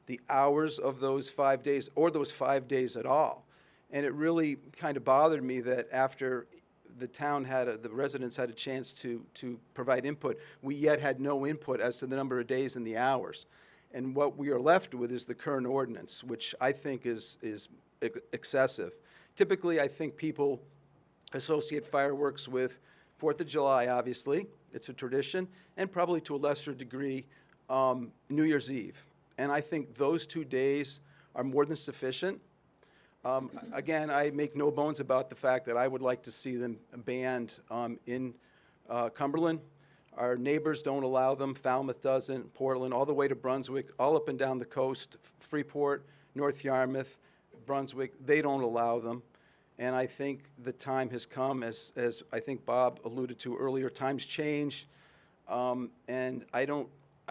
Speaker 16: the hours of those 5 days or those 5 days at all. And it really kind of bothered me that after the town the residents had a chance to provide input, we yet had no input as to the number of days and the hours. And what we are left with is the current ordinance, which I think is excessive. Typically, I think people associate fireworks with 4th of July, obviously. It's a tradition, and probably to a lesser degree, New Year's Eve. And I think those 2 days are more than sufficient. Again, I make no bones about the fact that I would like to see them banned in Cumberland. Our neighbors don't allow them. Falmouth doesn't, Portland, all the way to Brunswick, all up and down the coast, Freeport, North Yarmouth, Brunswick, they don't allow them. And I think the time has come, as I think Bob alluded to earlier, times change. And I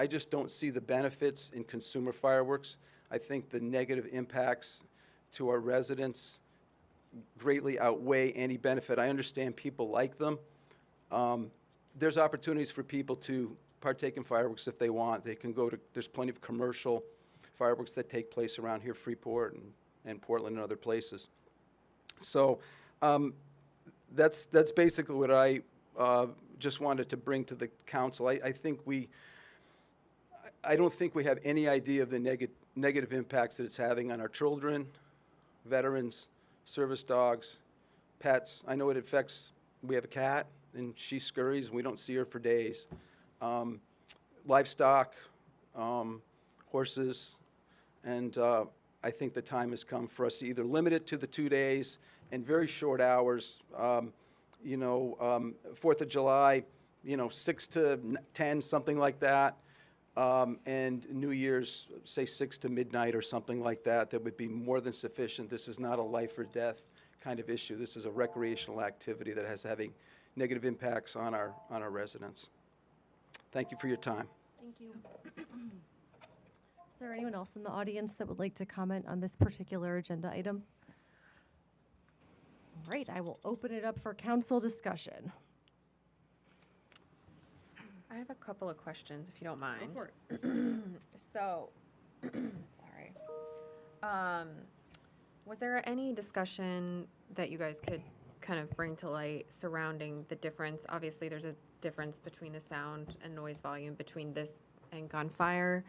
Speaker 16: just don't see the benefits in consumer fireworks. I think the negative impacts to our residents greatly outweigh any benefit. I understand people like them. There's opportunities for people to partake in fireworks if they want. They can go to, there's plenty of commercial fireworks that take place around here, Freeport and Portland and other places. So that's basically what I just wanted to bring to the council. I don't think we have any idea of the negative impacts that it's having on our children, veterans, service dogs, pets. I know it affects, we have a cat, and she scurries, and we don't see her for days. Livestock, horses, and I think the time has come for us to either limit it to the 2 days and very short hours. 4th of July, 6 to 10, something like that. And New Year's, say 6 to midnight or something like that. That would be more than sufficient. This is not a life or death kind of issue. This is a recreational activity that has having negative impacts on our residents. Thank you for your time.
Speaker 1: Thank you. Is there anyone else in the audience that would like to comment on this particular agenda item? All right, I will open it up for council discussion.
Speaker 3: I have a couple of questions, if you don't mind.
Speaker 1: Go for it.
Speaker 3: So, sorry. Was there any discussion that you guys could kind of bring to light surrounding the difference? Obviously, there's a difference between the sound and noise volume between this and gunfire.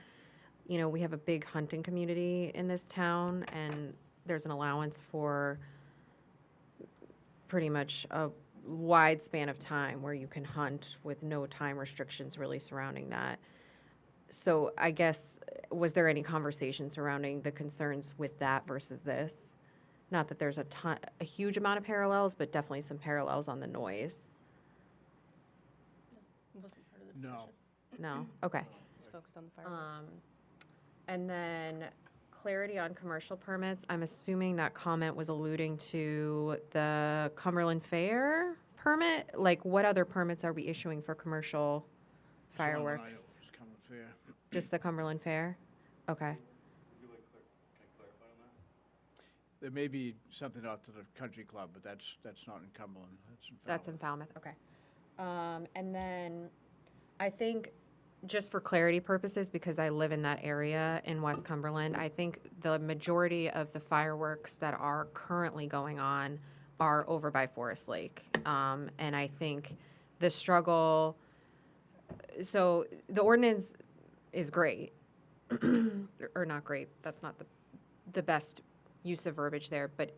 Speaker 3: We have a big hunting community in this town, and there's an allowance for pretty much a wide span of time where you can hunt with no time restrictions really surrounding that. So I guess, was there any conversation surrounding the concerns with that versus this? Not that there's a huge amount of parallels, but definitely some parallels on the noise.
Speaker 7: Wasn't part of the
Speaker 8: No.
Speaker 7: discussion.
Speaker 3: No? Okay.
Speaker 7: Just focused on the fireworks.
Speaker 3: And then clarity on commercial permits, I'm assuming that comment was alluding to the Cumberland Fair permit? Like, what other permits are we issuing for commercial fireworks?
Speaker 8: It's coming fair.
Speaker 3: Just the Cumberland Fair? Okay.
Speaker 8: There may be something out to the country club, but that's not in Cumberland.
Speaker 3: That's in Falmouth, okay. And then I think, just for clarity purposes, because I live in that area in West Cumberland, I think the majority of the fireworks that are currently going on are over by Forest Lake. And I think the struggle, so the ordinance is great, or not great, that's not the best use of verbiage there, but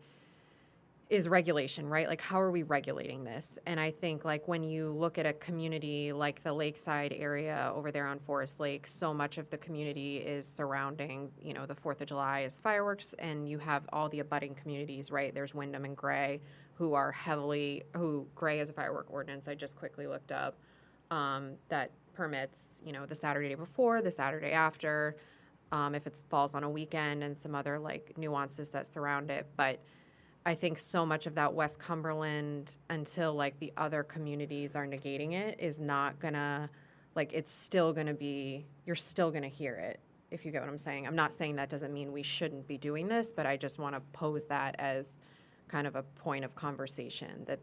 Speaker 3: is regulation, right? Like, how are we regulating this? And I think, like, when you look at a community like the Lakeside area over there on Forest Lake, so much of the community is surrounding, the 4th of July as fireworks, and you have all the abutting communities, right? There's Wyndham and Gray, who Gray has a firework ordinance, I just quickly looked up, that permits, the Saturday before, the Saturday after, if it falls on a weekend, and some other, like, nuances that surround it. But I think so much of that West Cumberland, until, like, the other communities are negating it, is not gonna, like, it's still gonna be, you're still gonna hear it, if you get what I'm saying. I'm not saying that doesn't mean we shouldn't be doing this, but I just want to pose that as kind of a point of conversation, that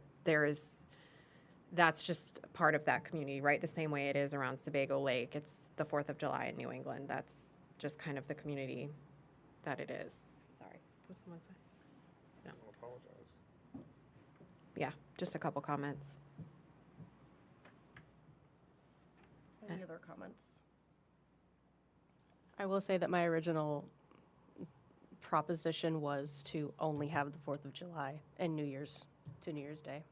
Speaker 3: that's just part of that community, right? The same way it is around Sebago Lake. It's the 4th of July in New England. That's just kind of the community that it is. Sorry, was someone saying? No.
Speaker 5: I apologize.
Speaker 3: Yeah, just a couple comments.
Speaker 1: Any other comments?
Speaker 7: I will say that my original proposition was to only have the 4th of July and New Year's to New Year's Day,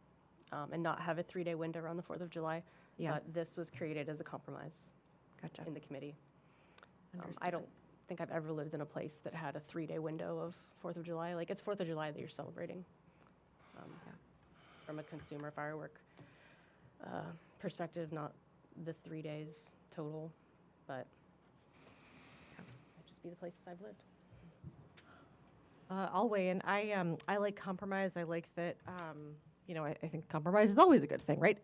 Speaker 7: and not have a 3-day window around the 4th of July.
Speaker 3: Yeah.
Speaker 7: But this was created as a compromise
Speaker 3: Gotcha.
Speaker 7: in the committee. I
Speaker 3: Understood.
Speaker 7: don't think I've ever lived in a place that had a 3-day window of 4th of July. Like, it's 4th of July that you're celebrating.
Speaker 3: Yeah.
Speaker 7: From a consumer firework perspective, not the 3 days total, but might just be the places I've lived.
Speaker 1: I'll weigh in. I like compromise. I like that. I think compromise is always a good thing, right?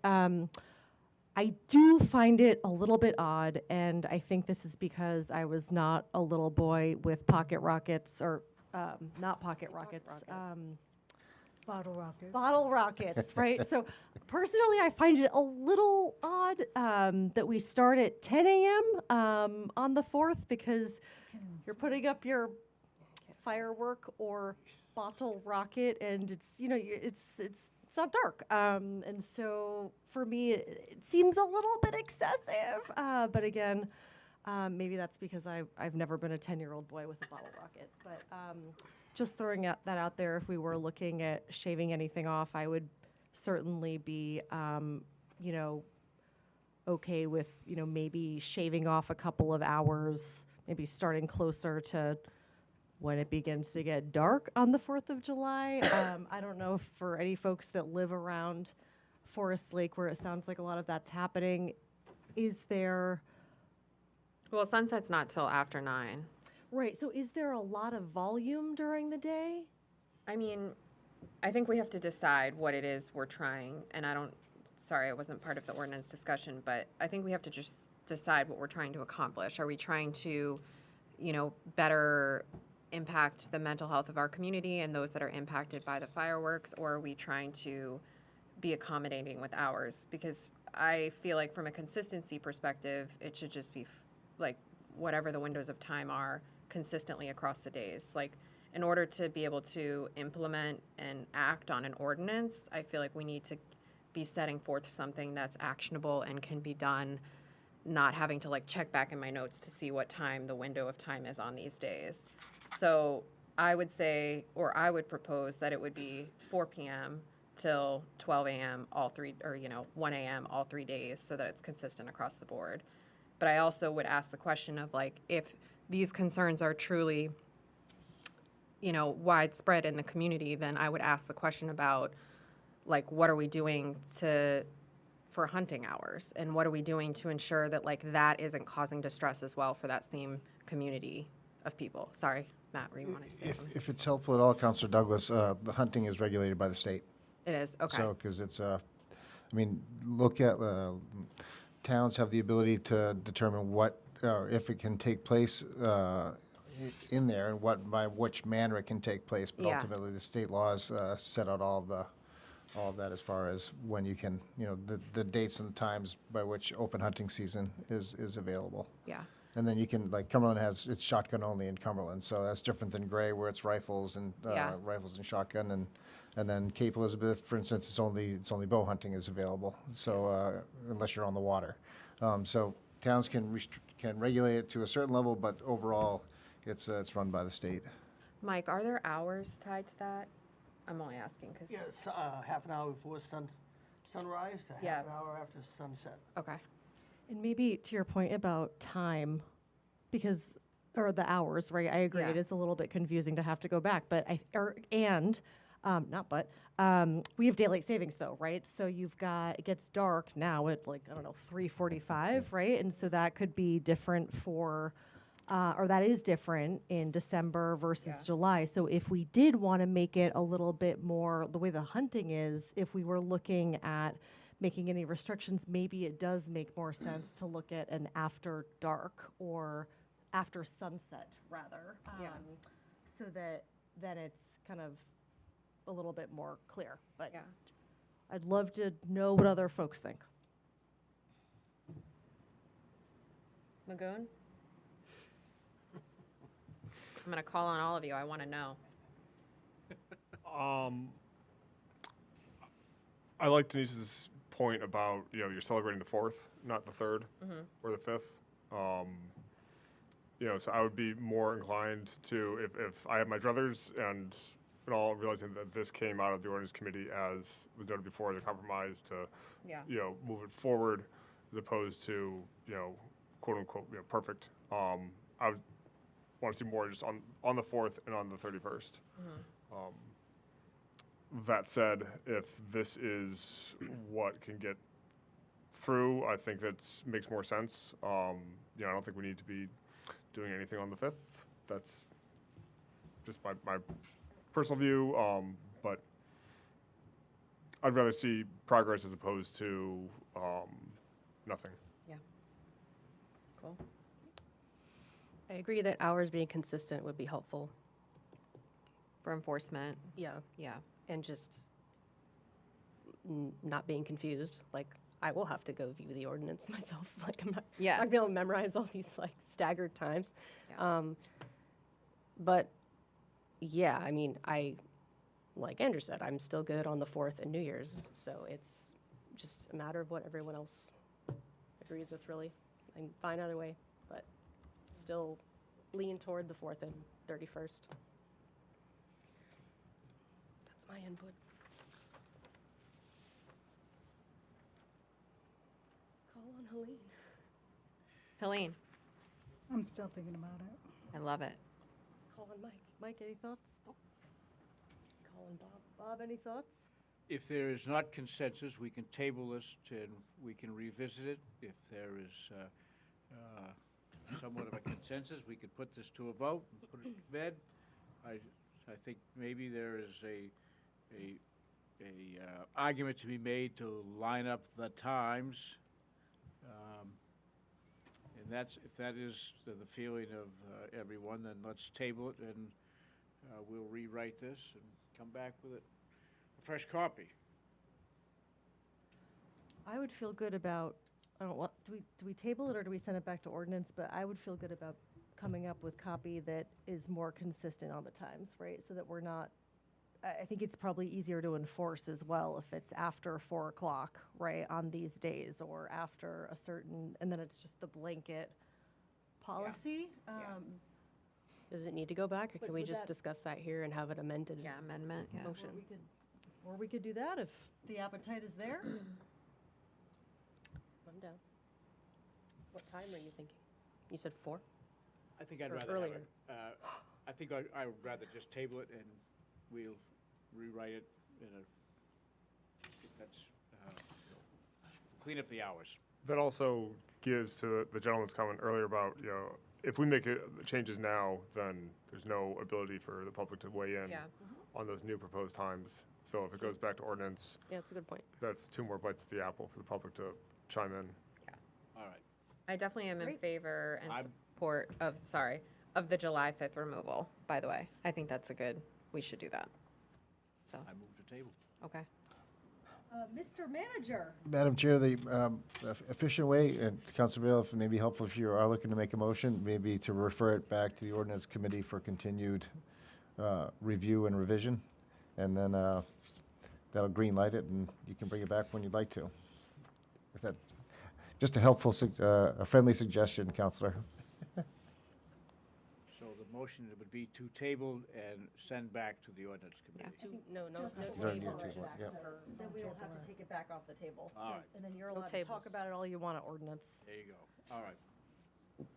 Speaker 1: I do find it a little bit odd, and I think this is because I was not a little boy with pocket rockets, or not pocket rockets.
Speaker 17: Bottle rockets.
Speaker 1: Bottle rockets, right? So personally, I find it a little odd that we start at 10 a.m. On the 4th, because you're putting up your firework or bottle rocket, and it's not dark. And so for me, it seems a little bit excessive. But again, maybe that's because I've never been a 10-year-old boy with a bottle rocket. But just throwing that out there, if we were looking at shaving anything off, I would certainly be, okay with, maybe shaving off a couple of hours, maybe starting closer to when it begins to get dark on the 4th of July. I don't know if for any folks that live around Forest Lake, where it sounds like a lot of that's happening, is there...
Speaker 3: Well, sunset's not till after 9.
Speaker 1: Right, so is there a lot of volume during the day?
Speaker 3: I mean, I think we have to decide what it is we're trying, and sorry, I wasn't part of the ordinance discussion, but I think we have to just decide what we're trying to accomplish. Are we trying to, better impact the mental health of our community and those that are impacted by the fireworks, or are we trying to be accommodating with hours? Because I feel like from a consistency perspective, it should just be like whatever the windows of time are consistently across the days. Like, in order to be able to implement and act on an ordinance, I feel like we need to be setting forth something that's actionable and can be done, not having to like check back in my notes to see what time the window of time is on these days. So I would say, or I would propose that it would be 4 p.m. till 12 a.m. 1 a.m. all 3 days, so that it's consistent across the board. But I also would ask the question of, like, if these concerns are truly, widespread in the community, then I would ask the question about, like, what are we doing for hunting hours, and what are we doing to ensure that, like, that isn't causing distress as well for that same community of people. Sorry, Matt, were you wanting to say something?
Speaker 6: If it's helpful at all, Counselor Douglas, the hunting is regulated by the state.
Speaker 3: It is, okay.
Speaker 6: So, because it's, I mean, look at, towns have the ability to determine what, if it can take place in there and by which manner it can take place. But
Speaker 3: Yeah.
Speaker 6: ultimately, the state laws set out all of that as far as when you can, the dates and times by which open hunting season is available.
Speaker 3: Yeah.
Speaker 6: And then you can, like Cumberland it's shotgun only in Cumberland, so that's different than Gray where it's rifles and
Speaker 3: Yeah.
Speaker 6: rifles and shotgun, and then Cape Elizabeth, for instance, it's only bow hunting is available. So unless you're on the water, so towns can regulate it to a certain level, but overall, it's run by the state.
Speaker 3: Mike, are there hours tied to that? I'm only asking because.
Speaker 9: Yeah, it's half an hour before sunrise to
Speaker 3: Yeah.
Speaker 9: half an hour after sunset.
Speaker 3: Okay.
Speaker 1: And maybe to your point about time, because, or the hours, right? I agree,
Speaker 3: Yeah.
Speaker 1: it is a little bit confusing to have to go back, but we have daylight savings though, right? So it gets dark now at 3:45, right? And so that could be different or that is different in December versus July. So if we did want to make it a little bit more, the way the hunting is, if we were looking at making any restrictions, maybe it does make more sense to look at an after dark or after sunset rather. So that then it's kind of a little bit more clear. But
Speaker 3: Yeah.
Speaker 1: I'd love to know what other folks think.
Speaker 3: Magoon? I'm going to call on all of you. I want to know.
Speaker 5: I like Denise's point about, you're celebrating the 4th, not the 3rd or the 5th. So I would be more inclined to, if I had my druthers and all realizing that this came out of the ordinance committee as was noted before, the compromise to,
Speaker 3: Yeah.
Speaker 5: Move it forward as opposed to, quote unquote, perfect. I would want to see more just on the 4th and on the 31st. That said, if this is what can get through, I think that makes more sense. I don't think we need to be doing anything on the 5th. That's just my personal view, but I'd rather see progress as opposed to nothing.
Speaker 3: Yeah. Cool.
Speaker 7: I agree that hours being consistent would be helpful.
Speaker 3: For enforcement.
Speaker 7: Yeah.
Speaker 3: Yeah.
Speaker 7: And just not being confused. Like, I will have to go view the ordinance myself. Like, I'm not gonna be able to memorize all these staggered times.
Speaker 3: Yeah.
Speaker 7: But yeah, I mean, like Andrew said, I'm still good on the 4th and New Year's. So it's just a matter of what everyone else agrees with, really. I'm fine either way, but still lean toward the 4th and 31st. That's my input. Call on Helene.
Speaker 3: Helene,
Speaker 17: I'm still thinking about it.
Speaker 3: I love it.
Speaker 1: Call on Mike. Mike, any thoughts? Call on Bob. Bob, any thoughts?
Speaker 8: If there is not consensus, we can table this and we can revisit it. If there is somewhat of a consensus, we could put this to a vote and put it to bed. I think maybe there is a argument to be made to line up the times. And if that is the feeling of everyone, then let's table it and we'll rewrite this and come back with a fresh copy.
Speaker 1: I would feel good about, I don't want, do we table it or do we send it back to ordinance? But I would feel good about coming up with copy that is more consistent on the times, right? So that we're not, I think it's probably easier to enforce as well if it's after 4 o'clock, right, on these days, or after a certain, and then it's just the blanket policy.
Speaker 7: Does it need to go back, or
Speaker 1: But
Speaker 7: can we
Speaker 1: would
Speaker 7: just
Speaker 1: that-
Speaker 7: discuss that here and have it amended?
Speaker 3: Yeah, amendment, yeah.
Speaker 7: Motion.
Speaker 1: Or we could do that if the appetite is there.
Speaker 7: I'm down. What time are you thinking? You said 4?
Speaker 8: I think I'd
Speaker 7: Or
Speaker 8: rather have
Speaker 7: earlier.
Speaker 8: it. I think I would rather just table it and we'll rewrite it in I think that's, clean up the hours.
Speaker 5: That also gives to the gentleman's comment earlier about, if we make changes now, then there's no ability for the public to weigh in
Speaker 3: Yeah.
Speaker 5: on those new proposed times. So if it goes back to ordinance,
Speaker 7: Yeah, that's a good point.
Speaker 5: that's 2 more bites at the apple for the public to chime in.
Speaker 8: All right.
Speaker 3: I definitely am in favor and
Speaker 8: I'm-
Speaker 3: support of the July 5th removal, by the way. I think that's we should do that. So,
Speaker 8: I move the table.
Speaker 3: okay.
Speaker 1: Mr. Manager.
Speaker 6: Madam Chair, the efficient way, and Councilor Vale, if it may be helpful if you are looking to make a motion, maybe to refer it back to the ordinance committee for continued review and revision, and then that'll green light it, and you can bring it back when you'd like to. If that, just a helpful, a friendly suggestion, Councilor.
Speaker 8: So the motion would be to table and send back to the ordinance committee.
Speaker 7: No
Speaker 1: Just
Speaker 6: No
Speaker 7: table.
Speaker 6: new tables, yeah.
Speaker 1: Then we don't have to take it back off the table.
Speaker 8: All right.
Speaker 1: And then you're
Speaker 7: No
Speaker 1: allowed to talk
Speaker 7: tables.
Speaker 1: about it all you want at ordinance.
Speaker 8: There you go. All right.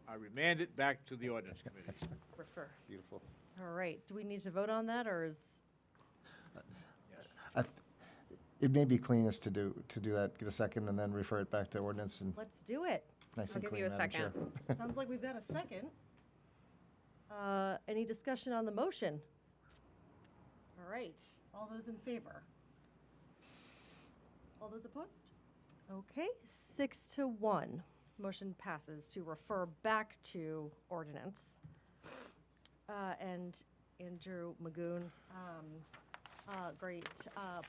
Speaker 8: I remand it back to the ordinance committee.
Speaker 1: Refer.
Speaker 6: Beautiful.
Speaker 1: All right, do we need to vote on that, or is,
Speaker 6: It may be cleanest to do that, get a second, and then refer it back to ordinance, and
Speaker 1: let's do it.
Speaker 6: nice
Speaker 3: I'll
Speaker 6: and
Speaker 3: give
Speaker 6: clean,
Speaker 3: you a
Speaker 6: Madam Chair.
Speaker 3: second.
Speaker 1: Sounds like we've got a second. Any discussion on the motion? All right, all those in favor? All those opposed? Okay, 6-1. Motion passes to refer back to ordinance. And Andrew Magoon, great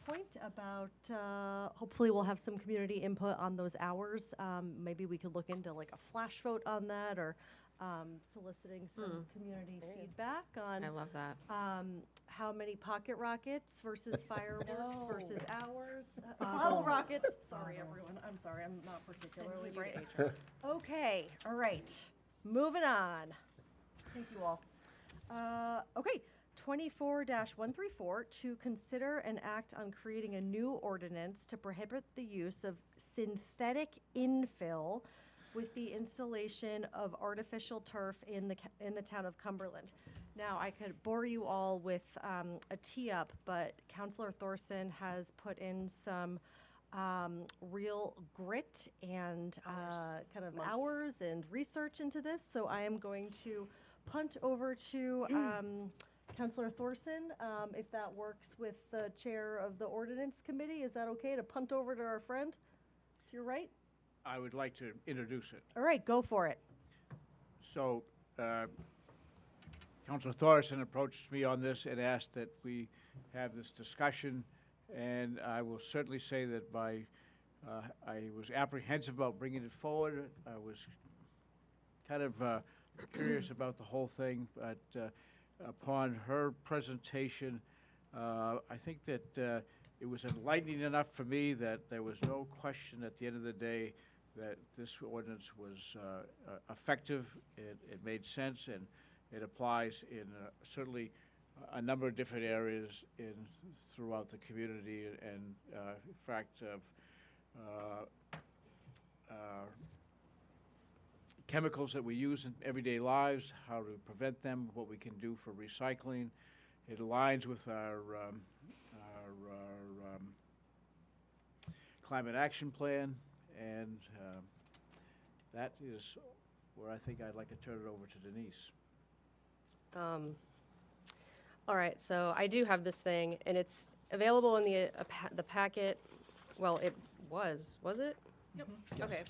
Speaker 1: point about, hopefully we'll have some community input on those hours. Maybe we could look into like a flash vote on that, or soliciting some community feedback on
Speaker 3: I love that.
Speaker 1: how many pocket rockets versus fireworks versus hours. Bottle rockets. Sorry, everyone. I'm sorry. I'm not particularly bright. Okay. All right. Moving on. Thank you all. Okay. 24-134, to consider and act on creating a new ordinance to prohibit the use of synthetic infill with the installation of artificial turf in the town of Cumberland. Now, I could bore you all with a tee-up, but Councilor Thorson has put in some real grit and kind of hours and research into this, so I am going to punt over to Councilor Thorson, if that works with the chair of the ordinance committee. Is that okay to punt over to our friend to your right?
Speaker 8: I would like to introduce it.
Speaker 1: All right, go for it.
Speaker 8: So, Councilor Thorson approached me on this and asked that we have this discussion, and I will certainly say that I was apprehensive about bringing it forward. I was kind of curious about the whole thing, but upon her presentation, I think that it was enlightening enough for me that there was no question at the end of the day that this ordinance was effective, it made sense, and it applies in certainly a number of different areas throughout the community, and in fact, chemicals that we use in everyday lives, how to prevent them, what we can do for recycling. It aligns with our climate action plan, and that is where I think I'd like to turn it over to Denise.
Speaker 7: All right, so I do have this thing, and it's available in the packet. Well, it was it? Yep. Okay.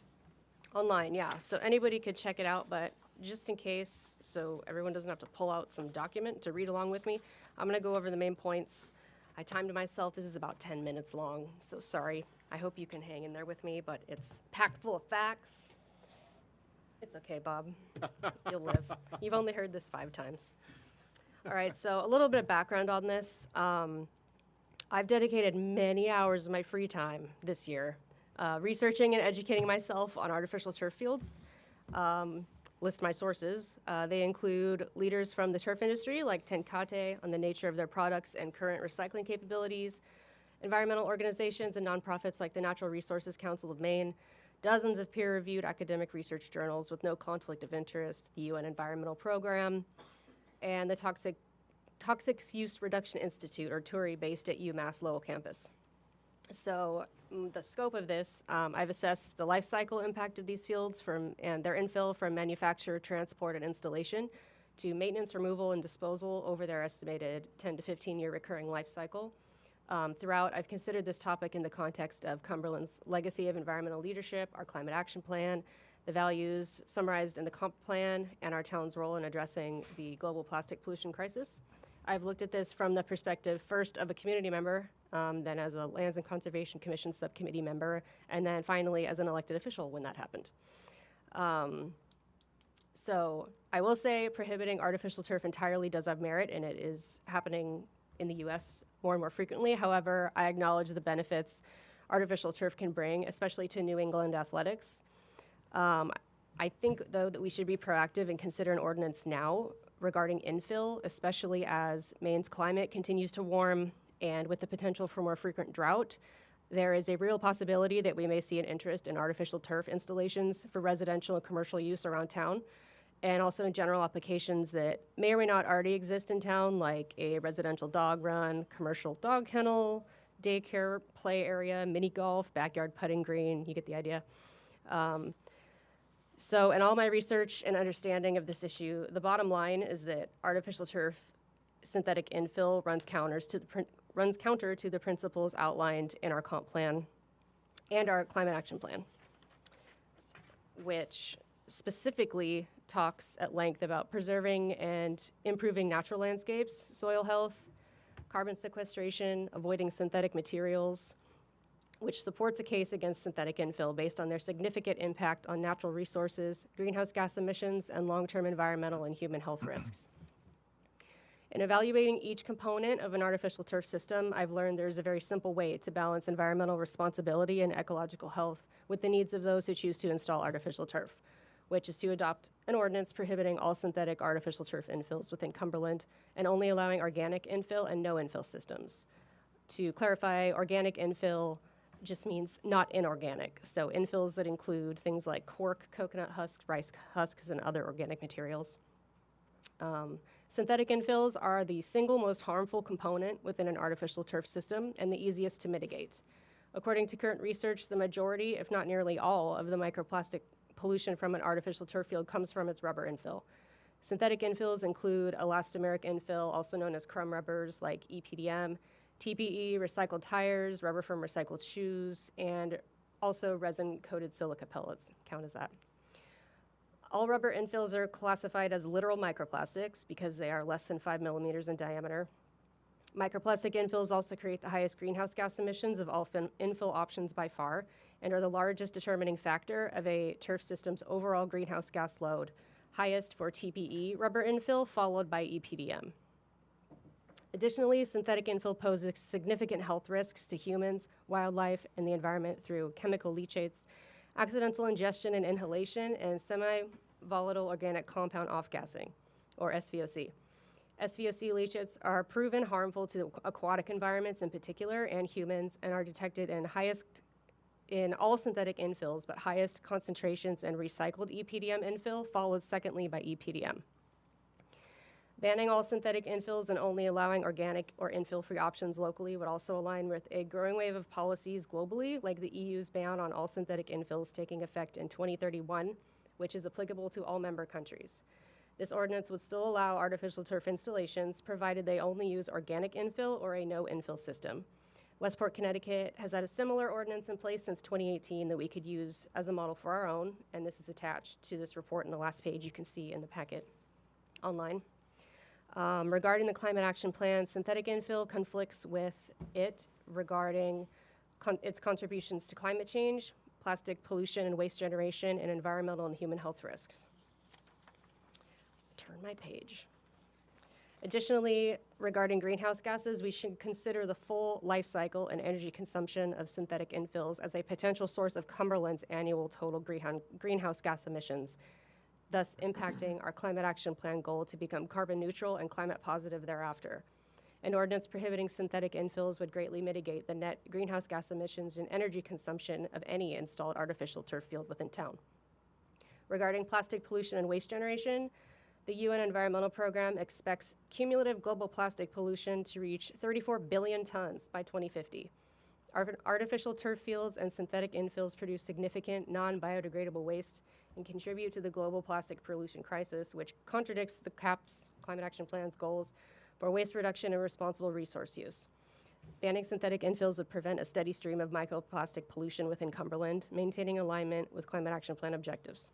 Speaker 7: Online, yeah. So anybody could check it out, but just in case, so everyone doesn't have to pull out some document to read along with me, I'm going to go over the main points. I timed myself. This is about 10 minutes long, so sorry. I hope you can hang in there with me, but it's packed full of facts. It's okay, Bob. You'll live. You've only heard this 5 times. All right, so a little bit of background on this. I've dedicated many hours of my free time this year researching and educating myself on artificial turf fields. List my sources. They include leaders from the turf industry, like Tenkate, on the nature of their products and current recycling capabilities, environmental organizations and nonprofits like the Natural Resources Council of Maine, dozens of peer-reviewed academic research journals with no conflict of interest, the UN Environmental Program, and the Toxics Use Reduction Institute, or TURI, based at UMass Lowell campus. So the scope of this, I've assessed the life cycle impact of these fields and their infill from manufacture, transport, and installation to maintenance, removal, and disposal over their estimated 10 to 15-year recurring life cycle. Throughout, I've considered this topic in the context of Cumberland's legacy of environmental leadership, our climate action plan, the values summarized in the comp plan, and our town's role in addressing the global plastic pollution crisis. I've looked at this from the perspective first of a community member, then as a Lands and Conservation Commission subcommittee member, and then finally as an elected official when that happened. So I will say prohibiting artificial turf entirely does have merit, and it is happening in the U.S. more and more frequently. However, I acknowledge the benefits artificial turf can bring, especially to New England athletics. I think, though, that we should be proactive and consider an ordinance now regarding infill, especially as Maine's climate continues to warm and with the potential for more frequent drought. There is a real possibility that we may see an interest in artificial turf installations for residential and commercial use around town, and also in general applications that may or may not already exist in town, like a residential dog run, commercial dog kennel, daycare, play area, mini golf, backyard putting green. You get the idea. So in all my research and understanding of this issue, the bottom line is that artificial turf synthetic infill runs counter to the principles outlined in our comp plan and our climate action plan, which specifically talks at length about preserving and improving natural landscapes, soil health, carbon sequestration, avoiding synthetic materials, which supports a case against synthetic infill based on their significant impact on natural resources, greenhouse gas emissions, and long-term environmental and human health risks. In evaluating each component of an artificial turf system, I've learned there's a very simple way to balance environmental responsibility and ecological health with the needs of those who choose to install artificial turf, which is to adopt an ordinance prohibiting all synthetic artificial turf infills within Cumberland and only allowing organic infill and no infill systems. To clarify, organic infill just means not inorganic. So infills that include things like cork, coconut husks, rice husks, and other organic materials. Synthetic infills are the single most harmful component within an artificial turf system and the easiest to mitigate. According to current research, the majority, if not nearly all, of the microplastic pollution from an artificial turf field comes from its rubber infill. Synthetic infills include elastomeric infill, also known as crumb rubbers like EPDM, TPE, recycled tires, rubber from recycled shoes, and also resin-coated silica pellets count as that. All rubber infills are classified as literal microplastics because they are less than 5 millimeters in diameter. Microplastic infills also create the highest greenhouse gas emissions of all infill options by far and are the largest determining factor of a turf system's overall greenhouse gas load, highest for TPE rubber infill, followed by EPDM. Additionally, synthetic infill poses significant health risks to humans, wildlife, and the environment through chemical leachates, accidental ingestion and inhalation, and semi-volatile organic compound off-gassing, or SVOC. SVOC leachates are proven harmful to aquatic environments in particular and humans and are detected in all synthetic infills, but highest concentrations in recycled EPDM infill, followed secondly by EPDM. Banning all synthetic infills and only allowing organic or infill-free options locally would also align with a growing wave of policies globally, like the EU's ban on all synthetic infills taking effect in 2031, which is applicable to all member countries. This ordinance would still allow artificial turf installations, provided they only use organic infill or a no-infill system. Westport, Connecticut has had a similar ordinance in place since 2018 that we could use as a model for our own, and this is attached to this report in the last page you can see in the packet online. Regarding the climate action plan, synthetic infill conflicts with it regarding its contributions to climate change, plastic pollution and waste generation, and environmental and human health risks. Turn my page. Additionally, regarding greenhouse gases, we should consider the full life cycle and energy consumption of synthetic infills as a potential source of Cumberland's annual total greenhouse gas emissions, thus impacting our climate action plan goal to become carbon neutral and climate positive thereafter. An ordinance prohibiting synthetic infills would greatly mitigate the net greenhouse gas emissions and energy consumption of any installed artificial turf field within town. Regarding plastic pollution and waste generation, the UN Environmental Program expects cumulative global plastic pollution to reach 34 billion tons by 2050. Artificial turf fields and synthetic infills produce significant non-biodegradable waste and contribute to the global plastic pollution crisis, which contradicts the CAP's Climate Action Plan's goals for waste reduction and responsible resource use. Banning synthetic infills would prevent a steady stream of microplastic pollution within Cumberland, maintaining alignment with Climate Action Plan objectives.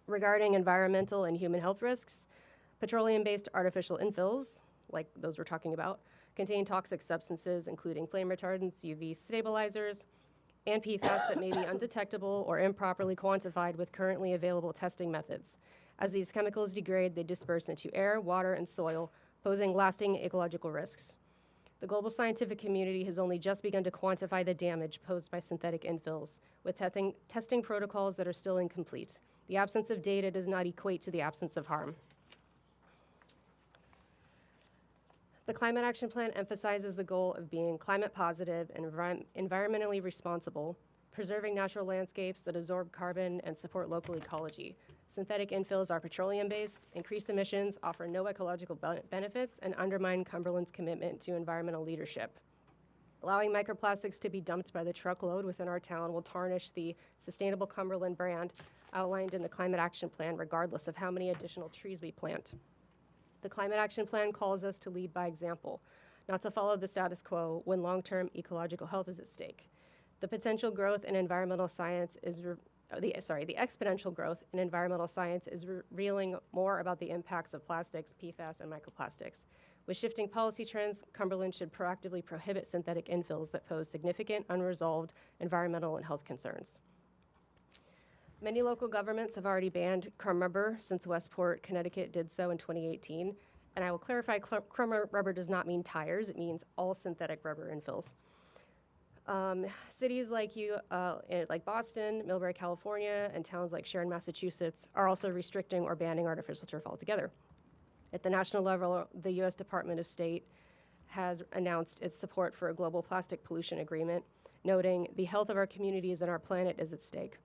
Speaker 7: Regarding environmental and human health risks, petroleum-based artificial infills, like those we're talking about, contain toxic substances including flame retardants, UV stabilizers, and PFAS that may be undetectable or improperly quantified with currently available testing methods. As these chemicals degrade, they disperse into air, water, and soil, posing lasting ecological risks. The global scientific community has only just begun to quantify the damage posed by synthetic infills, with testing protocols that are still incomplete. The absence of data does not equate to the absence of harm. The Climate Action Plan emphasizes the goal of being climate positive and environmentally responsible, preserving natural landscapes that absorb carbon and support local ecology. Synthetic infills are petroleum-based, increase emissions, offer no ecological benefits, and undermine Cumberland's commitment to environmental leadership. Allowing microplastics to be dumped by the truckload within our town will tarnish the Sustainable Cumberland brand outlined in the Climate Action Plan, regardless of how many additional trees we plant. The Climate Action Plan calls us to lead by example, not to follow the status quo when long-term ecological health is at stake. The potential growth in environmental science is the exponential growth in environmental science is revealing more about the impacts of plastics, PFAS, and microplastics. With shifting policy trends, Cumberland should proactively prohibit synthetic infills that pose significant unresolved environmental and health concerns. Many local governments have already banned crumb rubber since Westport, Connecticut did so in 2018. And I will clarify, crumb rubber does not mean tires, it means all synthetic rubber infills. Cities like Boston, Millbury, California, and towns like Sharon, Massachusetts are also restricting or banning artificial turf altogether. At the national level, the U.S. Department of State has announced its support for a global plastic pollution agreement, noting the health of our communities and our planet is at stake.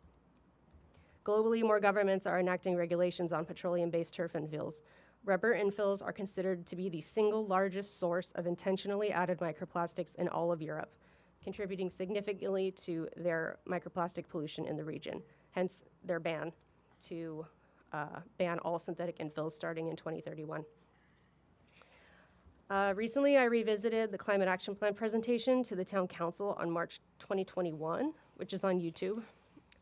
Speaker 7: Globally, more governments are enacting regulations on petroleum-based turf infills. Rubber infills are considered to be the single largest source of intentionally added microplastics in all of Europe, contributing significantly to their microplastic pollution in the region, hence their ban to ban all synthetic infills starting in 2031. Recently, I revisited the Climate Action Plan presentation to the Town Council on March 2021, which is on YouTube.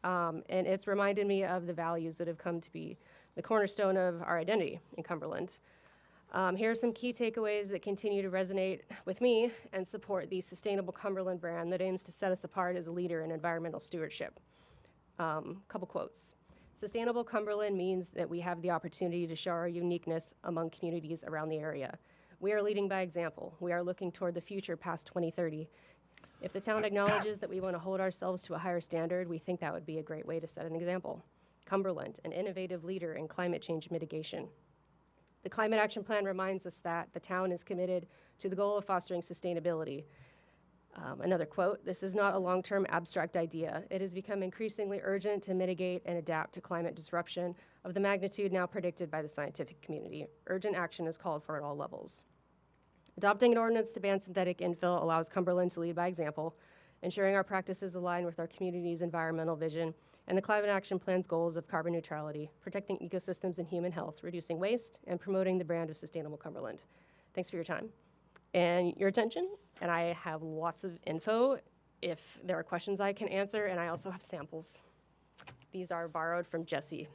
Speaker 7: And it's reminded me of the values that have come to be the cornerstone of our identity in Cumberland. Here are some key takeaways that continue to resonate with me and support the Sustainable Cumberland brand that aims to set us apart as a leader in environmental stewardship. Couple quotes. Sustainable Cumberland means that we have the opportunity to show our uniqueness among communities around the area. We are leading by example. We are looking toward the future past 2030. If the town acknowledges that we want to hold ourselves to a higher standard, we think that would be a great way to set an example. Cumberland, an innovative leader in climate change mitigation. The Climate Action Plan reminds us that the town is committed to the goal of fostering sustainability. Another quote, "This is not a long-term abstract idea. It has become increasingly urgent to mitigate and adapt to climate disruption of the magnitude now predicted by the scientific community. Urgent action is called for at all levels." Adopting an ordinance to ban synthetic infill allows Cumberland to lead by example, ensuring our practices align with our community's environmental vision and the Climate Action Plan's goals of carbon neutrality, protecting ecosystems and human health, reducing waste, and promoting the brand of Sustainable Cumberland. Thanks for your time and your attention, and I have lots of info if there are questions I can answer, and I also have samples. These are borrowed from Jesse.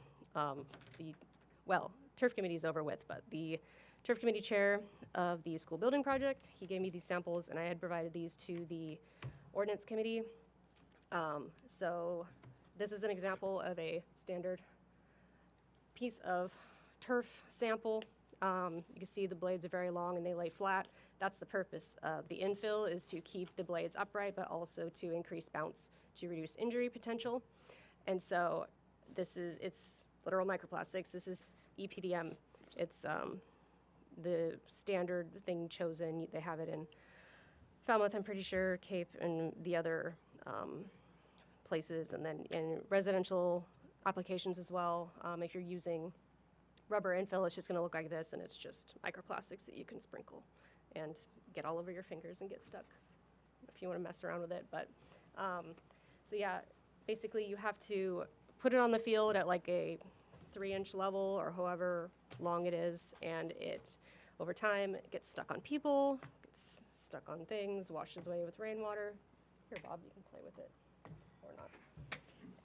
Speaker 7: Turf Committee's over with, but the Turf Committee chair of the school building project, he gave me these samples, and I had provided these to the ordinance committee. So this is an example of a standard piece of turf sample. You can see the blades are very long and they lay flat. That's the purpose of the infill, is to keep the blades upright, but also to increase bounce to reduce injury potential. And so it's literal microplastics. This is EPDM. It's the standard thing chosen. They have it in Falmouth, I'm pretty sure, Cape, and the other places, and then in residential applications as well. If you're using rubber infill, it's just going to look like this, and it's just microplastics that you can sprinkle and get all over your fingers and get stuck. if you want to mess around with it. But so yeah, basically you have to put it on the field at like a 3-inch level or however long it is, and it over time it gets stuck on people, gets stuck on things, washes away with rainwater. Here, Bob, you can play with it or not.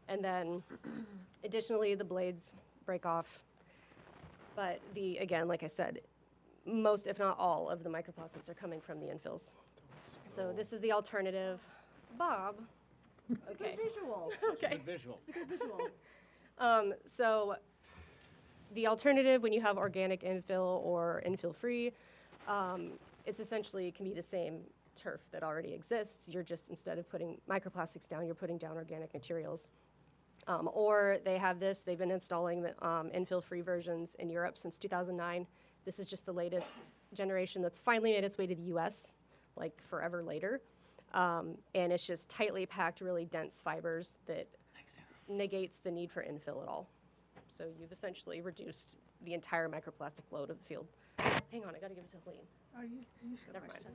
Speaker 7: And then additionally, the blades break off. But again, like I said, most, if not all, of the microplastics are coming from the infills. So this is the alternative. Bob. Okay.
Speaker 1: Visual.
Speaker 7: Okay.
Speaker 8: Visual.
Speaker 1: It's a good visual.
Speaker 7: So the alternative when you have organic infill or infill free, it's essentially can be the same turf that already exists. You're just, instead of putting microplastics down, you're putting down organic materials. Or they have this, they've been installing the infill-free versions in Europe since 2009. This is just the latest generation that's finally made its way to the US, like forever later. And it's just tightly packed, really dense fibers that negates the need for infill at all. So you've essentially reduced the entire microplastic load of the field. Hang on, I gotta give it to Helene.
Speaker 17: Oh, you
Speaker 7: Never mind.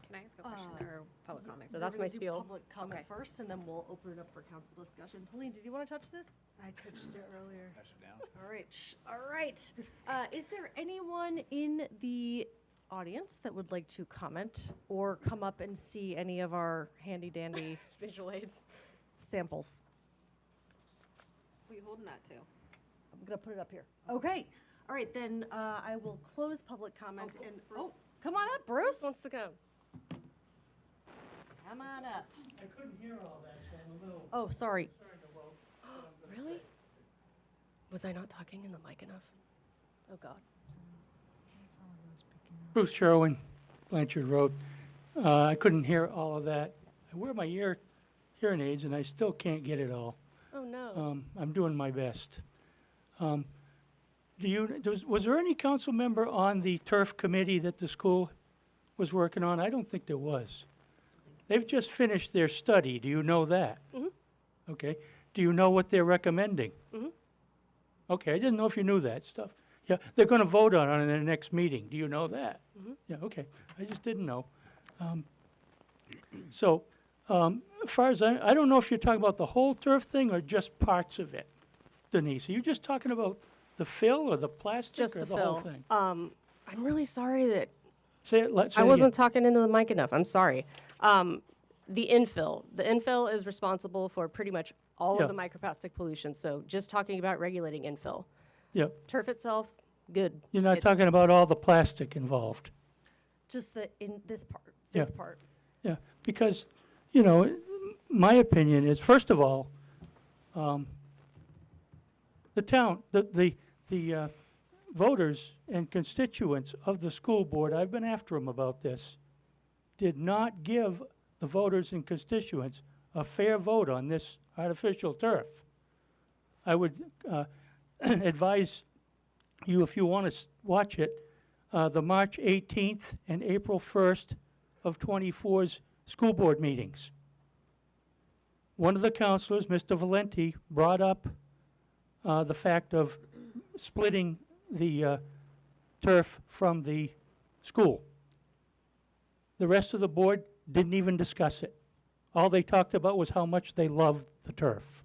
Speaker 3: Can I ask a question or public comment?
Speaker 7: So that's my spiel.
Speaker 1: Public comment
Speaker 3: Okay.
Speaker 1: first, and then we'll open it up for council discussion. Helene, did you want to touch this?
Speaker 17: I touched it earlier.
Speaker 8: Pass it down.
Speaker 1: All right. All right. Is there anyone in the audience that would like to comment or come up and see any of our handy dandy
Speaker 7: Visual aids.
Speaker 1: samples?
Speaker 3: Who are you holding that to?
Speaker 1: I'm gonna put it up here. Okay. All right, then I will close public comment and come on up, Bruce.
Speaker 7: Who wants to go?
Speaker 1: Come on up.
Speaker 18: I couldn't hear all that, so I'm a little
Speaker 1: Oh, sorry.
Speaker 18: concerned about.
Speaker 7: Really? Was I not talking in the mic enough? Oh, God.
Speaker 18: Bruce Sherwin, Blanchard Road. I couldn't hear all of that. I wear my hearing aids, and I still can't get it all.
Speaker 7: Oh, no.
Speaker 18: I'm doing my best. Was there any council member on the turf committee that the school was working on? I don't think there was. They've just finished their study. Do you know that?
Speaker 7: Mhm.
Speaker 18: Okay. Do you know what they're recommending?
Speaker 7: Mhm.
Speaker 18: Okay, I didn't know if you knew that stuff. Yeah, they're going to vote on it in their next meeting. Do you know that?
Speaker 7: Mhm.
Speaker 18: Yeah, okay. I just didn't know. As far as I don't know if you're talking about the whole turf thing or just parts of it, Denise. Are you just talking about the fill or the plastic
Speaker 7: Just
Speaker 18: or
Speaker 7: the
Speaker 18: the
Speaker 7: fill.
Speaker 18: whole thing?
Speaker 7: I'm really sorry that
Speaker 18: Say it. Say
Speaker 7: I
Speaker 18: it
Speaker 7: wasn't
Speaker 18: again.
Speaker 7: talking into the mic enough. I'm sorry. The infill is responsible for pretty much all
Speaker 18: Yeah.
Speaker 7: of the microplastic pollution. So just talking about regulating infill.
Speaker 18: Yeah,
Speaker 7: Turf itself, good.
Speaker 18: you're not
Speaker 7: It-
Speaker 18: talking about all the plastic involved.
Speaker 1: Just in this part.
Speaker 18: Yeah.
Speaker 1: This part.
Speaker 18: Yeah, because, my opinion is, first of all, the town, the voters and constituents of the school board, I've been after them about this, did not give the voters and constituents a fair vote on this artificial turf. I would advise you, if you want to watch it, the March 18th and April 1st of 24's school board meetings. One of the counselors, Mr. Valenti, brought up the fact of splitting the turf from the school. The rest of the board didn't even discuss it. All they talked about was how much they loved the turf.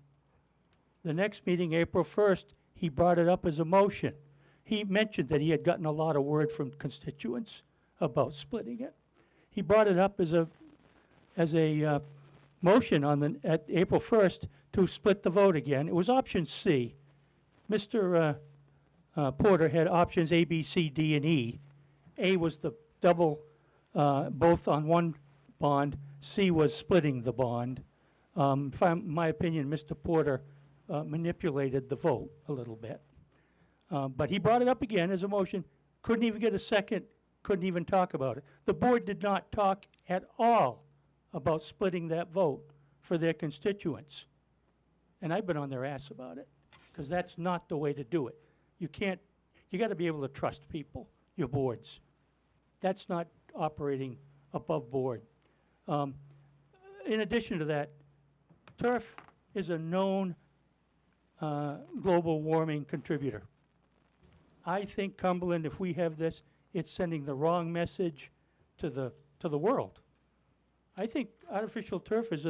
Speaker 18: The next meeting, April 1st, he brought it up as a motion. He mentioned that he had gotten a lot of word from constituents about splitting it. He brought it up as a motion at April 1st to split the vote again. It was option C. Mr. Porter had options A, B, C, D, and E. A was the double, both on one bond. C was splitting the bond. My opinion, Mr. Porter manipulated the vote a little bit. But he brought it up again as a motion, couldn't even get a second, couldn't even talk about it. The board did not talk at all about splitting that vote for their constituents. And I've been on their ass about it, because that's not the way to do it. You got to be able to trust people, your boards. That's not operating above board. In addition to that, turf is a known global warming contributor. I think Cumberland, if we have this, it's sending the wrong message to the world. I think artificial turf is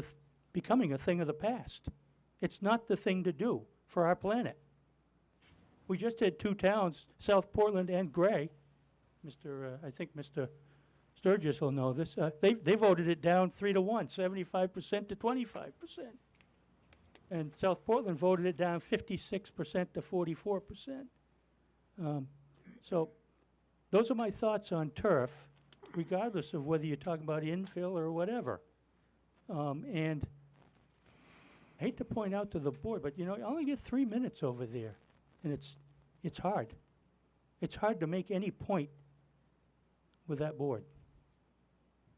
Speaker 18: becoming a thing of the past. It's not the thing to do for our planet. We just had two towns, South Portland and Gray. I think Mr. Sturgis will know this. They voted it down 3-1, 75% to 25%. And South Portland voted it down 56% to 44%. So those are my thoughts on turf, regardless of whether you're talking about infill or whatever. And I hate to point out to the board, but you only get 3 minutes over there, and it's hard. It's hard to make any point with that board.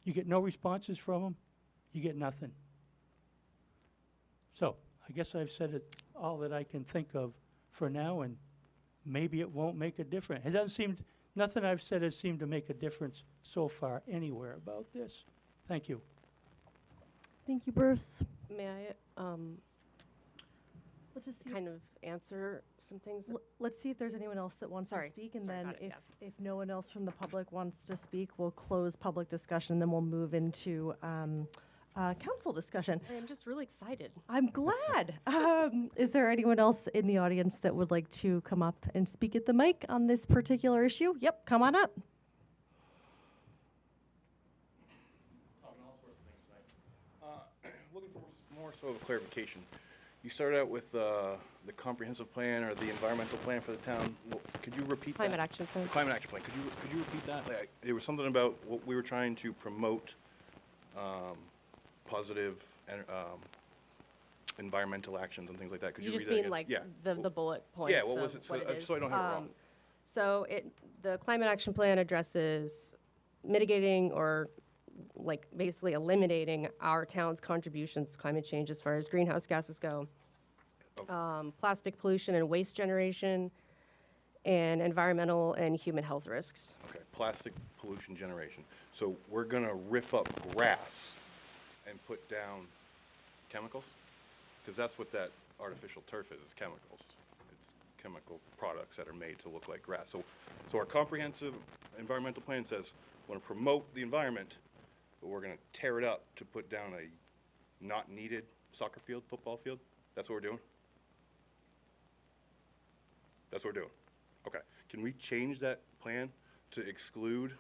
Speaker 18: You get no responses from them, you get nothing. So I guess I've said it all that I can think of for now, and maybe it won't make a difference. It doesn't seem, nothing I've said has seemed to make a difference so far anywhere about this. Thank you.
Speaker 1: Thank you, Bruce.
Speaker 7: May I
Speaker 1: Let's just see.
Speaker 7: kind of answer some things?
Speaker 1: Let's see if there's anyone else that wants
Speaker 7: Sorry.
Speaker 1: to speak, and
Speaker 7: Sorry,
Speaker 1: then
Speaker 7: got it,
Speaker 1: if no one else from the public wants to speak, we'll close public discussion, then we'll move into council discussion.
Speaker 7: I'm just really excited.
Speaker 1: I'm glad. Is there anyone else in the audience that would like to come up and speak at the mic on this particular issue? Yep, come on up.
Speaker 11: Looking for more so of a clarification. You started out with the comprehensive plan or the environmental plan for the town. Could you repeat
Speaker 7: Climate
Speaker 11: that?
Speaker 7: action plan.
Speaker 11: The climate action plan. Could you repeat that? Like, there was something about what we were trying to promote, positive and environmental actions and things like that. Could you,
Speaker 7: You just
Speaker 11: read that
Speaker 7: mean
Speaker 11: again?
Speaker 7: like
Speaker 11: Yeah.
Speaker 7: the bullet points?
Speaker 11: Yeah. What
Speaker 7: of
Speaker 11: was it? So,
Speaker 7: what
Speaker 11: so I don't have it wrong.
Speaker 7: So the climate action plan addresses mitigating or like basically eliminating our town's contributions to climate change as far as greenhouse gases go, plastic pollution and waste generation, and environmental and human health risks.
Speaker 11: Okay. Plastic pollution generation. So we're gonna rip up grass and put down chemicals? Because that's what that artificial turf is chemicals. It's chemical products that are made to look like grass. So our comprehensive environmental plan says, we want to promote the environment, but we're going to tear it up to put down a not needed soccer field, football field? That's what we're doing? That's what we're doing? Okay. Can we change that plan to exclude,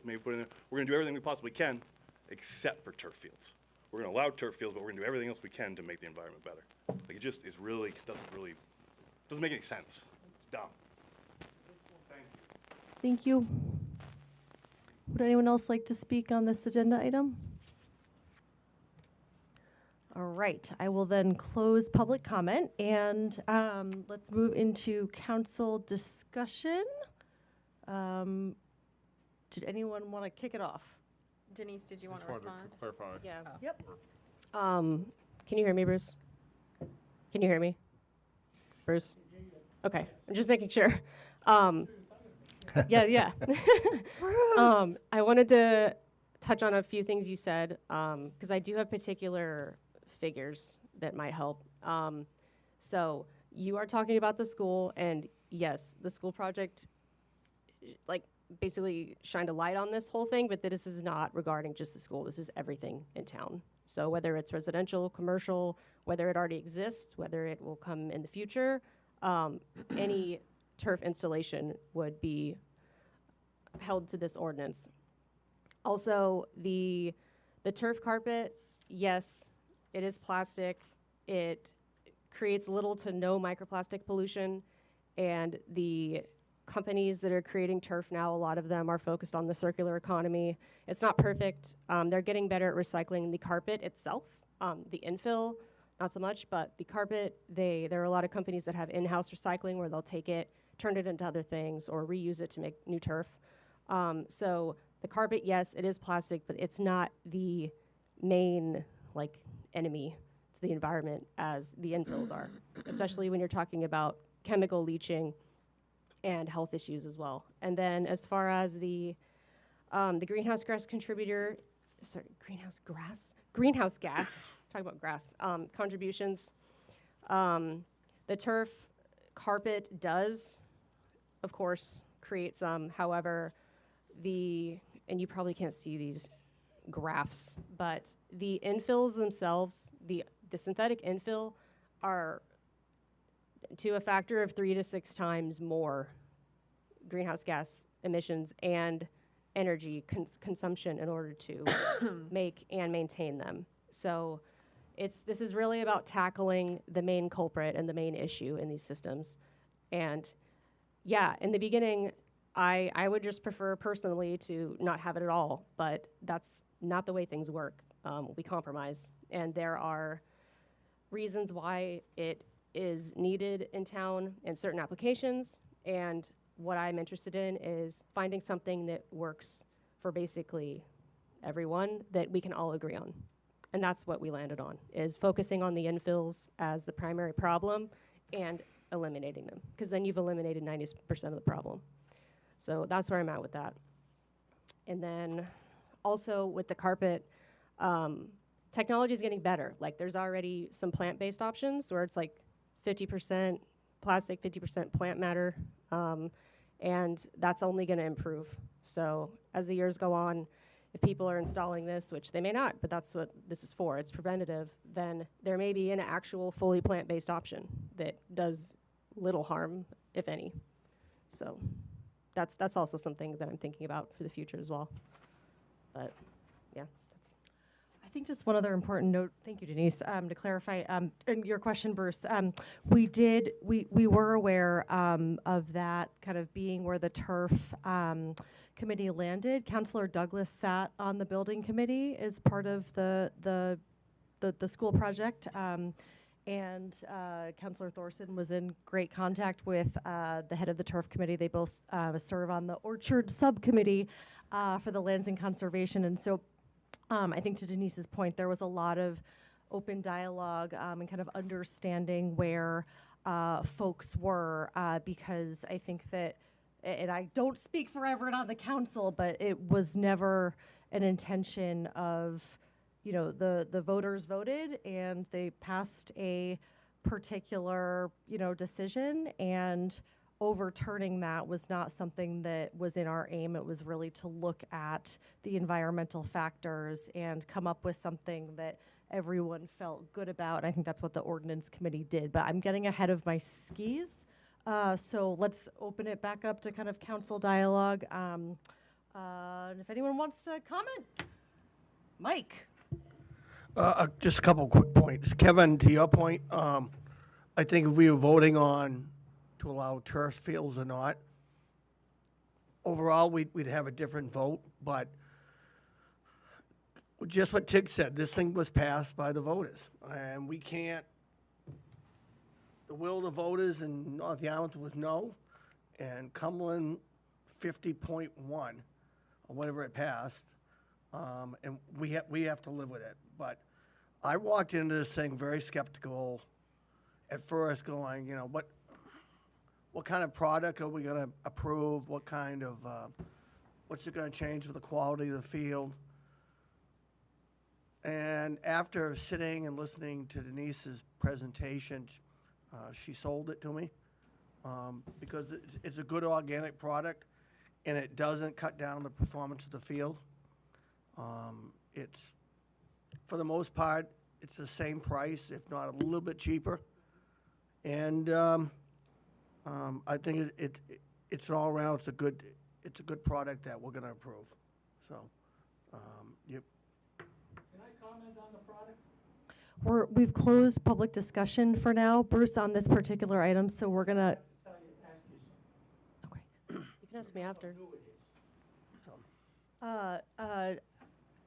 Speaker 11: maybe put in there, we're going to do everything we possibly can except for turf fields. We're going to allow turf fields, but we're going to do everything else we can to make the environment better. Like, it just is really, doesn't make any sense. It's dumb.
Speaker 1: Thank you. Would anyone else like to speak on this agenda item? All right, I will then close public comment, and let's move into council discussion. Did anyone want to kick it off?
Speaker 3: Denise, did you want to
Speaker 5: Just wanted
Speaker 3: respond?
Speaker 5: clarify.
Speaker 7: Yeah.
Speaker 1: Yep.
Speaker 7: Can you hear me, Bruce? Can you hear me? Bruce? Okay, I'm just making sure. Yeah. I wanted to touch on a few things you said, because I do have particular figures that might help. So you are talking about the school, and yes, the school project, like, basically shined a light on this whole thing, but this is not regarding just the school. This is everything in town. So whether it's residential, commercial, whether it already exists, whether it will come in the future, any turf installation would be held to this ordinance. Also, the turf carpet, yes, it is plastic. It creates little to no microplastic pollution, and the companies that are creating turf now, a lot of them are focused on the circular economy. It's not perfect. They're getting better at recycling the carpet itself. The infill, not so much, but the carpet, there are a lot of companies that have in-house recycling where they'll take it, turn it into other things, or reuse it to make new turf. So the carpet, yes, it is plastic, but it's not the main, enemy to the environment as the infills are, especially when you're talking about chemical leaching and health issues as well. And then as far as the greenhouse gas talking about grass, contributions, the turf carpet does, of course, create some. However, and you probably can't see these graphs, but the infills themselves, the synthetic infill, are to a factor of 3 to 6 times more greenhouse gas emissions and energy consumption in order to make and maintain them. So this is really about tackling the main culprit and the main issue in these systems. And yeah, in the beginning, I would just prefer personally to not have it at all, but that's not the way things work. We compromise, and there are reasons why it is needed in town in certain applications, and what I'm interested in is finding something that works for basically everyone that we can all agree on. And that's what we landed on, is focusing on the infills as the primary problem and eliminating them, because then you've eliminated 90% of the problem. So that's where I'm at with that. And then also with the carpet, technology is getting better. Like there's already some plant-based options where it's like 50% plastic, 50% plant matter, and that's only going to improve. So as the years go on, if people are installing this, which they may not, but that's what this is for, it's preventative, then there may be an actual fully plant-based option that does little harm, if any. So that's also something that I'm thinking about for the future as well. But yeah.
Speaker 1: I think just one other important note, thank you, Denise, to clarify, and your question, Bruce, we were aware of that kind of being where the turf committee landed. Councillor Douglas sat on the building committee as part of the school project, and Councillor Thorson was in great contact with the head of the turf committee. They both serve on the orchard subcommittee for the lands and conservation, and so I think to Denise's point, there was a lot of open dialogue and kind of understanding where folks were, because I think that, and I don't speak for everyone on the council, but it was never an intention of, the voters voted and they passed a particular, decision, and overturning that was not something that was in our aim. It was really to look at the environmental factors and come up with something that everyone felt good about. I think that's what the ordinance committee did, but I'm getting ahead of my skis. So let's open it back up to kind of council dialogue. And if anyone wants to comment, Mike.
Speaker 9: Just a couple quick points. Kevin, to your point, I think if we were voting on to allow turf fields or not, overall, we'd have a different vote, but just what Tig said, this thing was passed by the voters, and we can't, the will of the voters in North Yarmouth was no, and Cumberland 50.1, or whatever it passed, and we have to live with it. But I walked into this thing very skeptical at first, going, what kind of product are we going to approve? What kind of, what's it going to change for the quality of the field? And after sitting and listening to Denise's presentation, she sold it to me, because it's a good organic product, and it doesn't cut down the performance of the field. It's, for the most part, it's the same price, if not a little bit cheaper. And I think it's all around, it's a good product that we're going to approve. So, yep.
Speaker 18: Can I comment on the product?
Speaker 1: We've closed public discussion for now, Bruce, on this particular item, so we're going to.
Speaker 18: Ask you something.
Speaker 1: Okay.
Speaker 7: You can ask me after.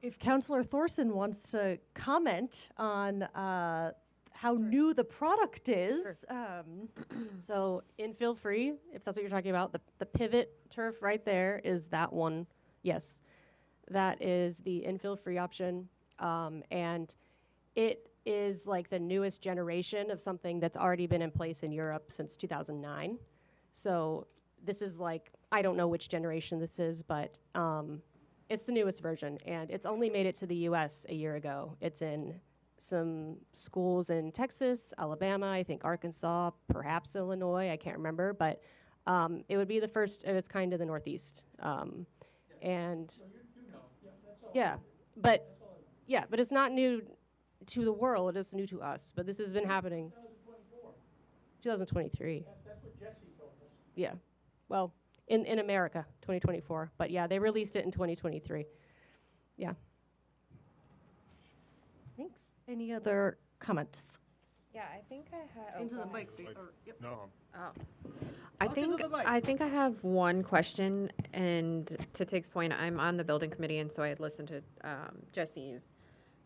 Speaker 1: If Councillor Thorson wants to comment on how new the product is.
Speaker 7: Sure. So infill free, if that's what you're talking about, the pivot turf right there is that one. Yes, that is the infill free option, and it is like the newest generation of something that's already been in place in Europe since 2009. So this is like, I don't know which generation this is, but it's the newest version, and it's only made it to the US a year ago. It's in some schools in Texas, Alabama, I think Arkansas, perhaps Illinois, I can't remember, but it would be the first of its kind in the Northeast. And
Speaker 18: So you know, yeah, that's all.
Speaker 7: yeah, But, yeah, but it's not new to the world, it's new to us. But this has been happening. 2023.
Speaker 18: That's what Jesse told us.
Speaker 7: Yeah. Well, in America, 2024. But yeah, they released it in 2023. Yeah.
Speaker 1: Thanks. Any other comments?
Speaker 3: Yeah, I think I have.
Speaker 1: Into the mic. Yep.
Speaker 5: No,
Speaker 3: Oh. I think
Speaker 1: the mic.
Speaker 3: I think I have one question, and to Tig's point, I'm on the building committee, and so I had listened to Jesse's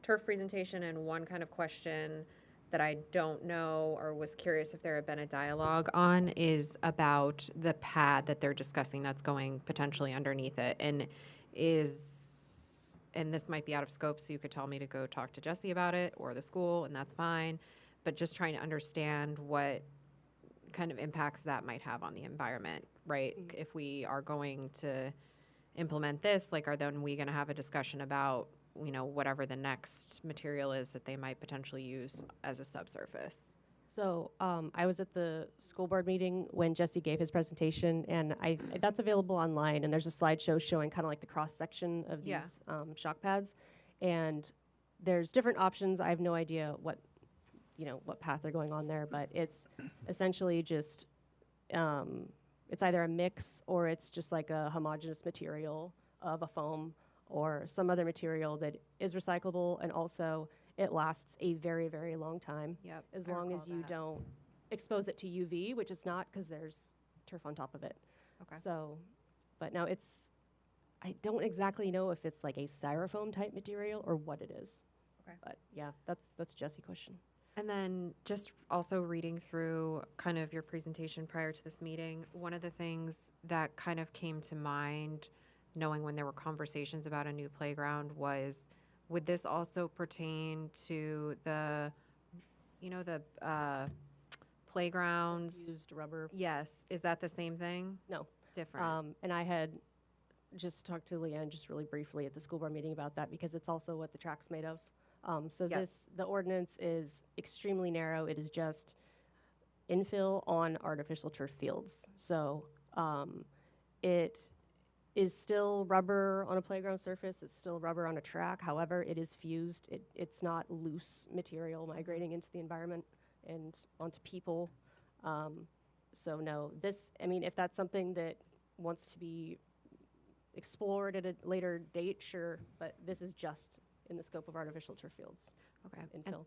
Speaker 3: turf presentation, and one kind of question that I don't know or was curious if there had been a dialogue on is about the pad that they're discussing that's going potentially underneath it, and this might be out of scope, so you could tell me to go talk to Jesse about it or the school, and that's fine, but just trying to understand what kind of impacts that might have on the environment, right? If we are going to implement this, like, are then we going to have a discussion about, whatever the next material is that they might potentially use as a subsurface?
Speaker 7: So I was at the school board meeting when Jesse gave his presentation, and that's available online. And there's a slideshow showing kind of like the cross section of
Speaker 3: Yeah.
Speaker 7: these shock pads, and there's different options. I have no idea what path they're going on there, but it's essentially just it's either a mix or it's just like a homogeneous material of a foam or some other material that is recyclable, and also it lasts a very, very long time.
Speaker 3: Yep,
Speaker 7: As
Speaker 3: I
Speaker 7: long as
Speaker 3: recall
Speaker 7: you
Speaker 3: that.
Speaker 7: don't expose it to UV, which is not because there's turf on top of it.
Speaker 3: Okay.
Speaker 7: So, but no, I don't exactly know if it's like a styrofoam type material or what it is.
Speaker 3: Okay.
Speaker 7: But yeah, that's Jesse's question.
Speaker 3: And then just also reading through kind of your presentation prior to this meeting, one of the things that kind of came to mind, knowing when there were conversations about a new playground, was, would this also pertain to the playgrounds?
Speaker 7: Used rubber.
Speaker 3: Yes. Is that the same thing?
Speaker 7: No.
Speaker 3: Different.
Speaker 7: And I had just talked to Leanne just really briefly at the school board meeting about that because it's also what the track's made of. So
Speaker 3: Yep.
Speaker 7: the ordinance is extremely narrow. It is just infill on artificial turf fields. So it is still rubber on a playground surface. It's still rubber on a track. However, it is fused. It's not loose material migrating into the environment and onto people. So no, if that's something that wants to be explored at a later date, sure, but this is just in the scope of artificial turf fields.
Speaker 3: Okay.
Speaker 7: Infill.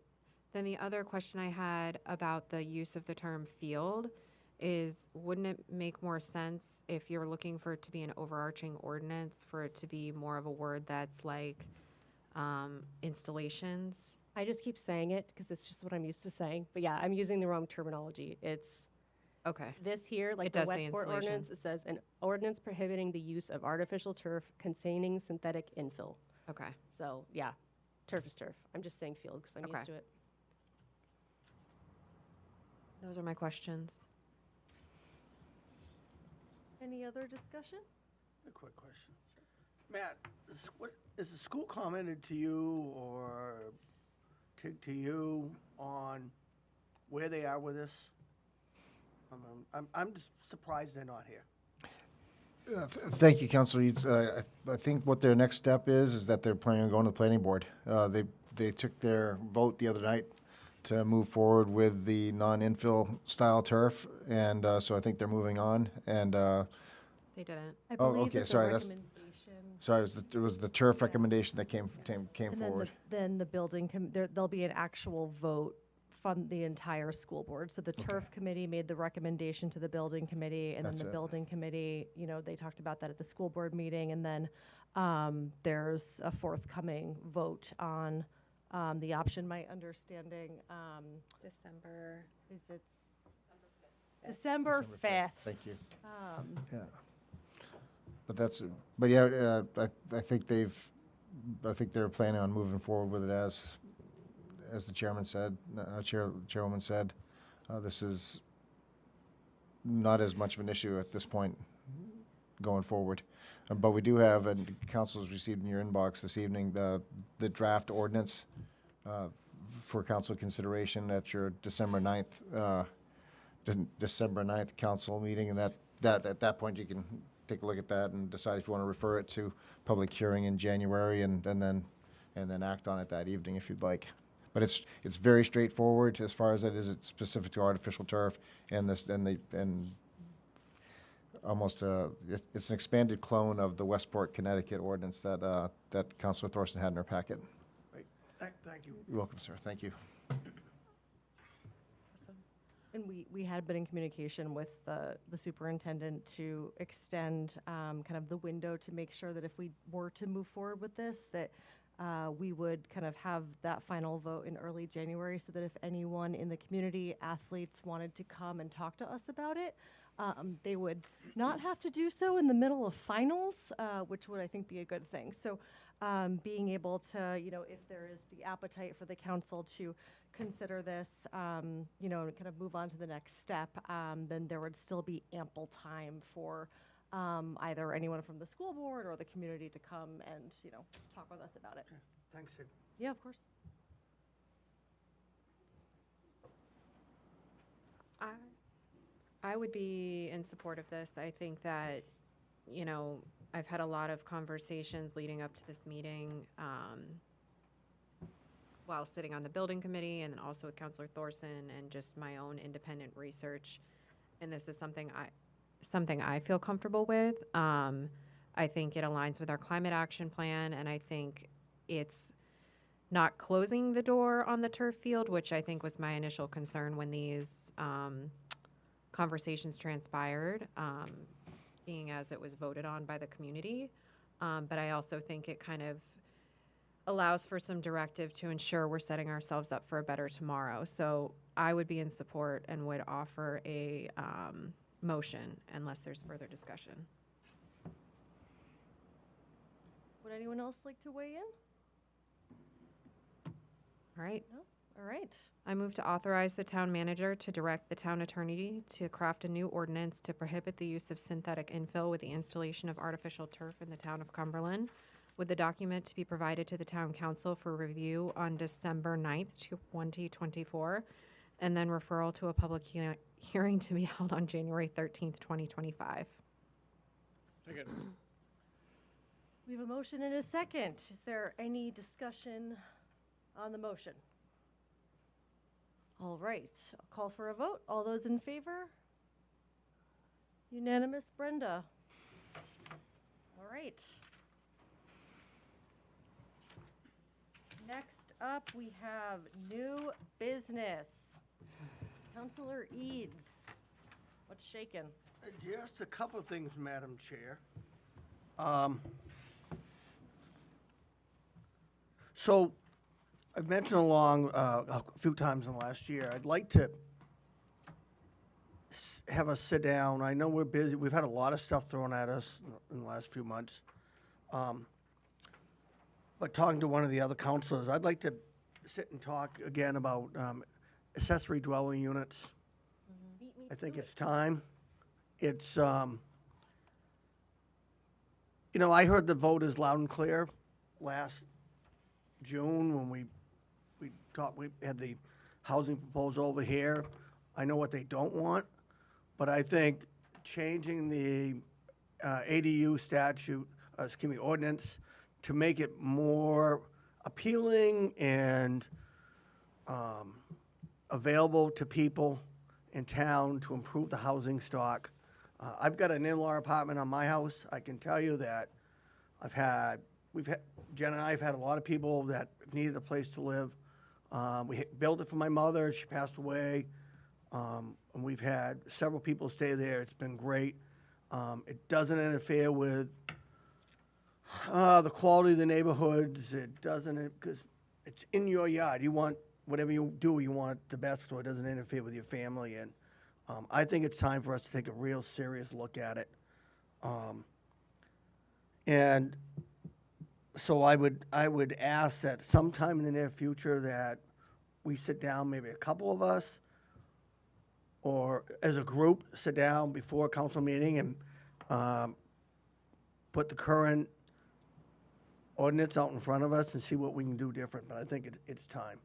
Speaker 3: Then the other question I had about the use of the term field is, wouldn't it make more sense if you're looking for it to be an overarching ordinance, for it to be more of a word that's like installations?
Speaker 7: I just keep saying it because it's just what I'm used to saying. But yeah, I'm using the wrong terminology. It's
Speaker 3: Okay.
Speaker 7: this here, like
Speaker 3: It
Speaker 7: the
Speaker 3: does say
Speaker 7: Westport
Speaker 3: installation.
Speaker 7: ordinance, it says an ordinance prohibiting the use of artificial turf containing synthetic infill.
Speaker 3: Okay.
Speaker 7: So yeah, turf is turf. I'm just saying field because I'm
Speaker 3: Okay.
Speaker 7: used to it.
Speaker 3: Those are my questions.
Speaker 1: Any other discussion?
Speaker 9: A quick question. Matt, is the school commented to you or to you on where they are with this? I'm just surprised they're not here.
Speaker 6: Thank you, Councilor Eads. I think what their next step is that they're planning on going to the planning board. They took their vote the other night to move forward with the non-infill style turf, and so I think they're moving on. And
Speaker 3: They didn't.
Speaker 1: I
Speaker 6: Oh,
Speaker 1: believe
Speaker 6: okay,
Speaker 1: that the
Speaker 6: sorry, that's-
Speaker 1: recommendation-
Speaker 6: sorry, it was the turf recommendation that came
Speaker 1: And
Speaker 6: forward.
Speaker 1: then the building, there'll be an actual vote from the entire school board. So the turf committee made the recommendation to the building committee, and then
Speaker 6: That's
Speaker 1: the
Speaker 6: it.
Speaker 1: building committee, they talked about that at the school board meeting. And then there's a forthcoming vote on the option. My understanding
Speaker 3: December.
Speaker 1: is December 5th.
Speaker 6: Thank you. Yeah. But yeah, I think they're planning on moving forward with it as the chairman said, chairwoman said. This is not as much of an issue at this point going forward. But we do have, and council's received in your inbox this evening, the draft ordinance for council consideration at your December 9th council meeting, and that at that point you can take a look at that and decide if you want to refer it to public hearing in January, and then and then act on it that evening if you'd like. But it's very straightforward as far as it is. It's specific to artificial turf, and almost it's an expanded clone of the Westport, Connecticut ordinance that that Councilor Thorson had in her packet.
Speaker 9: Right. Thank you.
Speaker 6: You're welcome, sir. Thank you.
Speaker 1: And we had been in communication with the superintendent to extend kind of the window to make sure that if we were to move forward with this, that we would kind of have that final vote in early January, so that if anyone in the community, athletes, wanted to come and talk to us about it, they would not have to do so in the middle of finals, which would, I think, be a good thing. So being able to, if there is the appetite for the council to consider this, and kind of move on to the next step, then there would still be ample time for either anyone from the school board or the community to come and, talk with us about it.
Speaker 9: Thanks, Sid.
Speaker 1: Yeah, of course.
Speaker 3: I would be in support of this. I think that, I've had a lot of conversations leading up to this meeting while sitting on the building committee, and then also with Councilor Thorson, and just my own independent research. And this is something I feel comfortable with. I think it aligns with our climate action plan, and I think it's not closing the door on the turf field, which I think was my initial concern when these conversations transpired, being as it was voted on by the community. But I also think it kind of allows for some directive to ensure we're setting ourselves up for a better tomorrow. So I would be in support and would offer a motion unless there's further discussion.
Speaker 1: Would anyone else like to weigh in?
Speaker 3: All right.
Speaker 1: No? All right.
Speaker 3: I move to authorize the town manager to direct the town attorney to craft a new ordinance to prohibit the use of synthetic infill with the installation of artificial turf in the town of Cumberland, with the document to be provided to the town council for review on December 9th, 2024, and then referral to a public hearing to be held on January 13th, 2025.
Speaker 8: Second.
Speaker 1: We have a motion and a second. Is there any discussion on the motion? All right, I'll call for a vote. All those in favor? Unanimous, Brenda. All right. Next up, we have new business. Councilor Eads, what's shaking?
Speaker 9: Just a couple of things, Madam Chair. So I've mentioned along a few times in the last year, I'd like to have us sit down. I know we're busy. We've had a lot of stuff thrown at us in the last few months. But talking to one of the other councilors, I'd like to sit and talk again about accessory dwelling units. I think it's time. It's, I heard the voters loud and clear last June when we had the housing proposal over here. I know what they don't want, but I think changing the ADU ordinance to make it more appealing and available to people in town to improve the housing stock. I've got an in-law apartment on my house. I can tell you that Jen and I have had a lot of people that needed a place to live. We built it for my mother. She passed away. And we've had several people stay there. It's been great. It doesn't interfere with the quality of the neighborhoods. It doesn't, because it's in your yard. You want, whatever you do, you want the best so it doesn't interfere with your family. And I think it's time for us to take a real serious look at it. And so I would ask that sometime in the near future that we sit down, maybe a couple of us, or as a group, sit down before a council meeting and put the current ordinance out in front of us and see what we can do different, but I think it's time.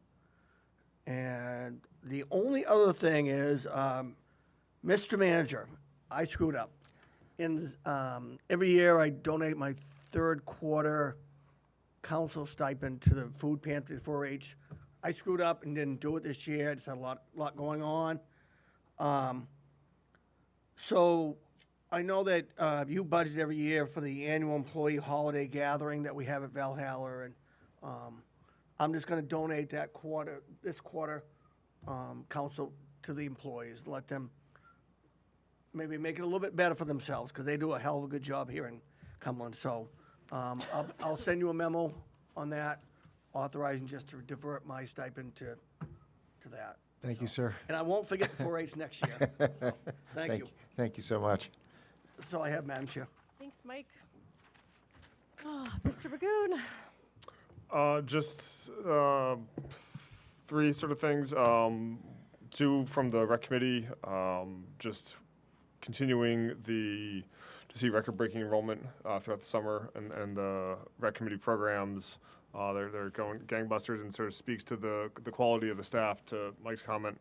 Speaker 9: And the only other thing is, Mr. Manager, I screwed up. Every year I donate my third quarter council stipend to the food pantry, 4-H. I screwed up and didn't do it this year. It's a lot going on. So I know that you budget every year for the annual employee holiday gathering that we have at Valhalla, and I'm just going to donate that this quarter, council, to the employees, let them maybe make it a little bit better for themselves, because they do a hell of a good job here in Cumberland. So I'll send you a memo on that, authorizing just to divert my stipend to that.
Speaker 6: Thank you, sir.
Speaker 9: And I won't forget the 4-H next year. So, thank you.
Speaker 6: Thank you so much.
Speaker 9: That's all I have, Madam Chair.
Speaker 1: Thanks, Mike. Mr. Magoon.
Speaker 5: Just three sort of things. Two from the rec committee, just continuing to see record-breaking enrollment throughout the summer, and the rec committee programs. They're going gangbusters, and sort of speaks to the quality of the staff, to Mike's comment,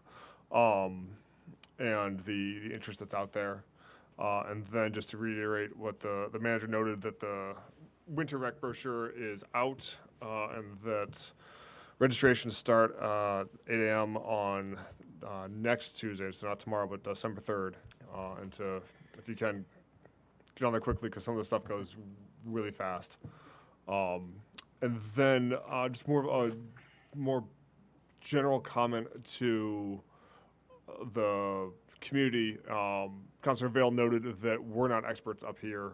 Speaker 5: and the interest that's out there. And then just to reiterate what the manager noted, that the winter rec brochure is out, and that registrations start 8 a.m. on next Tuesday, so not tomorrow, but December 3rd. And if you can, get on there quickly, because some of the stuff goes really fast. And then just more of a more general comment to the community. Councilor Vail noted that we're not experts up here,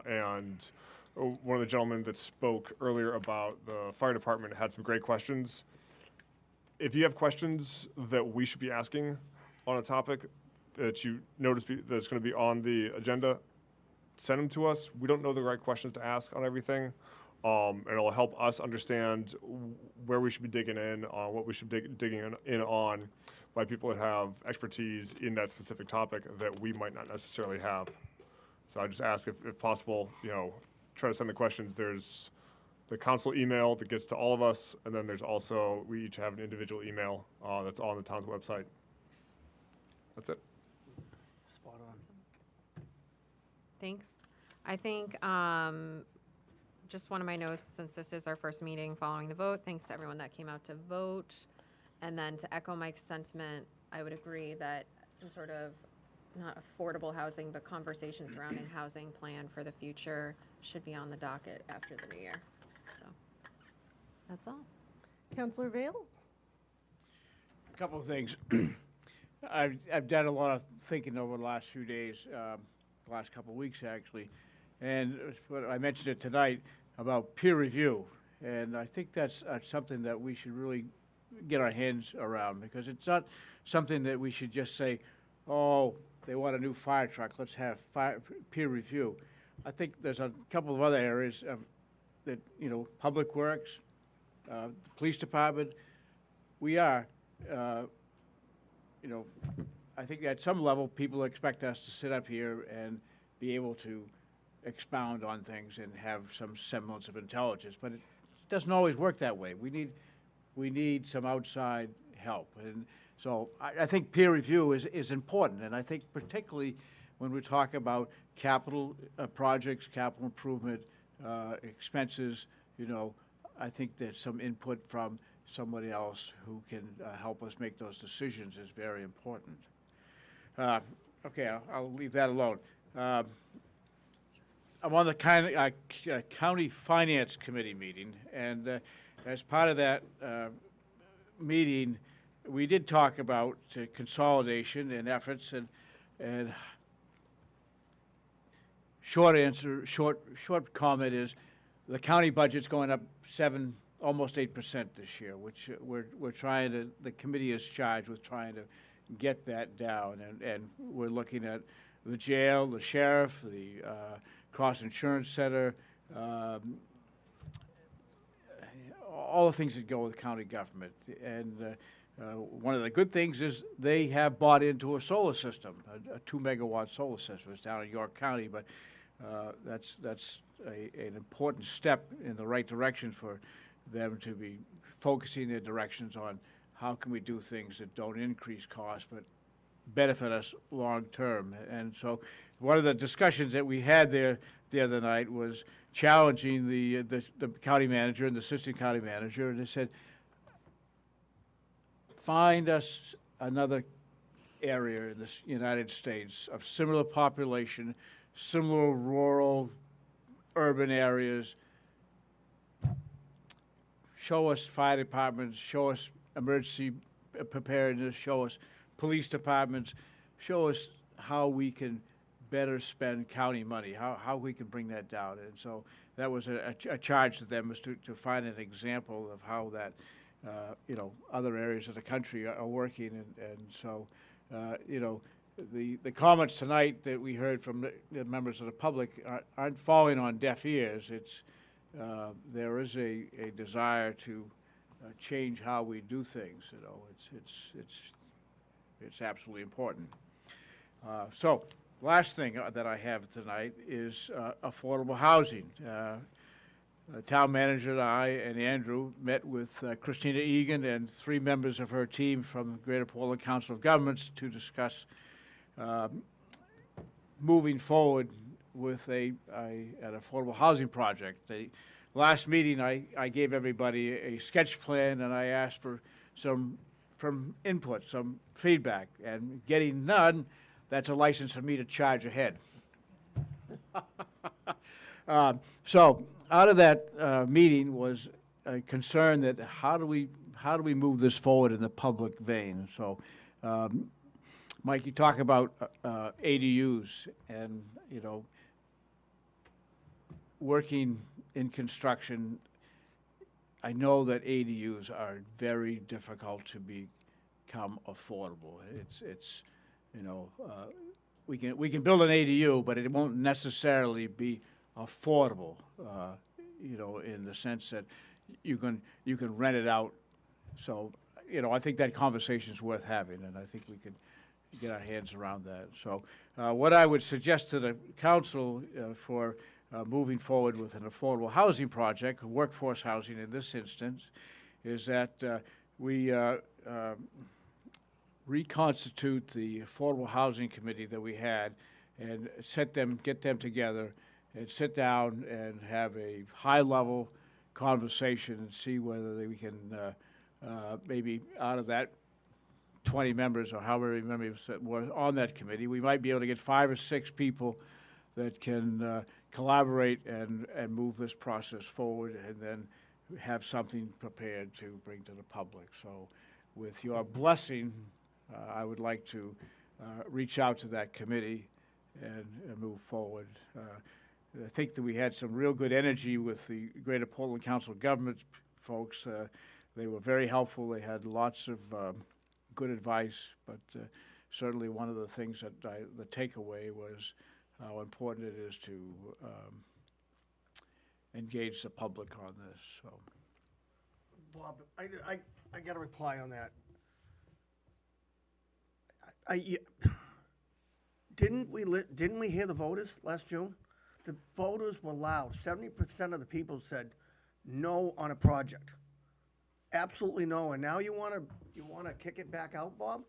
Speaker 5: and one of the gentlemen that spoke earlier about the fire department had some great questions. If you have questions that we should be asking on a topic that you notice that's going to be on the agenda, send them to us. We don't know the right questions to ask on everything. And it'll help us understand where we should be digging in on, what we should be digging in on, by people that have expertise in that specific topic that we might not necessarily have. So I just ask, if possible, try to send the questions. There's the council email that gets to all of us, and then there's also, we each have an individual email that's on the town's website. That's it.
Speaker 9: Spot on.
Speaker 3: Thanks. I think just one of my notes, since this is our first meeting following the vote, thanks to everyone that came out to vote. And then to echo Mike's sentiment, I would agree that some sort of, not affordable housing, but conversation surrounding housing plan for the future should be on the docket after the new year. So that's all.
Speaker 1: Councilor Vail?
Speaker 8: A couple of things. I've done a lot of thinking over the last few days, the last couple of weeks actually, and I mentioned it tonight about peer review, and I think that's something that we should really get our hands around, because it's not something that we should just say, oh, they want a new fire truck, let's have peer review. I think there's a couple of other areas that, Public Works, the police department, we are, I think at some level, people expect us to sit up here and be able to expound on things and have some semblance of intelligence, but it doesn't always work that way. We need some outside help, and so I think peer review is important, and I think particularly when we talk about capital projects, capital improvement expenses, I think that some input from somebody else who can help us make those decisions is very important. Okay, I'll leave that alone. I'm on the County Finance Committee meeting, and as part of that meeting, we did talk about consolidation and efforts, and short comment is the county budget's going up almost 8% this year, which we're trying to, the committee is charged with trying to get that down, and we're looking at the jail, the sheriff, the Cross Insurance Center, all the things that go with county government. And one of the good things is they have bought into a solar system, a 2-megawatt solar system. It's down in York County, but that's an important step in the right direction for them to be focusing their directions on how can we do things that don't increase costs but benefit us long term. And so one of the discussions that we had there the other night was challenging the county manager and the assistant county manager, and they said, find us another area in the United States of similar population, similar rural, urban areas. Show us fire departments, show us emergency preparedness, show us police departments, show us how we can better spend county money, how we can bring that down. And so that was a charge to them, was to find an example of how that, you know, other areas of the country are working. And so, you know, the comments tonight that we heard from the members of the public aren't falling on deaf ears. It's, there is a desire to change how we do things. You know, it's absolutely important. So, last thing that I have tonight is affordable housing. The town manager and I and Andrew met with Christina Egan and 3 members of her team from the Greater Portland Council of Governments to discuss moving forward with an affordable housing project. The last meeting, I gave everybody a sketch plan, and I asked for some input, some feedback, and getting none, that's a license for me to charge ahead. So out of that meeting was a concern that how do we move this forward in the public vein? So, Mike, you talk about ADUs and, you know, working in construction. I know that ADUs are very difficult to become affordable. It's you know, we can build an ADU, but it won't necessarily be affordable. You know, in the sense that you can rent it out. So, you know, I think that conversation is worth having, and I think we could get our hands around that. So, what I would suggest to the council for moving forward with an affordable housing project, workforce housing in this instance, is that we reconstitute the Affordable Housing Committee that we had and get them together and sit down and have a high-level conversation and see whether we can maybe out of that 20 members or however many members that were on that committee, we might be able to get 5 or 6 people that can collaborate and move this process forward, and then have something prepared to bring to the public. So with your blessing, I would like to reach out to that committee and move forward. I think that we had some real good energy with the Greater Portland Council of Governments folks. They were very helpful. They had lots of good advice, but certainly one of the things that the takeaway was how important it is to engage the public on this. So,
Speaker 9: Bob, I got a reply on that. Didn't we hear the voters last June? The voters were loud. 70% of the people said no on a project. Absolutely no. And now you wanna kick it back out, Bob?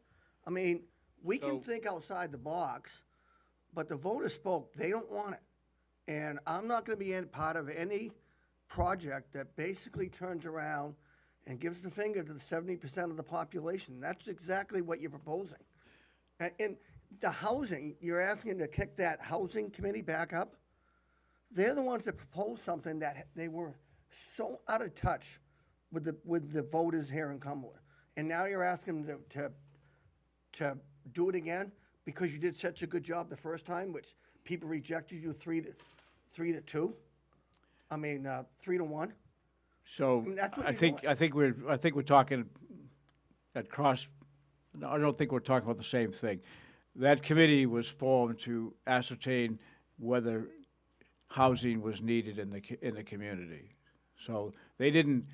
Speaker 9: I mean, we can think outside the box, but the voters spoke. They don't want it. And I'm not gonna be part of any project that basically turns around and gives the finger to the 70% of the population. That's exactly what you're proposing. And the housing, you're asking to kick that housing committee back up? They're the ones that proposed something that they were so out of touch with the voters here in Cumberland. And now you're asking them to do it again because you did such a good job the first time, which people rejected you 3-2. I mean, 3-1.
Speaker 8: So
Speaker 9: I mean, that's what
Speaker 8: I
Speaker 9: you
Speaker 8: think we're talking at cross. No, I don't think we're talking about the same thing. That committee was formed to ascertain whether housing was needed in the community. So they didn't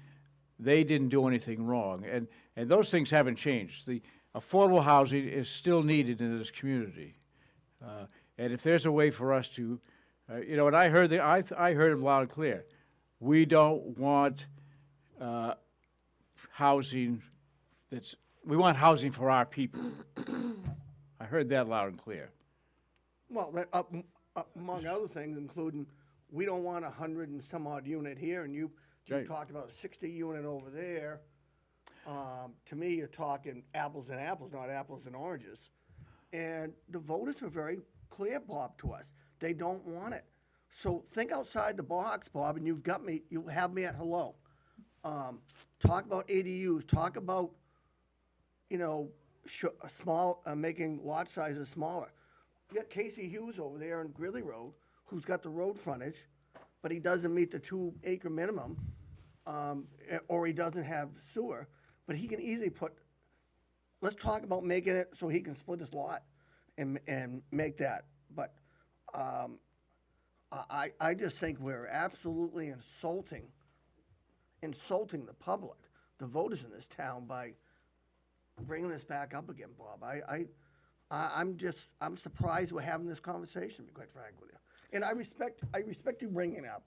Speaker 8: do anything wrong, and those things haven't changed. The affordable housing is still needed in this community, and if there's a way for us to, you know, and I heard him loud and clear. We don't want housing we want housing for our people. I heard that loud and clear.
Speaker 9: Well, among other things, including, we don't want 100 and some odd unit here, and you've
Speaker 8: Right.
Speaker 9: talked about a 60 unit over there. To me, you're talking apples and apples, not apples and oranges. And the voters were very clear, Bob, to us. They don't want it. So think outside the box, Bob, and you have me at hello. Talk about ADUs, talk about, a small, making lot sizes smaller. You got Casey Hughes over there on Greeley Road, who's got the road frontage, but he doesn't meet the 2-acre minimum, or he doesn't have sewer, but he can easily let's talk about making it so he can split his lot and make that. But I just think we're absolutely insulting the public, the voters in this town, by bringing this back up again, Bob. I'm surprised we're having this conversation, to be quite frank with you. And I respect you bringing it up.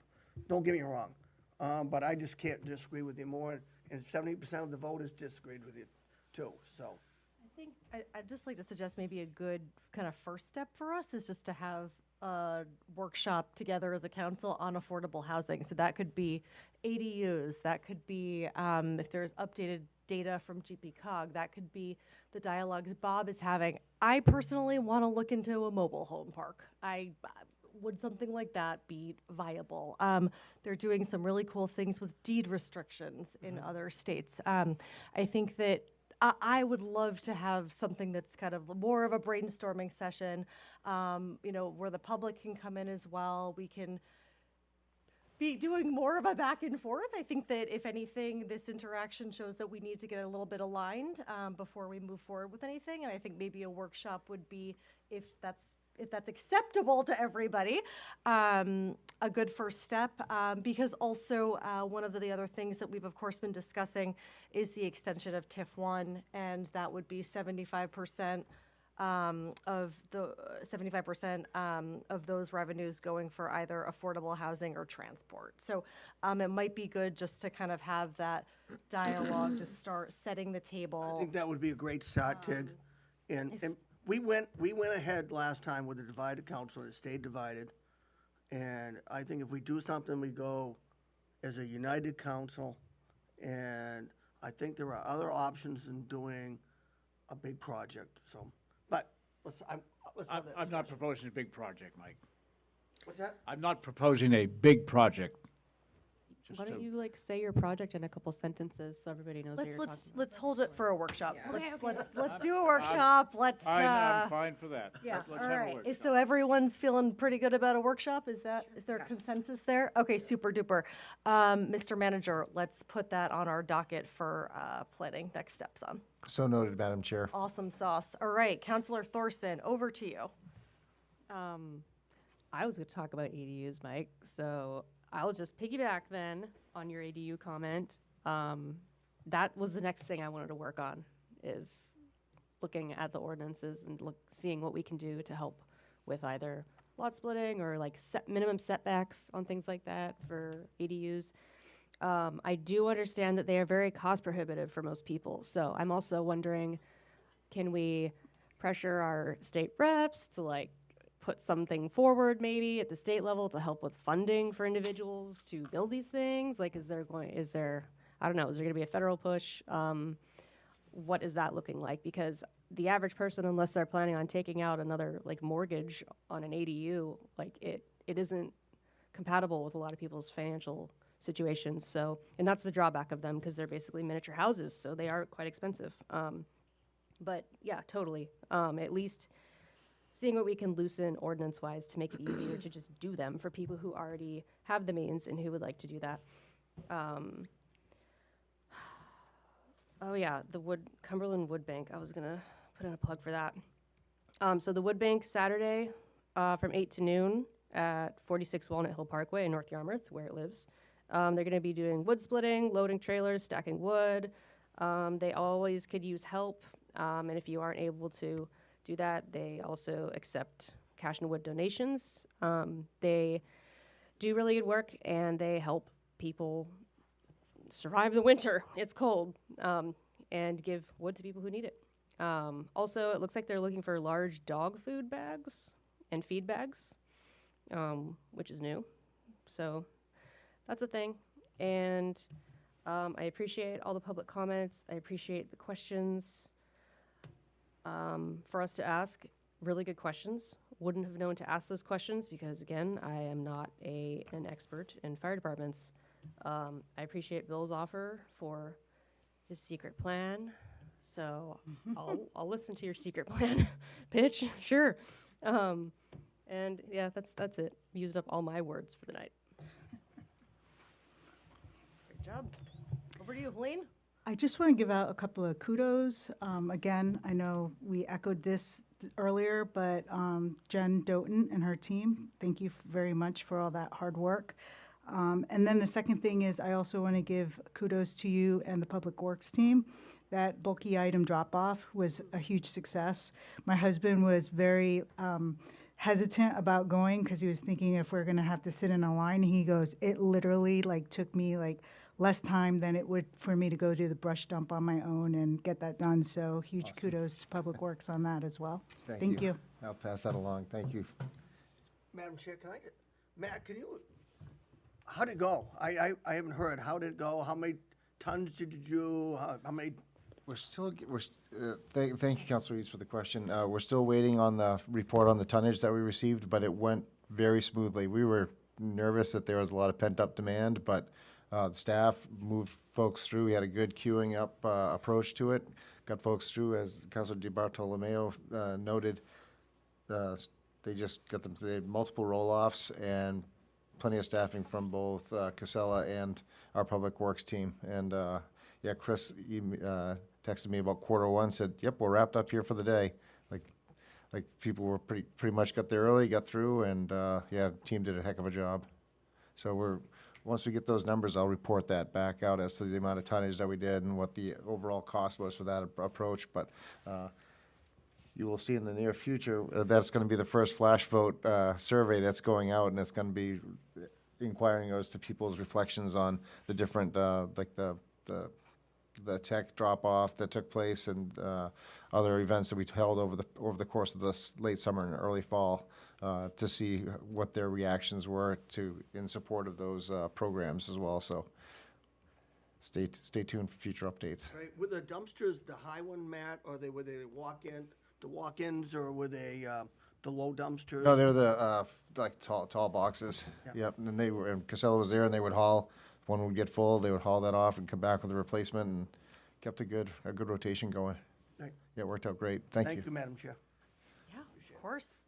Speaker 9: Don't get me wrong. But I just can't disagree with you more. And 70% of the voters disagreed with you too, so.
Speaker 1: I think I'd just like to suggest maybe a good kind of first step for us is just to have a workshop together as a council on affordable housing. So that could be ADUs, that could be if there's updated data from GPCOG, that could be the dialogues Bob is having. I personally want to look into a mobile home park. Would something like that be viable? They're doing some really cool things with deed restrictions in other states. I think that I would love to have something that's kind of more of a brainstorming session, where the public can come in as well. We can be doing more of a back and forth. I think that if anything, this interaction shows that we need to get a little bit aligned before we move forward with anything. And I think maybe a workshop would be, if that's acceptable to everybody, a good first step. Because also one of the other things that we've of course been discussing is the extension of TIF 1, and that would be 75% of those revenues going for either affordable housing or transport. So it might be good just to kind of have that dialogue to start setting the table.
Speaker 9: I think that would be a great start, Tig. And we went ahead last time with a divided council, and it stayed divided. And I think if we do something, we go as a united council. And I think there are other options in doing a big project, so. But let's have that
Speaker 8: I'm not
Speaker 9: discussion.
Speaker 8: proposing a big project, Mike.
Speaker 9: What's that?
Speaker 8: I'm not proposing a big project.
Speaker 7: Why
Speaker 8: Just
Speaker 7: don't
Speaker 8: to-
Speaker 7: you say your project in a couple sentences so everybody knows what you're talking about?
Speaker 1: Let's hold it for a workshop.
Speaker 7: Okay,
Speaker 1: Let's do a workshop. Let's.
Speaker 8: I'm fine for that.
Speaker 1: Yeah,
Speaker 8: Let's
Speaker 1: all
Speaker 8: have a
Speaker 1: right.
Speaker 8: workshop.
Speaker 1: So everyone's feeling pretty good about a workshop? Is there consensus there? Okay, super duper. Mr. Manager, let's put that on our docket for planning next steps on.
Speaker 6: So noted, Madam Chair.
Speaker 1: Awesome sauce. All right, Councilor Thorson, over to you.
Speaker 7: I was going to talk about ADUs, Mike, so I'll just piggyback then on your ADU comment. That was the next thing I wanted to work on, is looking at the ordinances and seeing what we can do to help with either lot splitting or like minimum setbacks on things like that for ADUs. I do understand that they are very cost prohibitive for most people, so I'm also wondering, can we pressure our state reps to put something forward maybe at the state level to help with funding for individuals to build these things? Is there I don't know, is there gonna be a federal push? What is that looking like? Because the average person, unless they're planning on taking out another mortgage on an ADU, it isn't compatible with a lot of people's financial situations. So, and that's the drawback of them, because they're basically miniature houses, so they are quite expensive. But yeah, totally. At least seeing what we can loosen ordinance-wise to make it easier to just do them for people who already have the means and who would like to do that. Oh yeah, the Cumberland Wood Bank. I was gonna put in a plug for that. So the Wood Bank Saturday from 8 to noon at 46 Walnut Hill Parkway in North Yarmouth, where it lives. They're gonna be doing wood splitting, loading trailers, stacking wood. They always could use help, and if you aren't able to do that, they also accept cash and wood donations. They do really good work, and they help people survive the winter. It's cold, and give wood to people who need it. Also, it looks like they're looking for large dog food bags and feed bags. which is new. So that's a thing. And I appreciate all the public comments. I appreciate the questions for us to ask. Really good questions. Wouldn't have known to ask those questions because, again, I am not an expert in fire departments. I appreciate Bill's offer for his secret plan. So I'll listen to your secret plan pitch. Sure. And yeah, that's it. Used up all my words for the night.
Speaker 1: Great job. Over to you, Helene.
Speaker 17: I just want to give out a couple of kudos. Again, I know we echoed this earlier, but Jen Doughton and her team, thank you very much for all that hard work. And then the second thing is I also want to give kudos to you and the Public Works team. That bulky item drop-off was a huge success. My husband was very hesitant about going because he was thinking if we're going to have to sit in a line. He goes, it literally took me less time than it would for me to go do the brush dump on my own and get that done. So huge kudos to Public Works on that as well. Thank you.
Speaker 6: I'll pass that along. Thank you.
Speaker 9: Madam Chair, Matt, how'd it go? I haven't heard. How did it go? How many tons did you do? How many?
Speaker 6: Thank you, Councilor Reeves, for the question. We're still waiting on the report on the tonnage that we received, but it went very smoothly. We were nervous that there was a lot of pent-up demand, but the staff moved folks through. We had a good queuing up approach to it. Got folks through, as Councilor DiBartolomeo noted. They just got them. They had multiple roll-offs and plenty of staffing from both Casella and our Public Works team. And yeah, Chris texted me about 1:15, said, "Yep, we're wrapped up here for the day." Like people were pretty much got there early, got through, and yeah, the team did a heck of a job. So once we get those numbers, I'll report that back out as to the amount of tonnage that we did and what the overall cost was for that approach. But you will see in the near future that's going to be the first flash vote survey that's going out, and it's going to be inquiring as to people's reflections on the different like the tech drop-off that took place and other events that we held over the course of the late summer and early fall to see what their reactions were in support of those programs as well. So stay tuned for future updates.
Speaker 9: Right. Were the dumpsters the high one, Matt, or were they walk-ins, or were they the low dumpsters?
Speaker 6: No, they're the tall boxes.
Speaker 9: Yeah.
Speaker 6: Yep, and Casella was there, and they would haul. One would get full, they would haul that off and come back with a replacement, and kept a good rotation going.
Speaker 9: Right.
Speaker 6: Yeah, it worked out great. Thank you.
Speaker 9: Thank you, Madam Chair.
Speaker 1: Yeah, of course.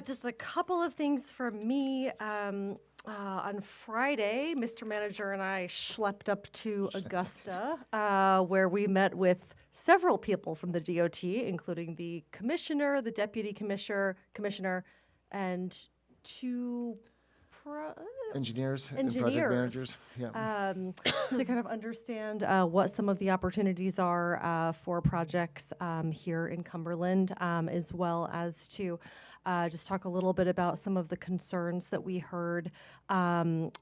Speaker 1: Just a couple of things from me. On Friday, Mr. Manager and I schlepped up to Augusta, where we met with several people from the DOT, including the commissioner, the deputy commissioner, and two
Speaker 6: engineers and project managers. Yeah.
Speaker 1: To kind of understand what some of the opportunities are for projects here in Cumberland, as well as to just talk a little bit about some of the concerns that we heard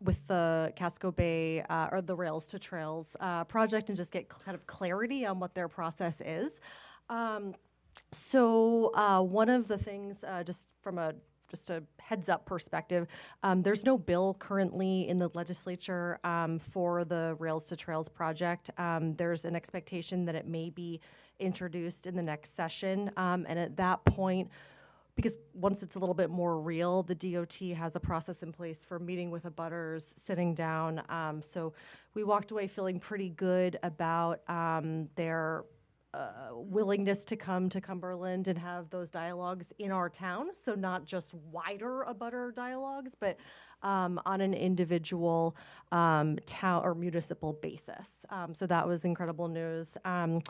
Speaker 1: with the Casco Bay or the Rails to Trails project, and just get kind of clarity on what their process is. So one of the things, just from a heads up perspective, there's no bill currently in the legislature for the Rails to Trails project. There's an expectation that it may be introduced in the next session. And at that point, because once it's a little bit more real, the DOT has a process in place for meeting with abutters, sitting down. So we walked away feeling pretty good about their willingness to come to Cumberland and have those dialogues in our town. So not just wider abutter dialogues, but on an individual town or municipal basis. So that was incredible news and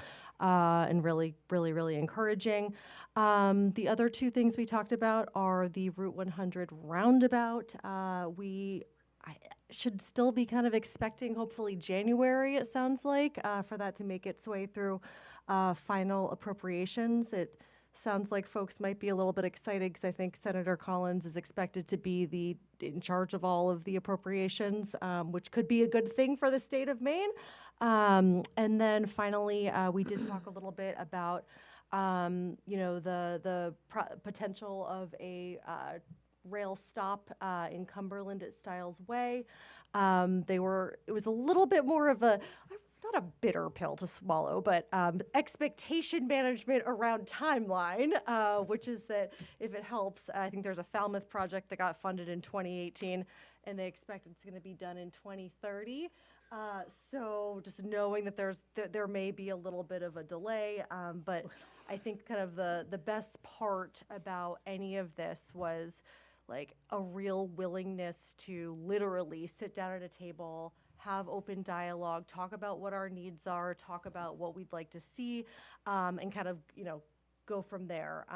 Speaker 1: really, really, really encouraging. The other two things we talked about are the Route 100 roundabout. I should still be kind of expecting, hopefully January, it sounds like, for that to make its way through final appropriations. It sounds like folks might be a little bit excited because I think Senator Collins is expected to be in charge of all of the appropriations, which could be a good thing for the state of Maine. And then finally, we did talk a little bit about, the potential of a rail stop in Cumberland at Stiles Way. It was a little bit more of a, not a bitter pill to swallow, but expectation management around timeline, which is that if it helps, I think there's a Falmouth project that got funded in 2018, and they expect it's going to be done in 2030. So just knowing that there may be a little bit of a delay, but I think kind of the best part about any of this was like a real willingness to literally sit down at a table, have open dialogue, talk about what our needs are, talk about what we'd like to see, and kind of, go from there.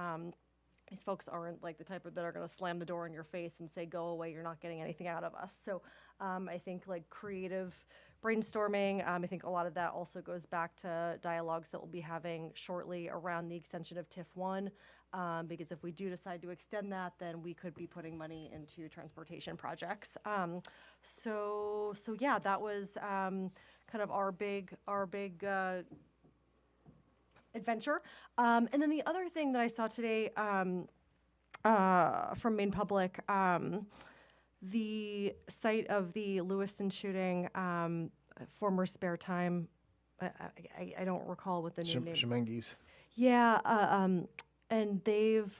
Speaker 1: These folks aren't like the type that are going to slam the door in your face and say, go away, you're not getting anything out of us. So I think like creative brainstorming, I think a lot of that also goes back to dialogues that we'll be having shortly around the extension of TIF 1, because if we do decide to extend that, then we could be putting money into transportation projects. So yeah, that was kind of our big adventure. And then the other thing that I saw today from Maine Public, the site of the Lewiston shooting, former Spare Time, I don't recall what the new name.
Speaker 6: Shemenges.
Speaker 1: Yeah, and they've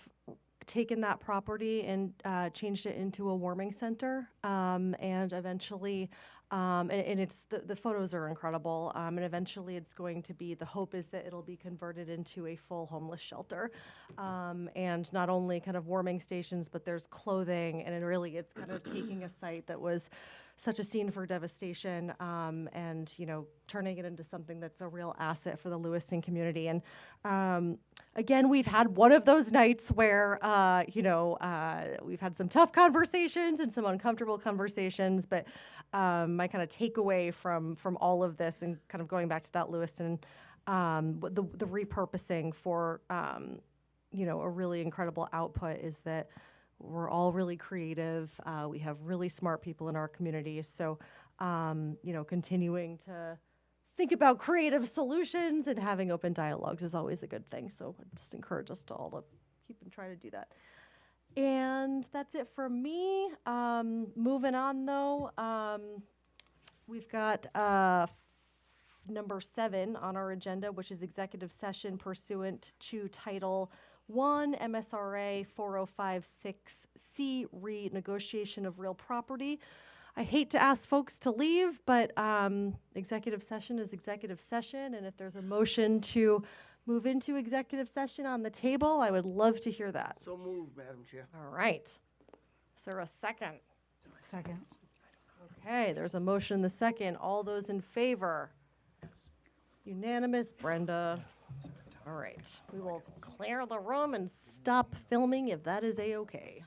Speaker 1: taken that property and changed it into a warming center, and eventually, and it's the photos are incredible, and eventually it's going to be, the hope is that it'll be converted into a full homeless shelter, and not only kind of warming stations, but there's clothing, and it's kind of taking a site that was such a scene for devastation, and turning it into something that's a real asset for the Lewiston community. And again, we've had one of those nights where we've had some tough conversations and some uncomfortable conversations. But my kind of takeaway from all of this, and kind of going back to that Lewiston, the repurposing for a really incredible output, is that we're all really creative. We have really smart people in our community. So, continuing to think about creative solutions and having open dialogues is always a good thing. So I just encourage us to all to keep and try to do that. And that's it for me. Moving on, though, we've got number 7 on our agenda, which is executive session pursuant to Title 1 MSRA 4056C, renegotiation of real property. I hate to ask folks to leave, but executive session is executive session, and if there's a motion to move into executive session on the table, I would love to hear that.
Speaker 9: So moved, Madam Chair.
Speaker 1: All right. Is there a second?
Speaker 17: Second.
Speaker 1: Okay, there's a motion, the second. All those in favor? Unanimous, Brenda. All right, we will clear the room and stop filming if that is a-okay.